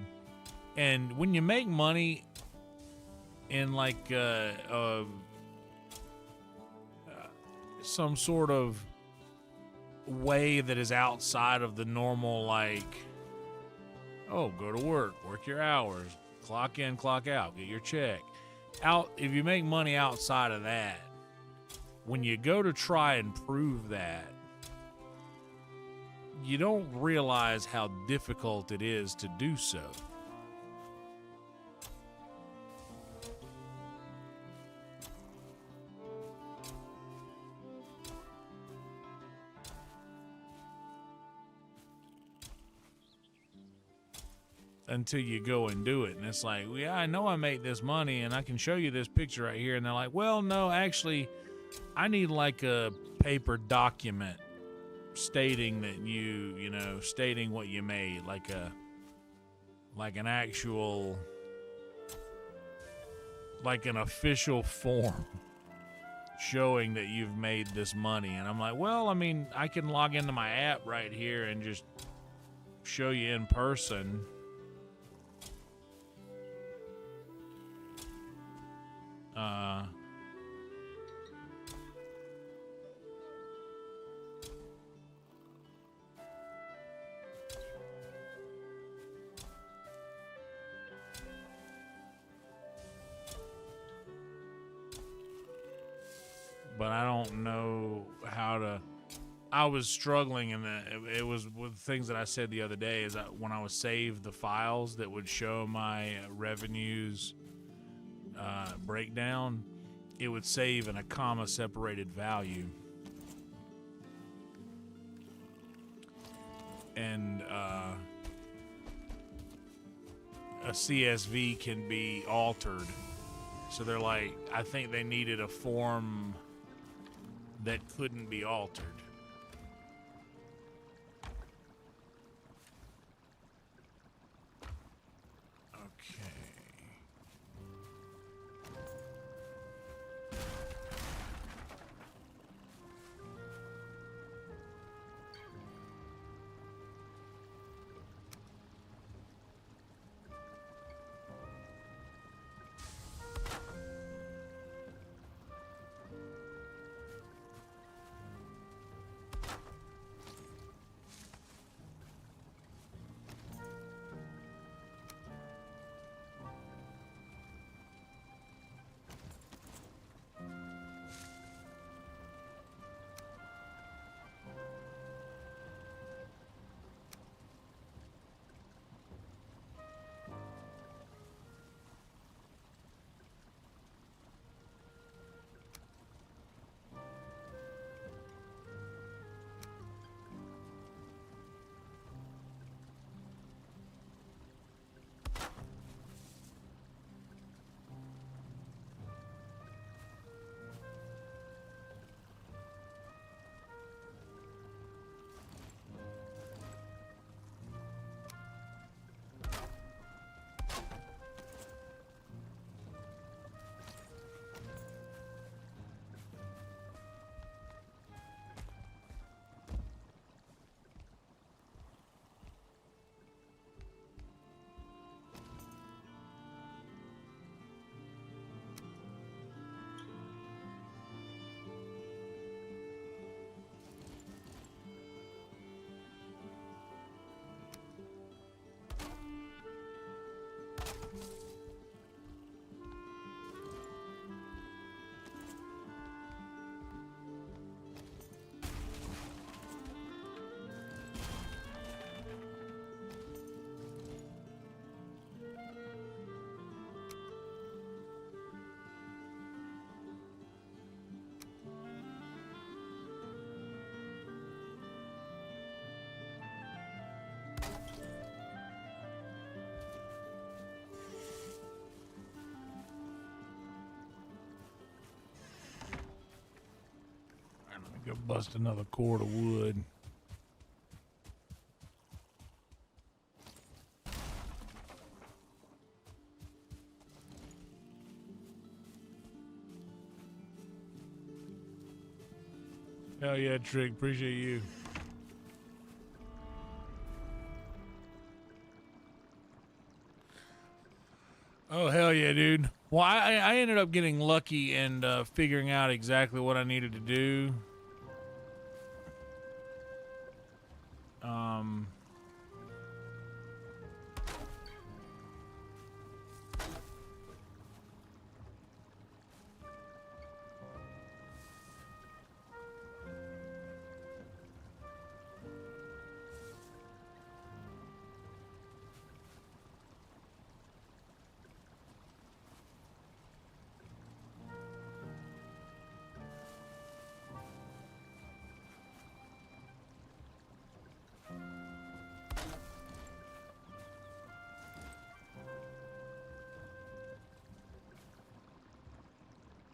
And when you make money in like some sort of way that is outside of the normal, like, oh, go to work your hours, clock in, clock out, get your check. If you make money outside of that, when you go to try and prove that, you don't realize how difficult it is to do so. Until you go and do it. And it's like, well, yeah, I know I make this money and I can show you this picture right here. And they're like, well, no, actually, I need like a paper document stating that stating what you made, like an actual, like an official form showing that you've made this money. And I'm like, well, I mean, I can log into my app right here and just show you in person. But I don't know how to. I was struggling, and it was with things that I said the other day. Is that when I would save the files that would show my revenues breakdown, it would save in a comma separated value, and a CSV can be altered. So they're like, I think they needed a form that couldn't be altered. Go bust another cord of wood. Hell yeah, Trick. Appreciate you. Oh, hell yeah, dude. Well, I ended up getting lucky and figuring out exactly what I needed to do.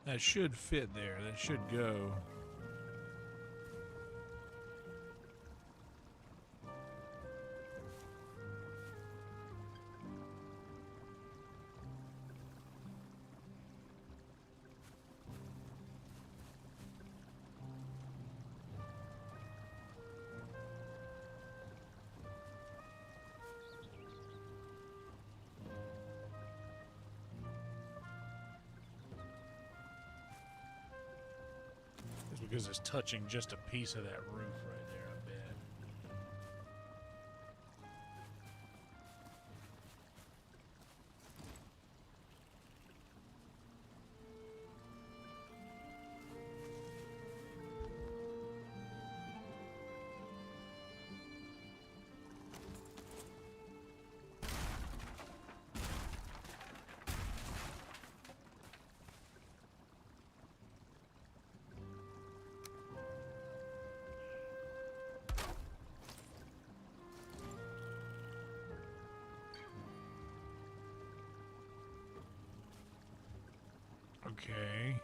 That should fit there. That should go. Because it's touching just a piece of that roof right there, I bet. Okay.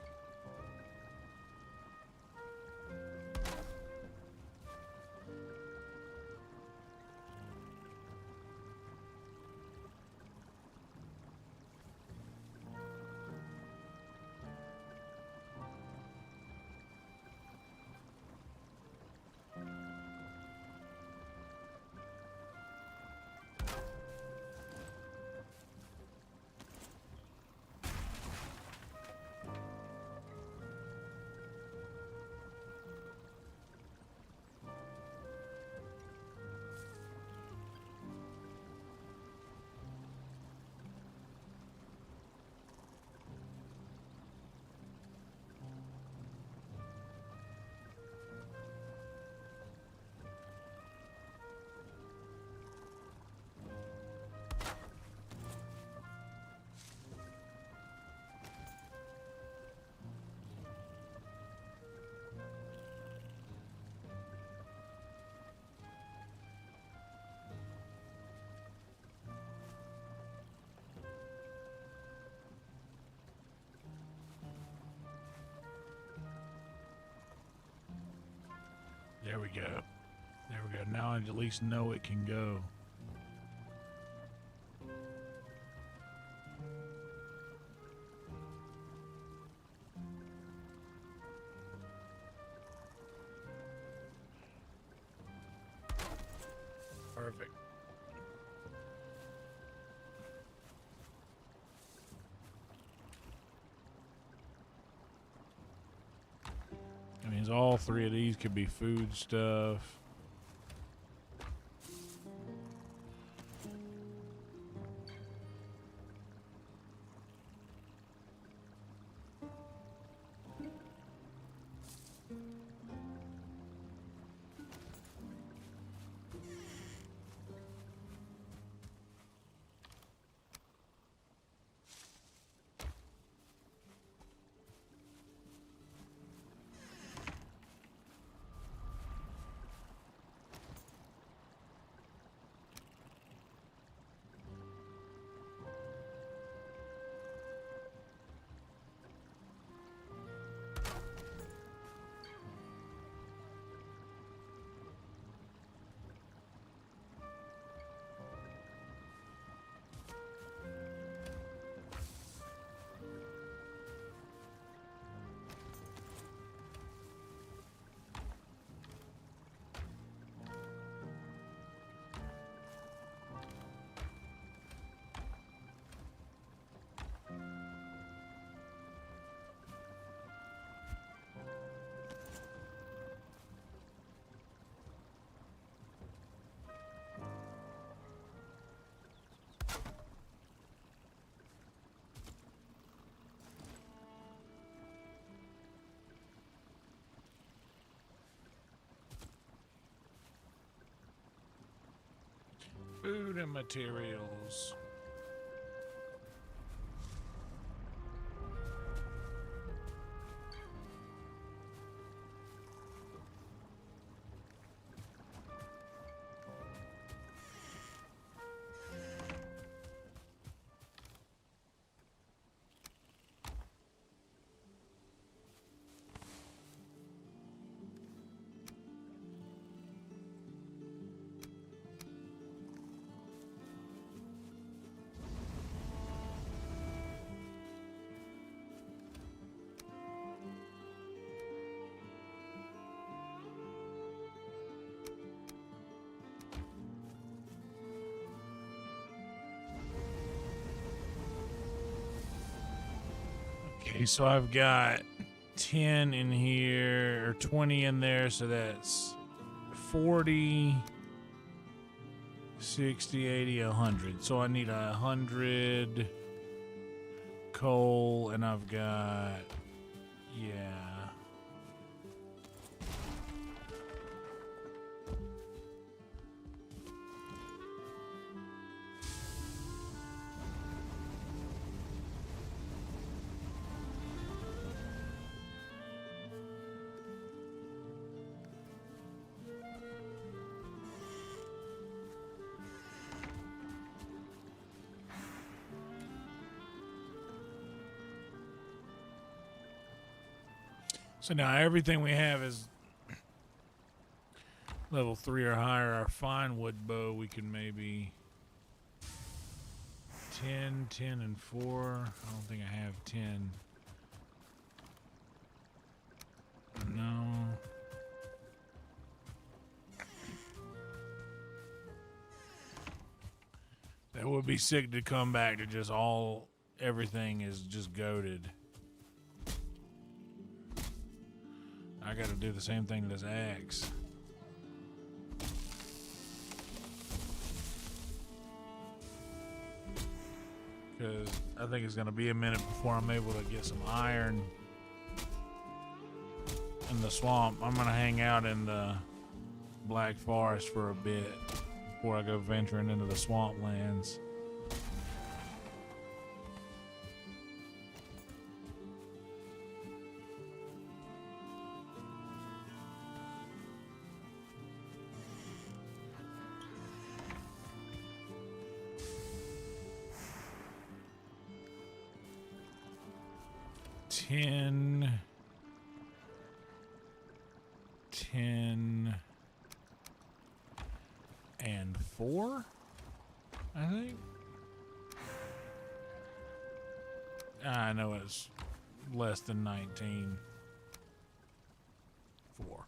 There we go. There we go. Now I at least know it can go. Perfect. That means all three of these could be food stuff. Food and materials. Okay, so I've got 10 in here, or 20 in there, so that's 40, 60, 80, 100. So I need 100 coal, and I've got, yeah. So now everything we have is level 3 or higher. Our fine wood bow, we can maybe 10, 10, and 4. I don't think I have 10. No. That would be sick to come back to just everything is just goated. I gotta do the same thing to this axe. Because I think it's gonna be a minute before I'm able to get some iron in the swamp. I'm gonna hang out in the Black Forest for a bit before I go venturing into the swamplands. Ten, 10, and 4, I think. I know it's less than 19. 4.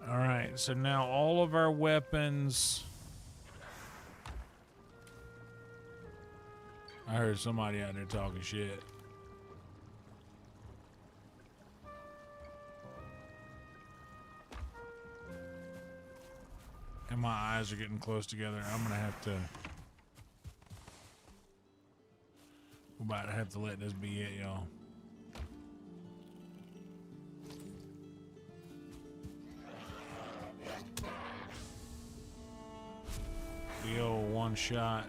All right, so now all of our weapons. I heard somebody out there talking shit. And my eyes are getting close together. I'm gonna have to. We're about to have to let this be it, y'all. The old one shot.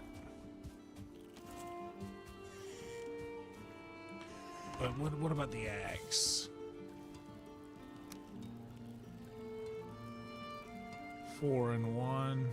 But what about the axe? 4 and 1.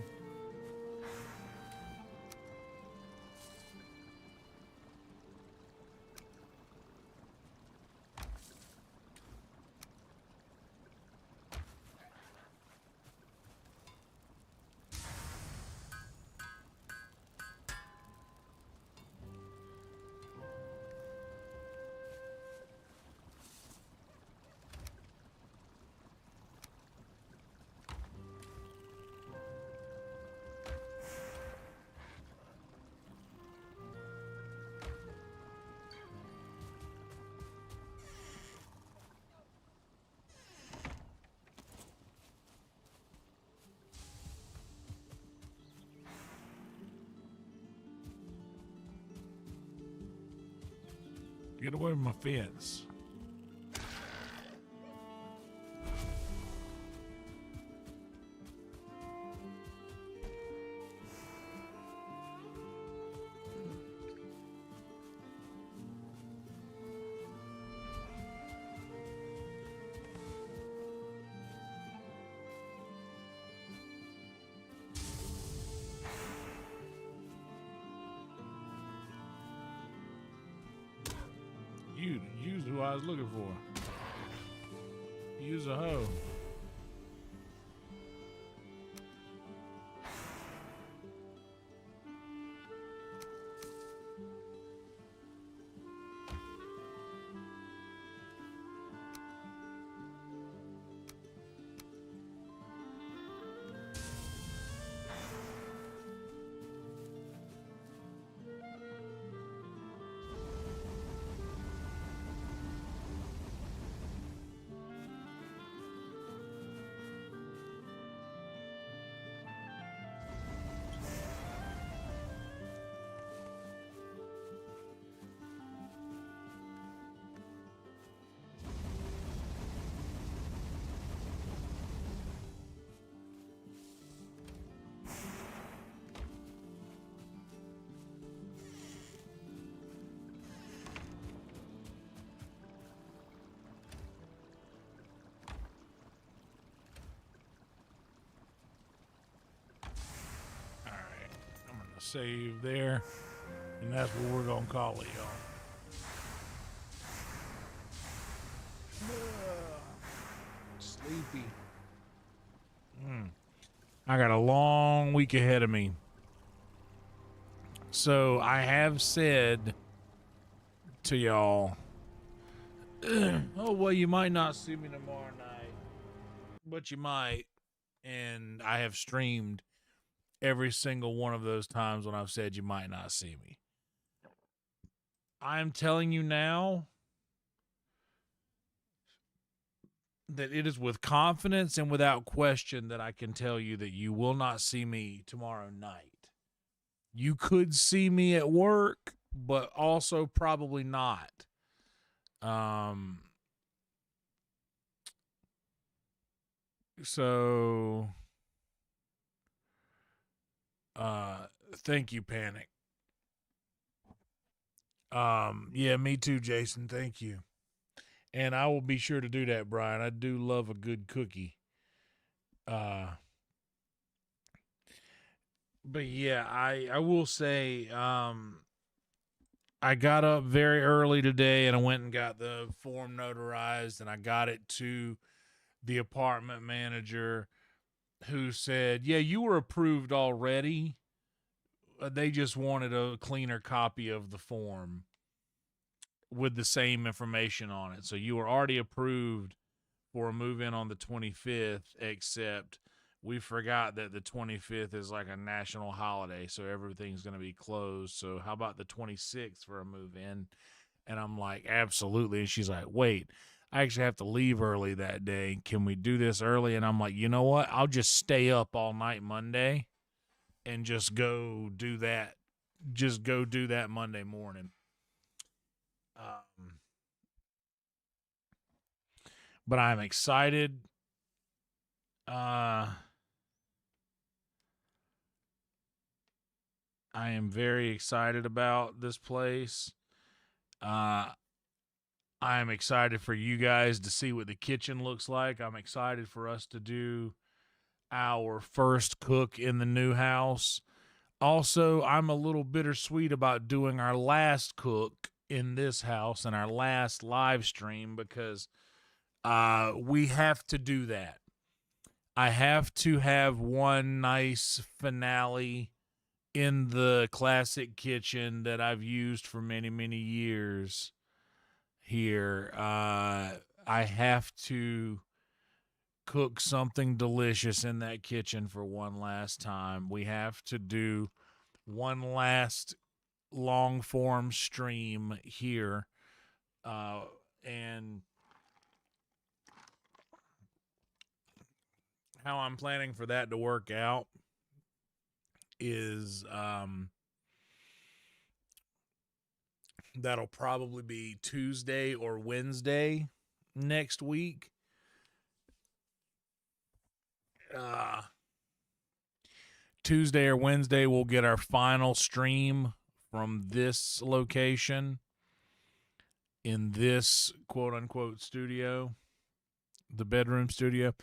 Get away from my fence. Use who I was looking for. Use a hoe. Save there, and that's what we're gonna call it, y'all. Sleepy. I got a long week ahead of me. So I have said to y'all, oh, well, you might not see me tomorrow night, but you might. And I have streamed every single one of those times when I've said you might not see me. I'm telling you now that it is with confidence and without question that I can tell you that you will not see me tomorrow night. You could see me at work, but also probably not. So thank you, Panic. Yeah, me too, Jason. Thank you. And I will be sure to do that, Brian. I do love a good cookie. But yeah, I will say, I got up very early today and I went and got the form notarized and I got it to the apartment manager, who said, yeah, you were approved already. They just wanted a cleaner copy of the form with the same information on it. So you were already approved for a move-in on the 25th, except we forgot that the 25th is like a national holiday, so everything's going to be closed. So how about the 26th for a move-in? And I'm like, absolutely. And she's like, wait, I actually have to leave early that day. Can we do this early? And I'm like, you know what? I'll just stay up all night Monday and just go do that. Just go do that Monday morning. But I'm excited. I am very excited about this place. I am excited for you guys to see what the kitchen looks like. I'm excited for us to do our first cook in the new house. Also, I'm a little bittersweet about doing our last cook in this house and our last live stream, because we have to do that. I have to have one nice finale in the classic kitchen that I've used for many, many years here. I have to cook something delicious in that kitchen for one last time. We have to do one last long form stream here. And how I'm planning for that to work out is that'll probably be Tuesday or Wednesday next week. Tuesday or Wednesday we'll get our final stream from this location in this quote unquote studio, the bedroom studio.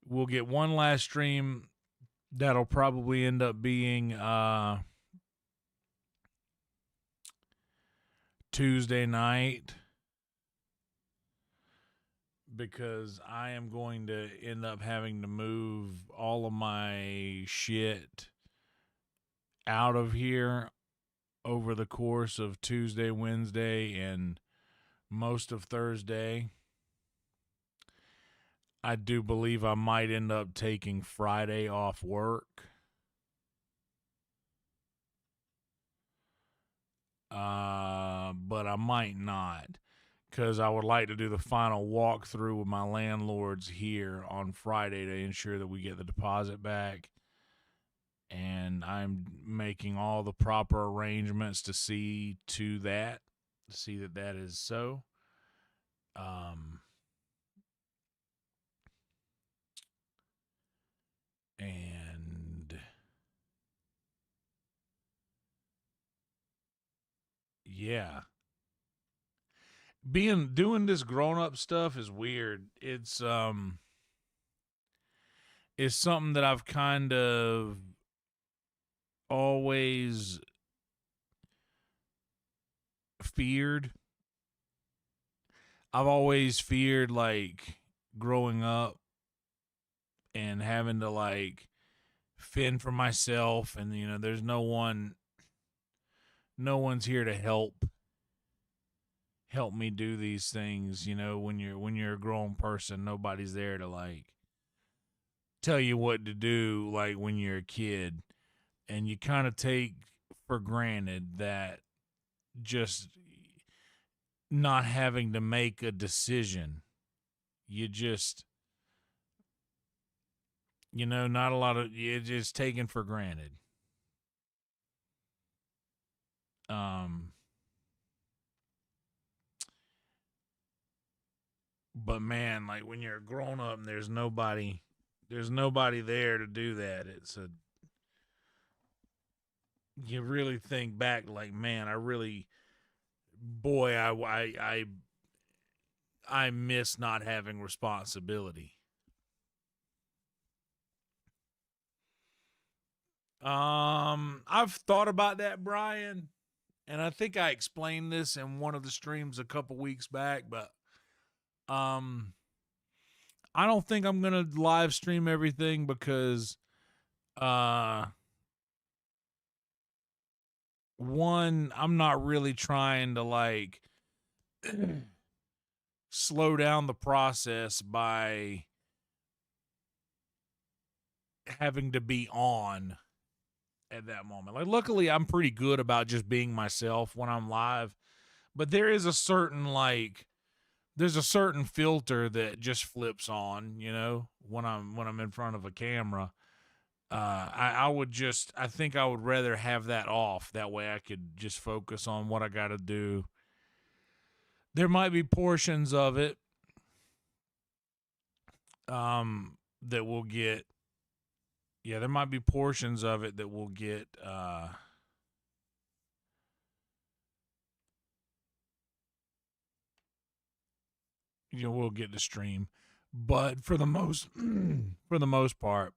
We'll get one last stream that'll probably end up being Tuesday night. because I am going to end up having to move all of my shit out of here over the course of Tuesday, Wednesday, and most of Thursday. I do believe I might end up taking Friday off work. But I might not, because I would like to do the final walkthrough with my landlords here on Friday to ensure that we get the deposit back. And I'm making all the proper arrangements to see that that is so. And yeah, doing this grown up stuff is weird. It's something that I've kind of always feared. I've always feared, like, growing up and having to, like, fend for myself, and there's no one's here to help me do these things. When you're a grown person, nobody's there to, like, tell you what to do, like when you're a kid. And you kind of take for granted that just not having to make a decision. You just, not a lot of it's just taken for granted. But man, like when you're a grown up and there's nobody there to do that. You really think back, like, man, I miss not having responsibility. I've thought about that, Brian, and I think I explained this in one of the streams a couple weeks back, but I don't think I'm gonna live stream everything because one, I'm not really trying to, like, slow down the process by having to be on at that moment. Like, luckily I'm pretty good about just being myself when I'm live, but there is a certain, like, there's a certain filter that just flips on, when I'm in front of a camera. I think I would rather have that off. That way I could just focus on what I got to do. There might be portions of it that will get, there might be portions of it that will get we'll get to stream, but for the most part,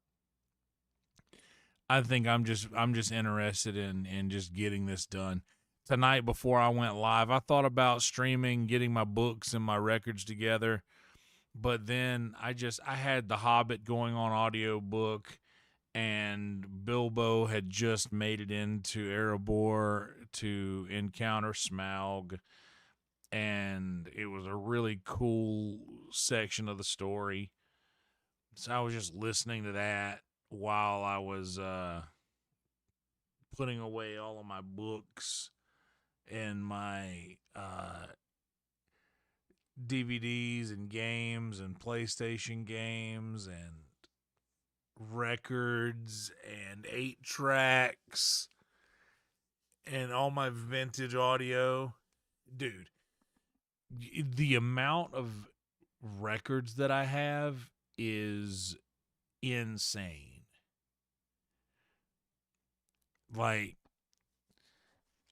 I think I'm just interested in just getting this done. Tonight before I went live, I thought about streaming, getting my books and my records together, but then I had The Hobbit going on audiobook, and Bilbo had just made it into Erebor to encounter Smaug, and it was a really cool section of the story. So I was just listening to that while I was putting away all of my books and my DVDs and games and PlayStation games and records and 8 tracks and all my vintage audio. Dude, the amount of records that I have is insane. Like,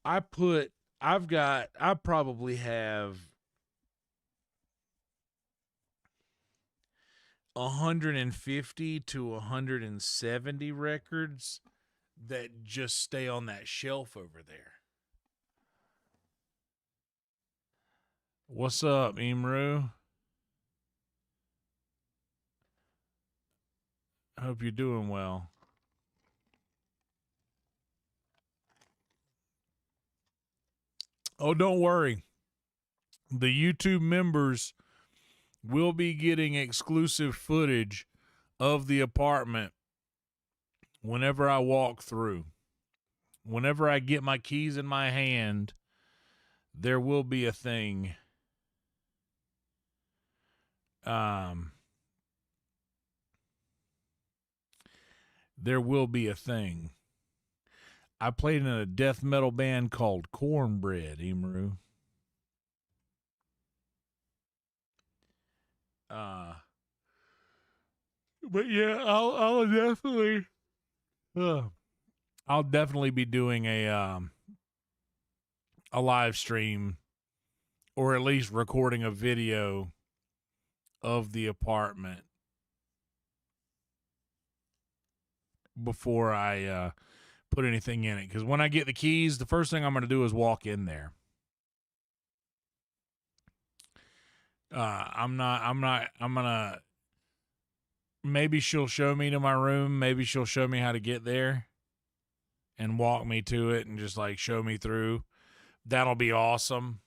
I probably have 150 to 170 records that just stay on that shelf over there. What's up, Imru? I hope you're doing well. Oh, don't worry. The YouTube members will be getting exclusive footage of the apartment whenever I walk through. Whenever I get my keys in my hand, there will be a thing. There will be a thing. I played in a death metal band called Cornbread, Emaru. But yeah, I'll definitely I'll definitely be doing a live stream, or at least recording a video of the apartment before I put anything in it. Because when I get the keys, the first thing I'm going to do is walk in there. I'm gonna, maybe she'll show me to my room. Maybe she'll show me how to get there and walk me to it and just like show me through. That'll be awesome.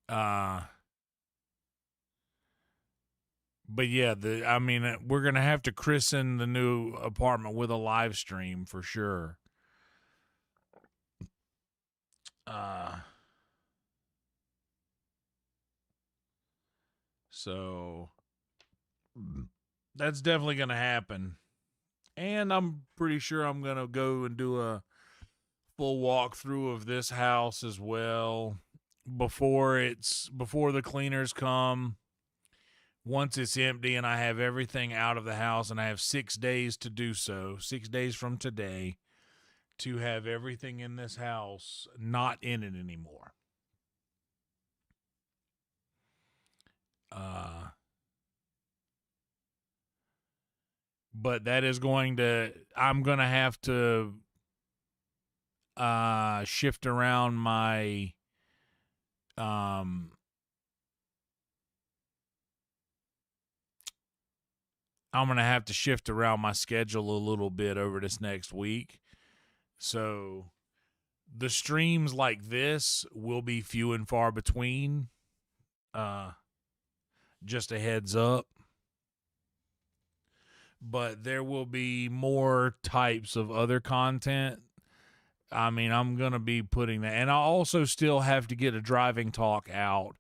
But yeah, we're going to have to christen the new apartment with a live stream for sure. So that's definitely going to happen. And I'm pretty sure I'm going to go and do a full walkthrough of this house as well before the cleaners come. Once it's empty and I have everything out of the house, and I have 6 days to do so, 6 days from today, to have everything in this house not in it anymore. But that is I'm going to have to shift around my I'm going to have to shift around my schedule a little bit over this next week. So the streams like this will be few and far between. Just a heads up. But there will be more types of other content. I mean, I'm going to be putting that. And I'll also still have to get a driving talk out.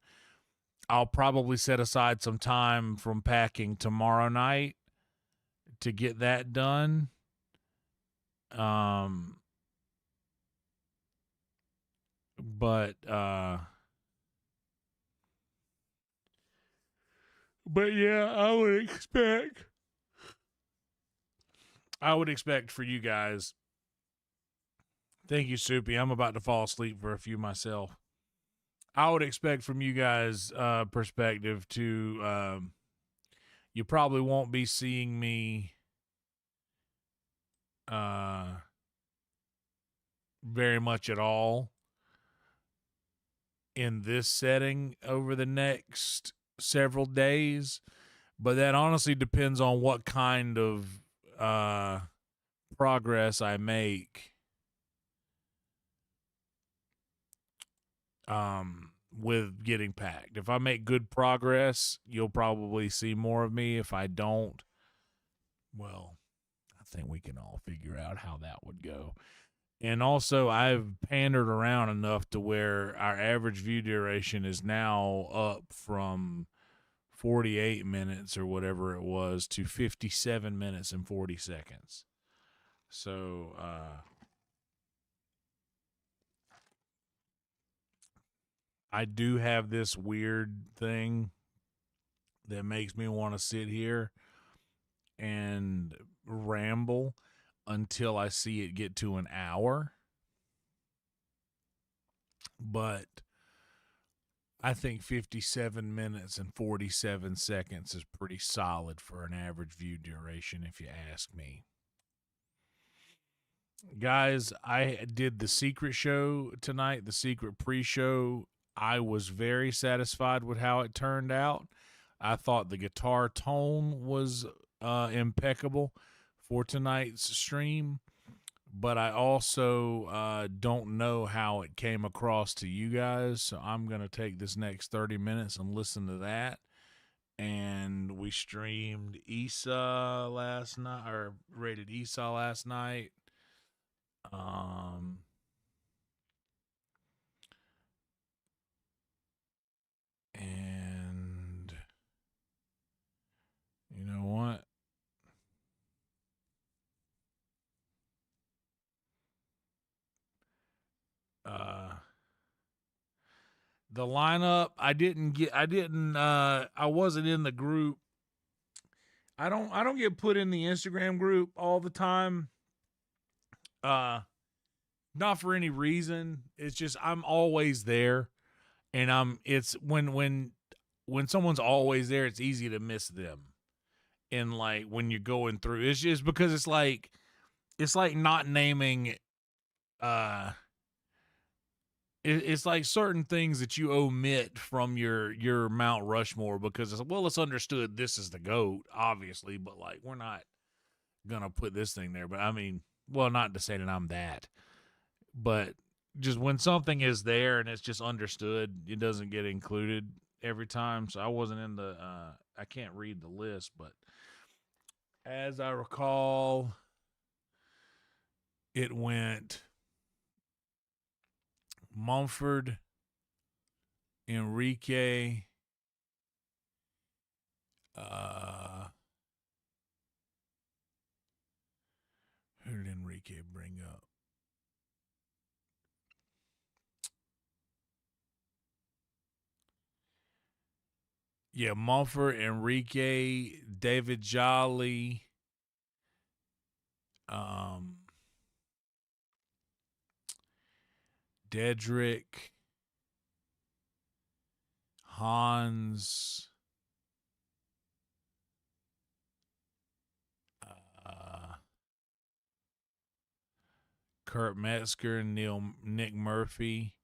I'll probably set aside some time from packing tomorrow night to get that done. But yeah, I would expect for you guys. Thank you, Soupy. I'm about to fall asleep for a few myself. I would expect from you guys' perspective to you probably won't be seeing me very much at all in this setting over the next several days, but that honestly depends on what kind of progress I make with getting packed. If I make good progress, you'll probably see more of me. If I don't, well, I think we can all figure out how that would go. And also, I've pandered around enough to where our average view duration is now up from 48 minutes or whatever it was to 57 minutes and 40 seconds. So, I do have this weird thing that makes me want to sit here and ramble until I see it get to an hour. But I think 57 minutes and 47 seconds is pretty solid for an average view duration, if you ask me. Guys, I did the secret show tonight, the secret pre-show. I was very satisfied with how it turned out. I thought the guitar tone was impeccable for tonight's stream, but I also don't know how it came across to you guys. So I'm going to take this next 30 minutes and listen to that. And we streamed Esau last night, or rated Esau last night. Um, and you know what? The lineup, I wasn't in the group. I don't get put in the Instagram group all the time. Not for any reason. It's just I'm always there, and it's when someone's always there, it's easy to miss them. And like when you're going through, it's just because it's like not naming uh it's like certain things that you omit from your Mount Rushmore because it's understood this is the GOAT, obviously, but like we're not gonna put this thing there. But I mean, well, not to say that I'm that, but just when something is there and it's just understood, it doesn't get included every time. So I wasn't in the I can't read the list, but as I recall, it went Mumford, Enrique, who did Enrique bring up? Yeah, Mumford, Enrique, David Jolly, Dedrick, Hans, Kurt Metzger, Nick Murphy,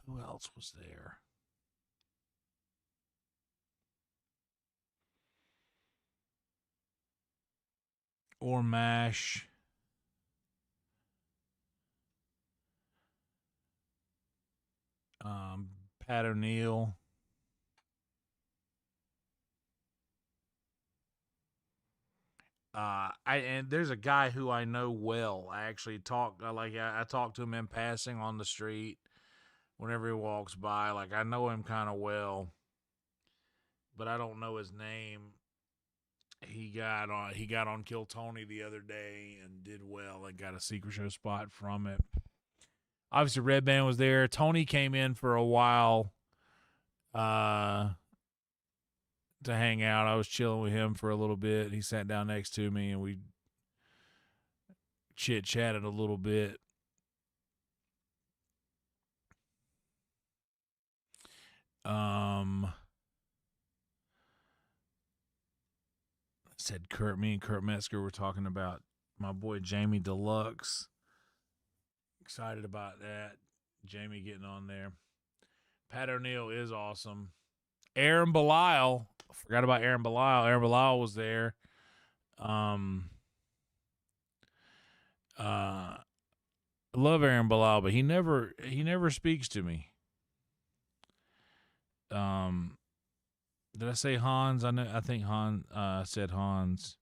who else was there? Or Mash. Pat O'Neill. And there's a guy who I know well. I actually I talk to him in passing on the street whenever he walks by. Like I know him kind of well, but I don't know his name. He got on Kill Tony the other day and did well and got a secret show spot from it. Obviously, Red Band was there. Tony came in for a while to hang out. I was chilling with him for a little bit. He sat down next to me and we chit chatted a little bit. Said me and Kurt Metzger were talking about my boy Jamie Deluxe. Excited about that. Jamie getting on there. Pat O'Neill is awesome. Aaron Belial. Forgot about Aaron Belial. Aaron Belial was there. I love Aaron Belial, but he never speaks to me. Did I say Hans? I think Hans said Hans.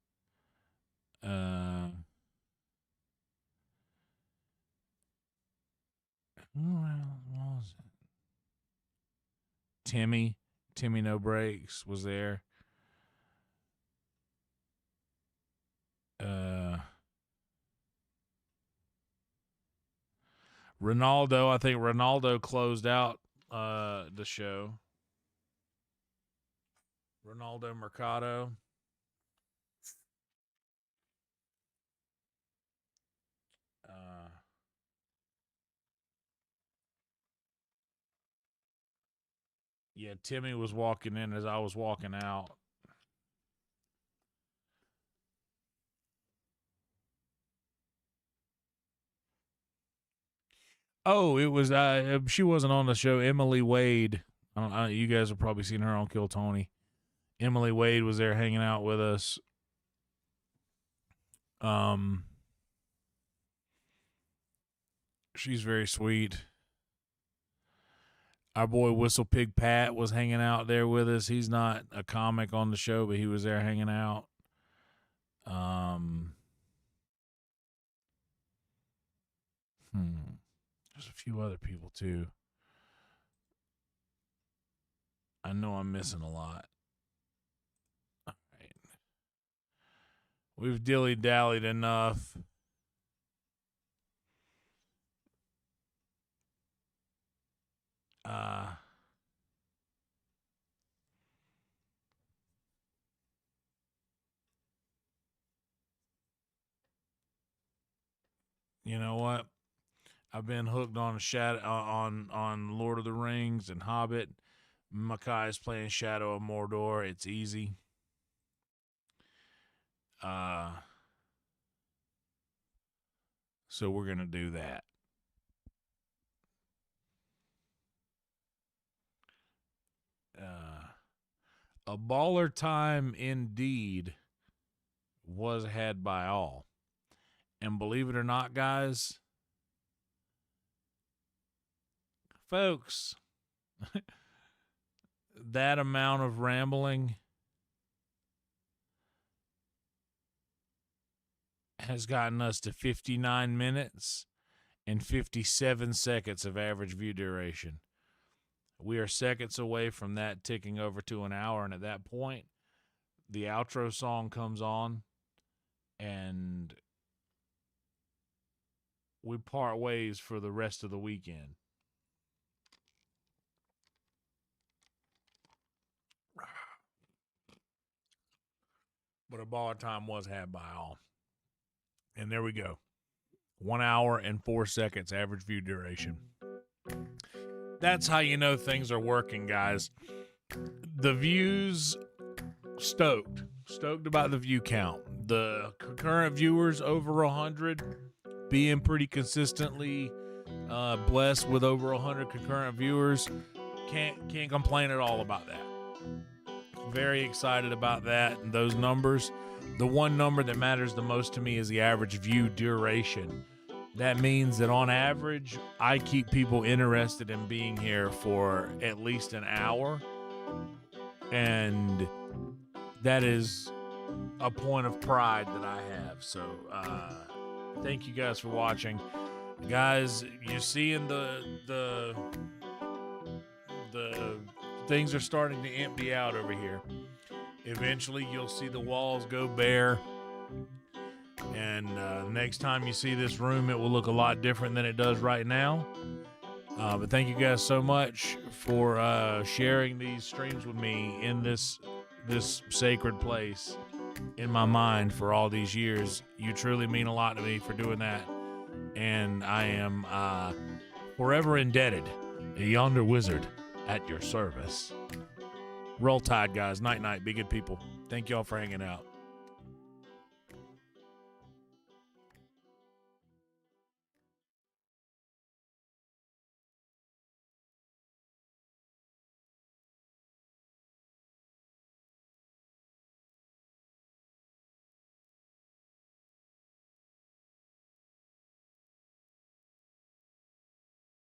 What was it? Timmy No Breaks was there. Ronaldo, I think Ronaldo closed out the show. Ronaldo Mercado. Yeah, Timmy was walking in as I was walking out. Oh, it was she wasn't on the show. Emily Wade. You guys have probably seen her on Kill Tony. Emily Wade was there hanging out with us. She's very sweet. Our boy Whistle Pig Pat was hanging out there with us. He's not a comic on the show, but he was there hanging out. There's a few other people too. I know I'm missing a lot. All right. We've dilly-dallied enough. You know what? I've been hooked on on Lord of the Rings and Hobbit. Makai's playing Shadow of Mordor. It's easy. So we're gonna do that. A baller time indeed was had by all. And believe it or not, guys, folks, that amount of rambling has gotten us to 59 minutes and 57 seconds of average view duration. We are seconds away from that ticking over to an hour, and at that point, the outro song comes on, and we part ways for the rest of the weekend. But a baller time was had by all. And there we go. 1 hour and 4 seconds average view duration. That's how you know things are working, guys. The views, stoked about the view count. The concurrent viewers over 100, being pretty consistently blessed with over 100 concurrent viewers. Can't complain at all about that. Very excited about that and those numbers. The one number that matters the most to me is the average view duration. That means that on average, I keep people interested in being here for at least an hour. And that is a point of pride that I have. So thank you guys for watching. Guys, you're seeing the things are starting to empty out over here. Eventually, you'll see the walls go bare. And next time you see this room, it will look a lot different than it does right now. But thank you guys so much for sharing these streams with me in this sacred place in my mind for all these years. You truly mean a lot to me for doing that. And I am forever indebted. A Yonder Wizard at your service. Roll Tide, guys. Night, night. Be good people. Thank y'all for hanging out.